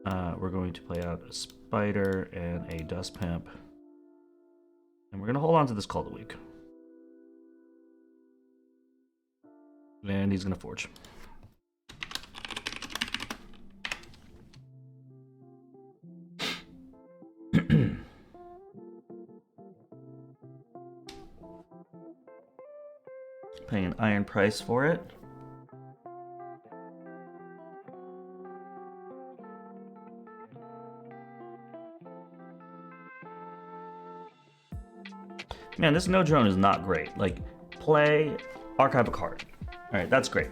We're going to play out a Spider and a Dust Pimp. And we're going to hold on to this Call of the Week. And he's going to forge. Paying an iron price for it. Man, this no drone is not great. Like, play, archive a card. Alright, that's great.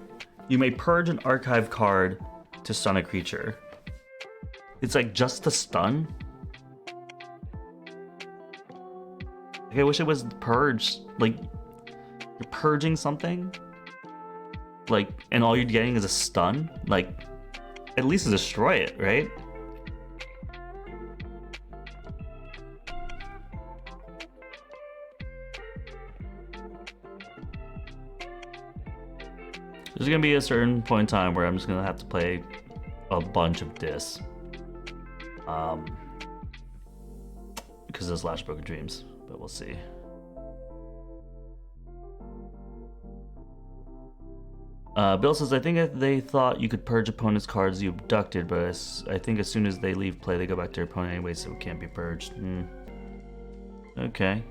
You may purge an archive card to stun a creature. It's like just to stun? Like, I wish it was purged. Like, you're purging something? Like, and all you're getting is a stun? Like, at least destroy it, right? There's gonna be a certain point in time where I'm just gonna have to play a bunch of this. Because of Slash Broken Dreams, but we'll see. Bill says, I think if they thought you could purge opponent's cards you abducted, but I think as soon as they leave play, they go back to their opponent anyway, so it can't be purged. Okay.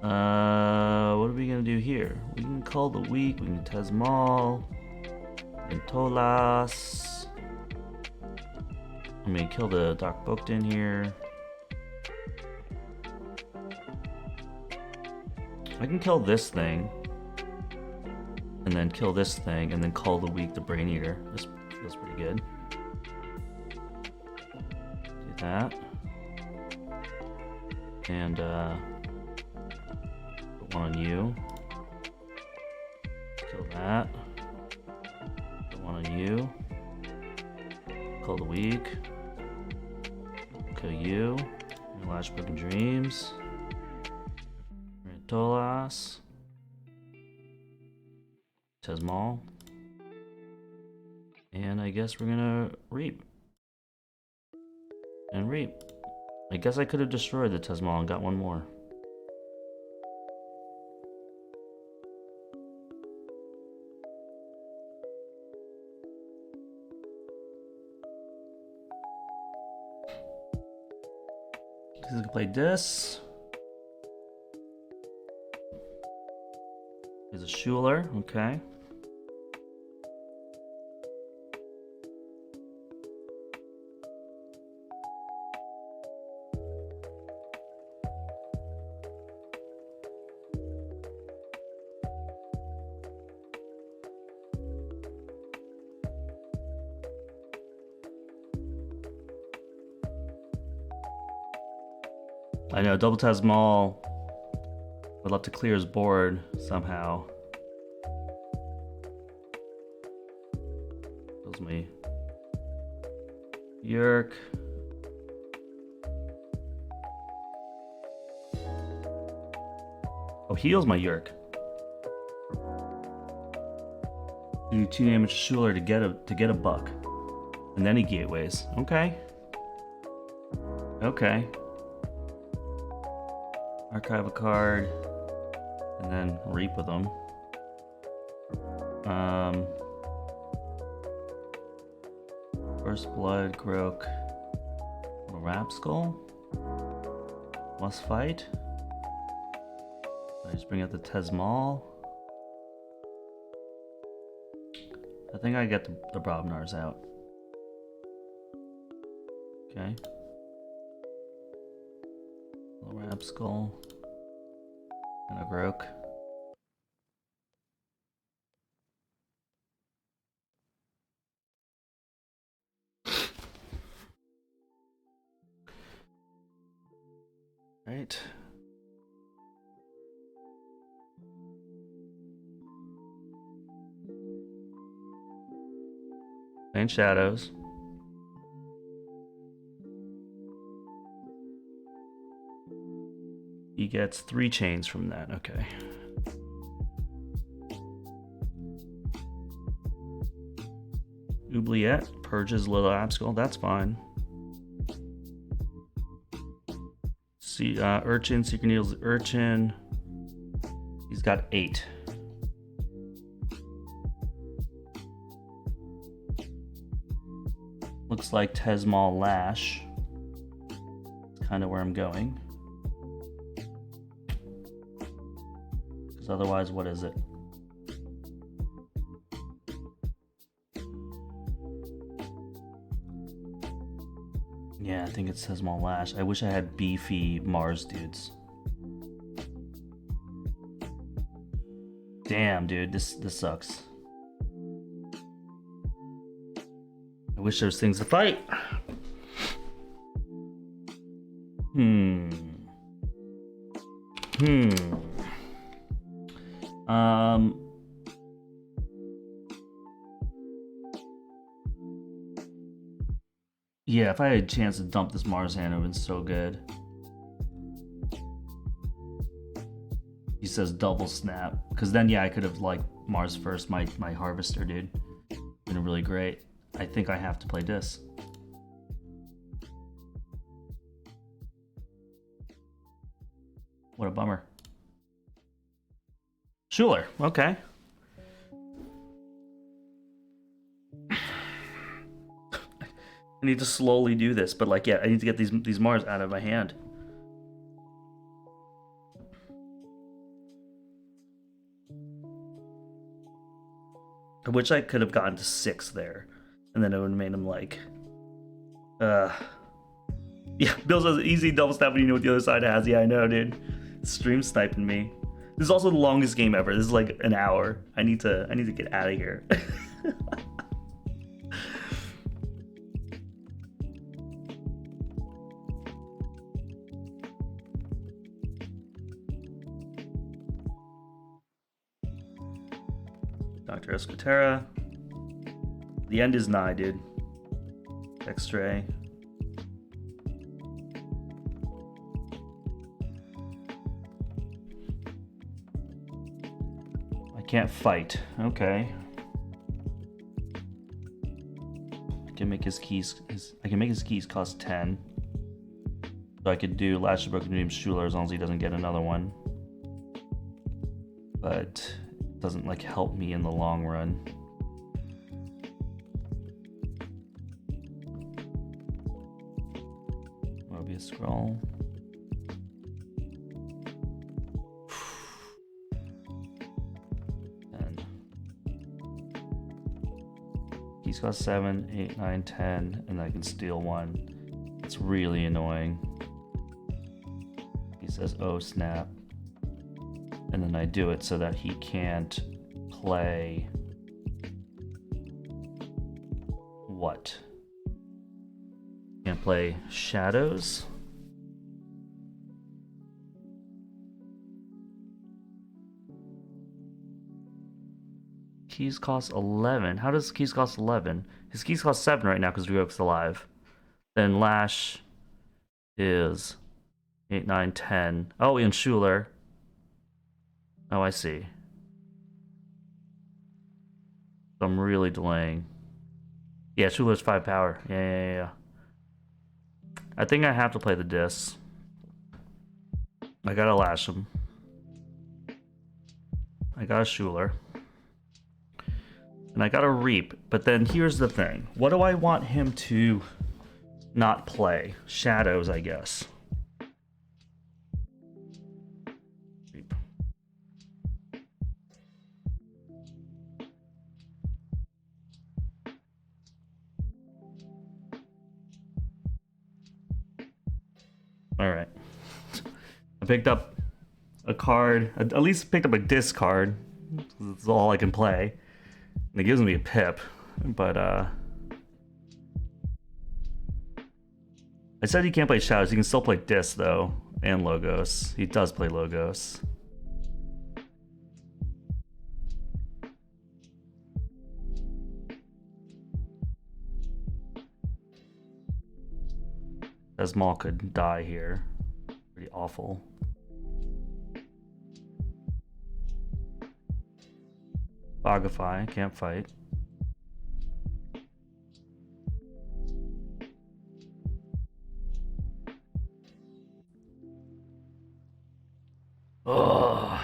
What are we gonna do here? We can Call the Weak, we can Tezmal, we can Tolas. I mean, kill the Doc Booked-in here. I can kill this thing, and then kill this thing, and then Call the Weak the Brain Eater. This feels pretty good. Do that. And, put one on you. Kill that. Put one on you. Call the Weak. Kill you. Lash Broken Dreams. Tolas. Tezmal. And I guess we're gonna reap. And reap. I guess I could have destroyed the Tezmal and got one more. He's gonna play this. Here's a Schuler, okay. I know, Double Tezmal would love to clear his board somehow. Kills me. Yerk. Oh, heals my Yerk. Do 2 damage to Schuler to get a buck. And then he gateways. Okay. Okay. Archive a card, and then reap with them. First Blood, Grok. Little Rapskull. Must fight. I just bring out the Tesmal. I think I get the Brobnars out. Okay. Little Rapskull. And a Groke. Right. Playing Shadows. He gets 3 chains from that. Okay. Oubliette purges Little Abskull. That's fine. See, Urchin, Secret Needles, Urchin. He's got 8. Looks like Tesmal Lash. That's kind of where I'm going. Because otherwise, what is it? Yeah, I think it says Tesmal Lash. I wish I had beefy Mars dudes. Damn, dude, this sucks. I wish there was things to fight. Yeah, if I had a chance to dump this Mars hand, it would have been so good. He says double snap. Because then, yeah, I could have, like, Mars first, my Harvester, dude. Been really great. I think I have to play this. What a bummer. Schuler, okay. I need to slowly do this, but like, yeah, I need to get these Mars out of my hand. I wish I could have gotten to 6 there, and then it would have made him like, yeah. Bill says easy double snap when you know what the other side has. Yeah, I know, dude. Stream sniping me. This is also the longest game ever. This is like an hour. I need to get out of here. Dr. Escotera. The end is nigh, dude. X-ray. I can't fight. Okay. I can make his keys. I can make his keys cost 10. So I could do Lash of Broken Dreams Schuler as long as he doesn't get another one. But it doesn't like help me in the long run. Mobius Scroll. Keys cost 7, 8, 9, 10, and I can steal 1. It's really annoying. He says, oh snap. And then I do it so that he can't play... What? Can't play Shadows? Keys cost 11. How does keys cost 11? His keys cost 7 right now because Ryok's alive. Then Lash is 8, 9, 10. Oh, and Schuler. Oh, I see. So I'm really delaying. Yeah, Schuler's 5 power. Yeah. I think I have to play the discs. I gotta Lash him. I got a Schuler. And I got a Reap. But then here's the thing. What do I want him to not play. Shadows, I guess. All right. I picked up a card. At least picked up a discard. That's all I can play. And it gives me a pip, but I said he can't play Shadows. He can still play Disc though, and Logos. He does play Logos. Esmal could die here. Pretty awful. Bogify, can't fight. Ugh.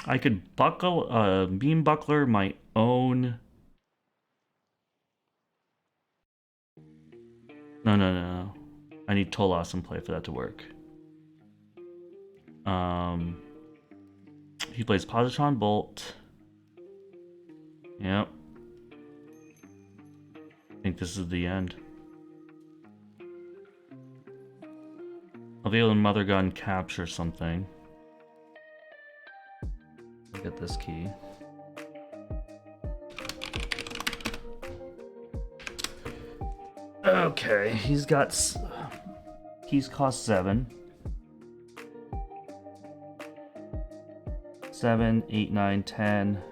I could buckle, beam buckler my own. No. I need Tolas in play for that to work. He plays Positron Bolt. Yep. I think this is the end. I'll be able to Mother Gun capture something. Get this key. Okay, he's cost 7. 7, 8, 9, 10.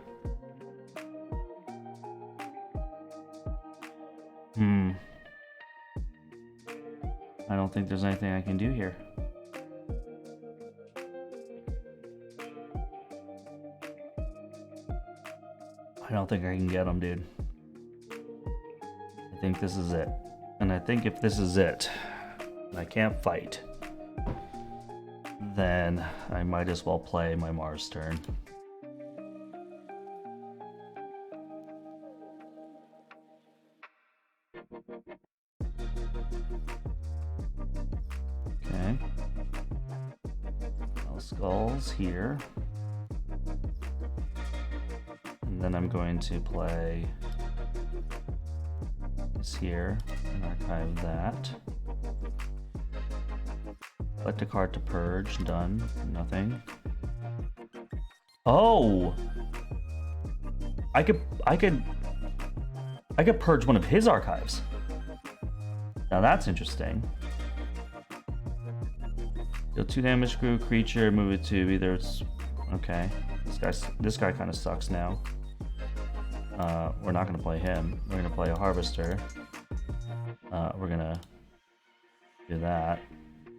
I don't think there's anything I can do here. I don't think I can get him, dude. I think this is it. And I think if this is it, and I can't fight, then I might as well play my Mars turn. Okay. No skulls here. And then I'm going to play this here and archive that. Select a card to purge. Done. Nothing. Oh! I could purge one of his archives. Now that's interesting. Deal 2 damage to a creature, move it to either it's okay. This guy kind of sucks now. We're not gonna play him. We're gonna play a harvester. We're gonna do that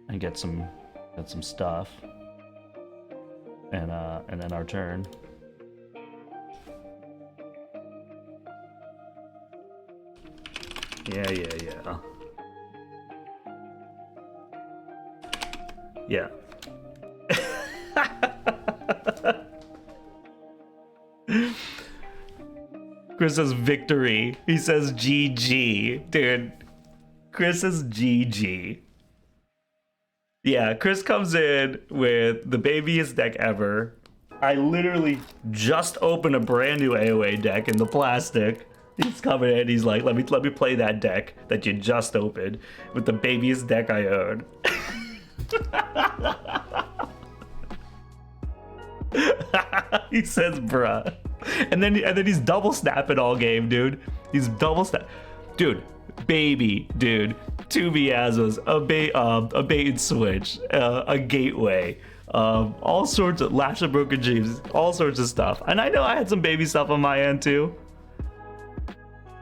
and get some stuff, and then our turn. Yeah. Chris says victory. He says GG. Dude, Chris says GG. Yeah, Chris comes in with the babyest deck ever. I literally just opened a brand new AoA deck in the plastic. He's coming in, he's like, let me play that deck that you just opened with the babyest deck I own. He says bruh. And then he's double snapping all game, dude. He's double snap. Dude, baby, dude. 2 miasmas, a bait and switch, a gateway, all sorts of Lash of Broken Dreams, all sorts of stuff. And I know I had some baby stuff on my end too,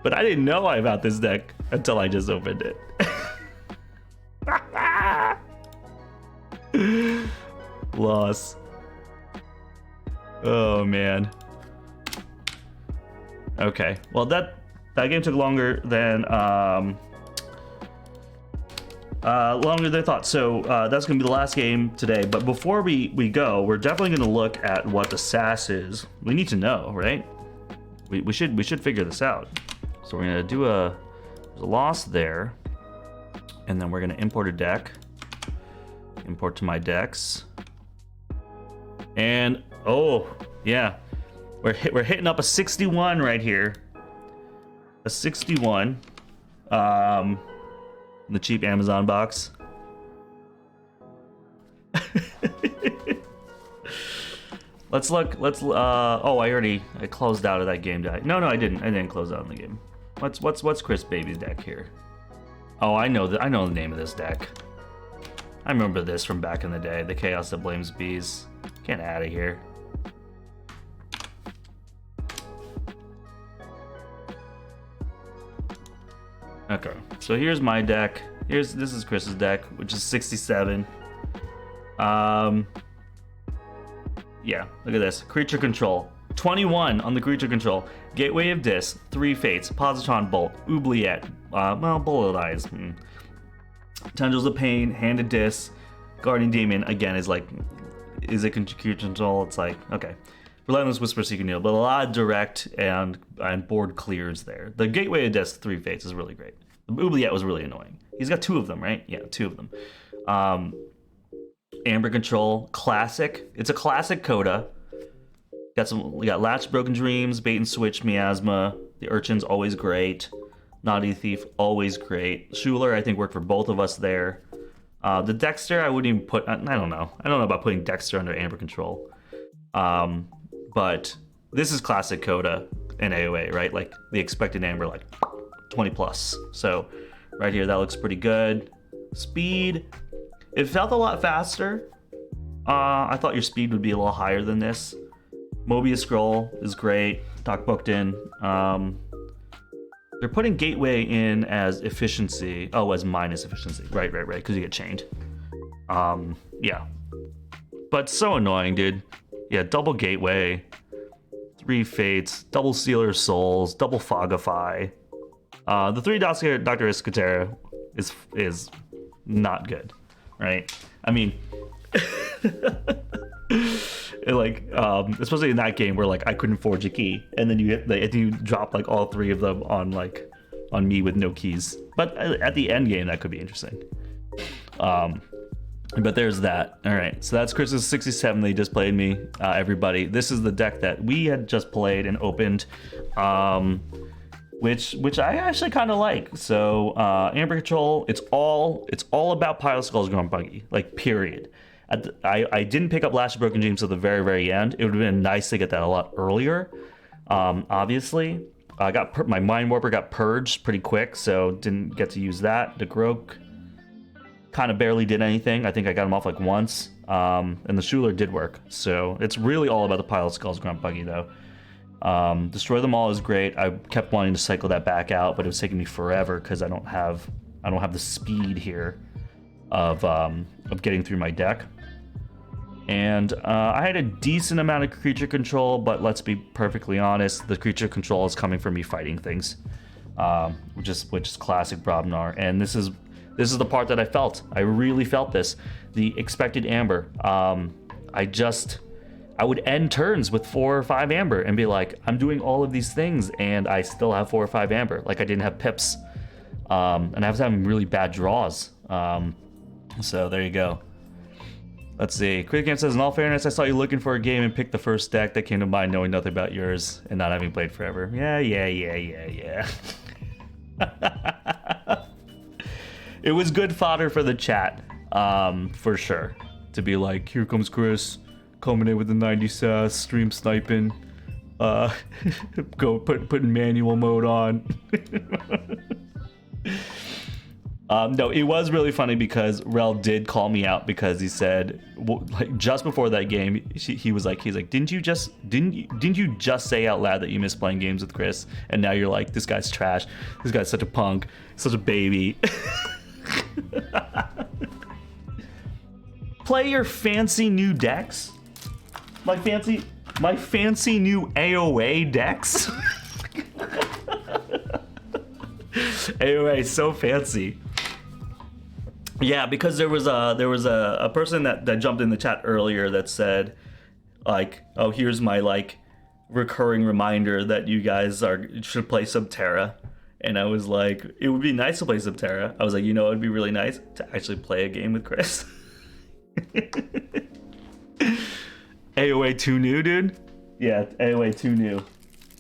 but I didn't know about this deck until I just opened it. Loss. Oh man. Okay, well that game took longer than longer than I thought. So that's going to be the last game today. But before we go, we're definitely going to look at what the SAS is. We need to know, right? We should figure this out. So we're going to do there's a loss there. And then we're going to import a deck. Import to my decks. And, oh, yeah. We're hitting up a 61 right here. A 61. The cheap Amazon box. Let's look. Oh, I closed out of that game. No, I didn't close out of the game. What's Chris Baby's deck here? Oh, I know the name of this deck. I remember this from back in the day. The Chaos That Blames Bees. Get out of here. Okay, so here's my deck. This is Chris's deck, which is 67. Yeah, look at this. Creature control. 21 on the creature control. Gateway of Dis, 3 Fates, Positron Bolt, Oubliette, Bullet Eyes. Tendrils of Pain, Hand of Dis, Guardian Demon, again, is a creature control? It's like, okay. Relentless Whisper, Seeking Needle, but a lot of direct and board clears there. The Gateway of Death 3 Fates is really great. The Oubliette was really annoying. He's got 2 of them, right? Yeah, 2 of them. Amber Control, classic. It's a classic coda. We got Latch, Broken Dreams, Bait and Switch, Miasma. The Urchin's always great. Naughty Thief, always great. Schuler, I think, worked for both of us there. The Dexter, I wouldn't even put. I don't know. I don't know about putting Dexter under Amber Control. But this is classic coda and AoA, right? Like the expected Amber, like 20 plus. So right here, that looks pretty good. Speed, it felt a lot faster. I thought your speed would be a little higher than this. Mobius Scroll is great. Doc booked in. They're putting Gateway in as efficiency. Oh, as minus efficiency. Right, because you get chained. Yeah. But so annoying, dude. Yeah, double Gateway, 3 Fates, double Sealer Souls, double Fogify. The 3 Dr. Iscatera is not good, right? I mean, especially in that game where I couldn't forge a key, and then you drop all 3 of them on me with no keys. But at the end game, that could be interesting. But there's that. All right, so that's Chris's 67 that he just played me, everybody. This is the deck that we had just played and opened, which I actually kind of like. So Amber Control, it's all about Pile Skulls Grown Buggy, period. I didn't pick up Lash of Broken Dreams at the very, very end. It would have been nice to get that a lot earlier. Obviously, I got my Mind Warper got purged pretty quick, so didn't get to use that. The Grok kind of barely did anything. I think I got him off once. And the Schuler did work. So it's really all about the Pile of Skulls Grunt Buggy, though. Destroy Them All is great. I kept wanting to cycle that back out, but it was taking me forever because I don't have the speed here of getting through my deck. And I had a decent amount of creature control, but let's be perfectly honest, the creature control is coming from me fighting things, which is classic Brobnar. And this is the part that I felt. I really felt this. The expected Amber. I would end turns with 4 or 5 Amber and be like, I'm doing all of these things and I still have 4 or 5 Amber. I didn't have pips. And I was having really bad draws. So there you go. Let's see. Critic Game says, in all fairness, I saw you looking for a game and picked the first deck that came to mind knowing nothing about yours and not having played forever. Yeah. It was good fodder for the chat, for sure. To be like, here comes Chris, coming in with the 90 sass, stream sniping, putting manual mode on. No, it was really funny because Rel did call me out because he said, just before that game, he's like, didn't you just say out loud that you miss playing games with Chris? And now you're like, this guy's trash. This guy's such a punk, such a baby. Play your fancy new decks. My fancy new AoA decks. AoA is so fancy. Yeah, because there was a person that jumped in the chat earlier that said, like, oh, here's my like recurring reminder that you guys should play Subterra. And I was like, it would be nice to play Subterra. I was like, it would be really nice to actually play a game with Chris. AoA 2 new, dude? Yeah, AoA 2 new.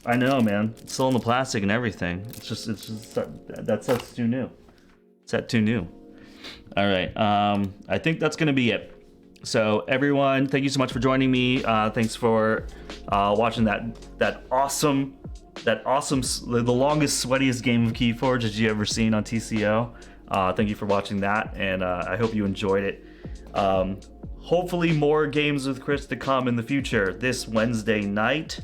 I know, man. It's still in the plastic and everything. It's just that set's too new. Set too new. All right. I think that's gonna be it. So everyone, thank you so much for joining me. Thanks for watching that awesome, the longest, sweatiest game of KeyForge that you ever seen on TCO. Thank you for watching that, and I hope you enjoyed it. Hopefully more games with Chris to come in the future. This Wednesday night,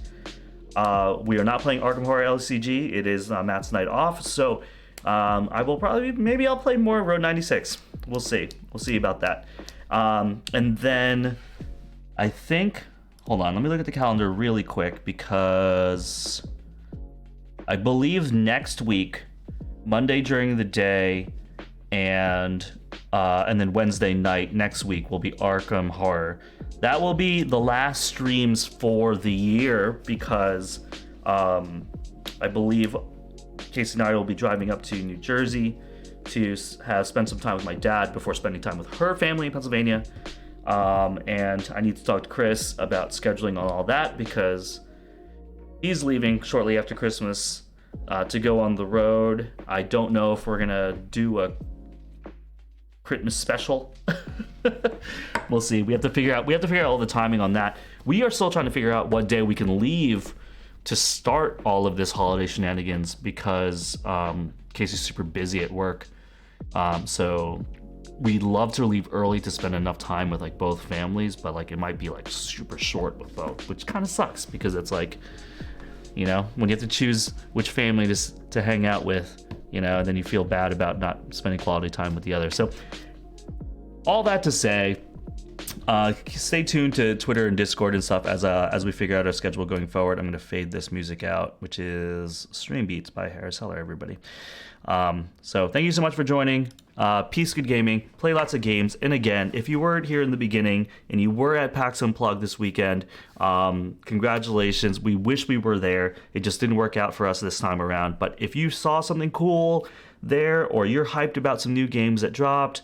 we are not playing Arkham Horror LCG. It is Matt's night off, so I will maybe I'll play more Road 96. We'll see about that. And then I think, hold on, let me look at the calendar really quick, because I believe next week, Monday during the day, and then Wednesday night next week will be Arkham Horror. That will be the last streams for the year, because I believe Casey and I will be driving up to New Jersey to spend some time with my dad before spending time with her family in Pennsylvania. And I need to talk to Chris about scheduling on all that, because he's leaving shortly after Christmas to go on the road. I don't know if we're gonna do a Christmas special. We'll see. We have to figure out all the timing on that. We are still trying to figure out what day we can leave to start all of this holiday shenanigans, because Casey's super busy at work. So we'd love to leave early to spend enough time with like both families, but like it might be like super short with both, which kind of sucks, because it's like, when you have to choose which family to hang out with, and then you feel bad about not spending quality time with the other. So all that to say, stay tuned to Twitter and Discord and stuff as we figure out our schedule going forward. I'm going to fade this music out, which is Stream Beats by Harris Heller, everybody. So thank you so much for joining. Peace, good gaming. Play lots of games. And again, if you weren't here in the beginning and you were at PAX Unplugged this weekend, congratulations. We wish we were there. It just didn't work out for us this time around. But if you saw something cool there, or you're hyped about some new games that dropped,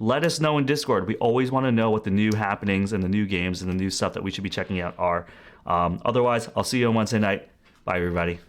let us know in Discord. We always want to know what the new happenings and the new games and the new stuff that we should be checking out are. Otherwise, I'll see you on Wednesday night. Bye, everybody.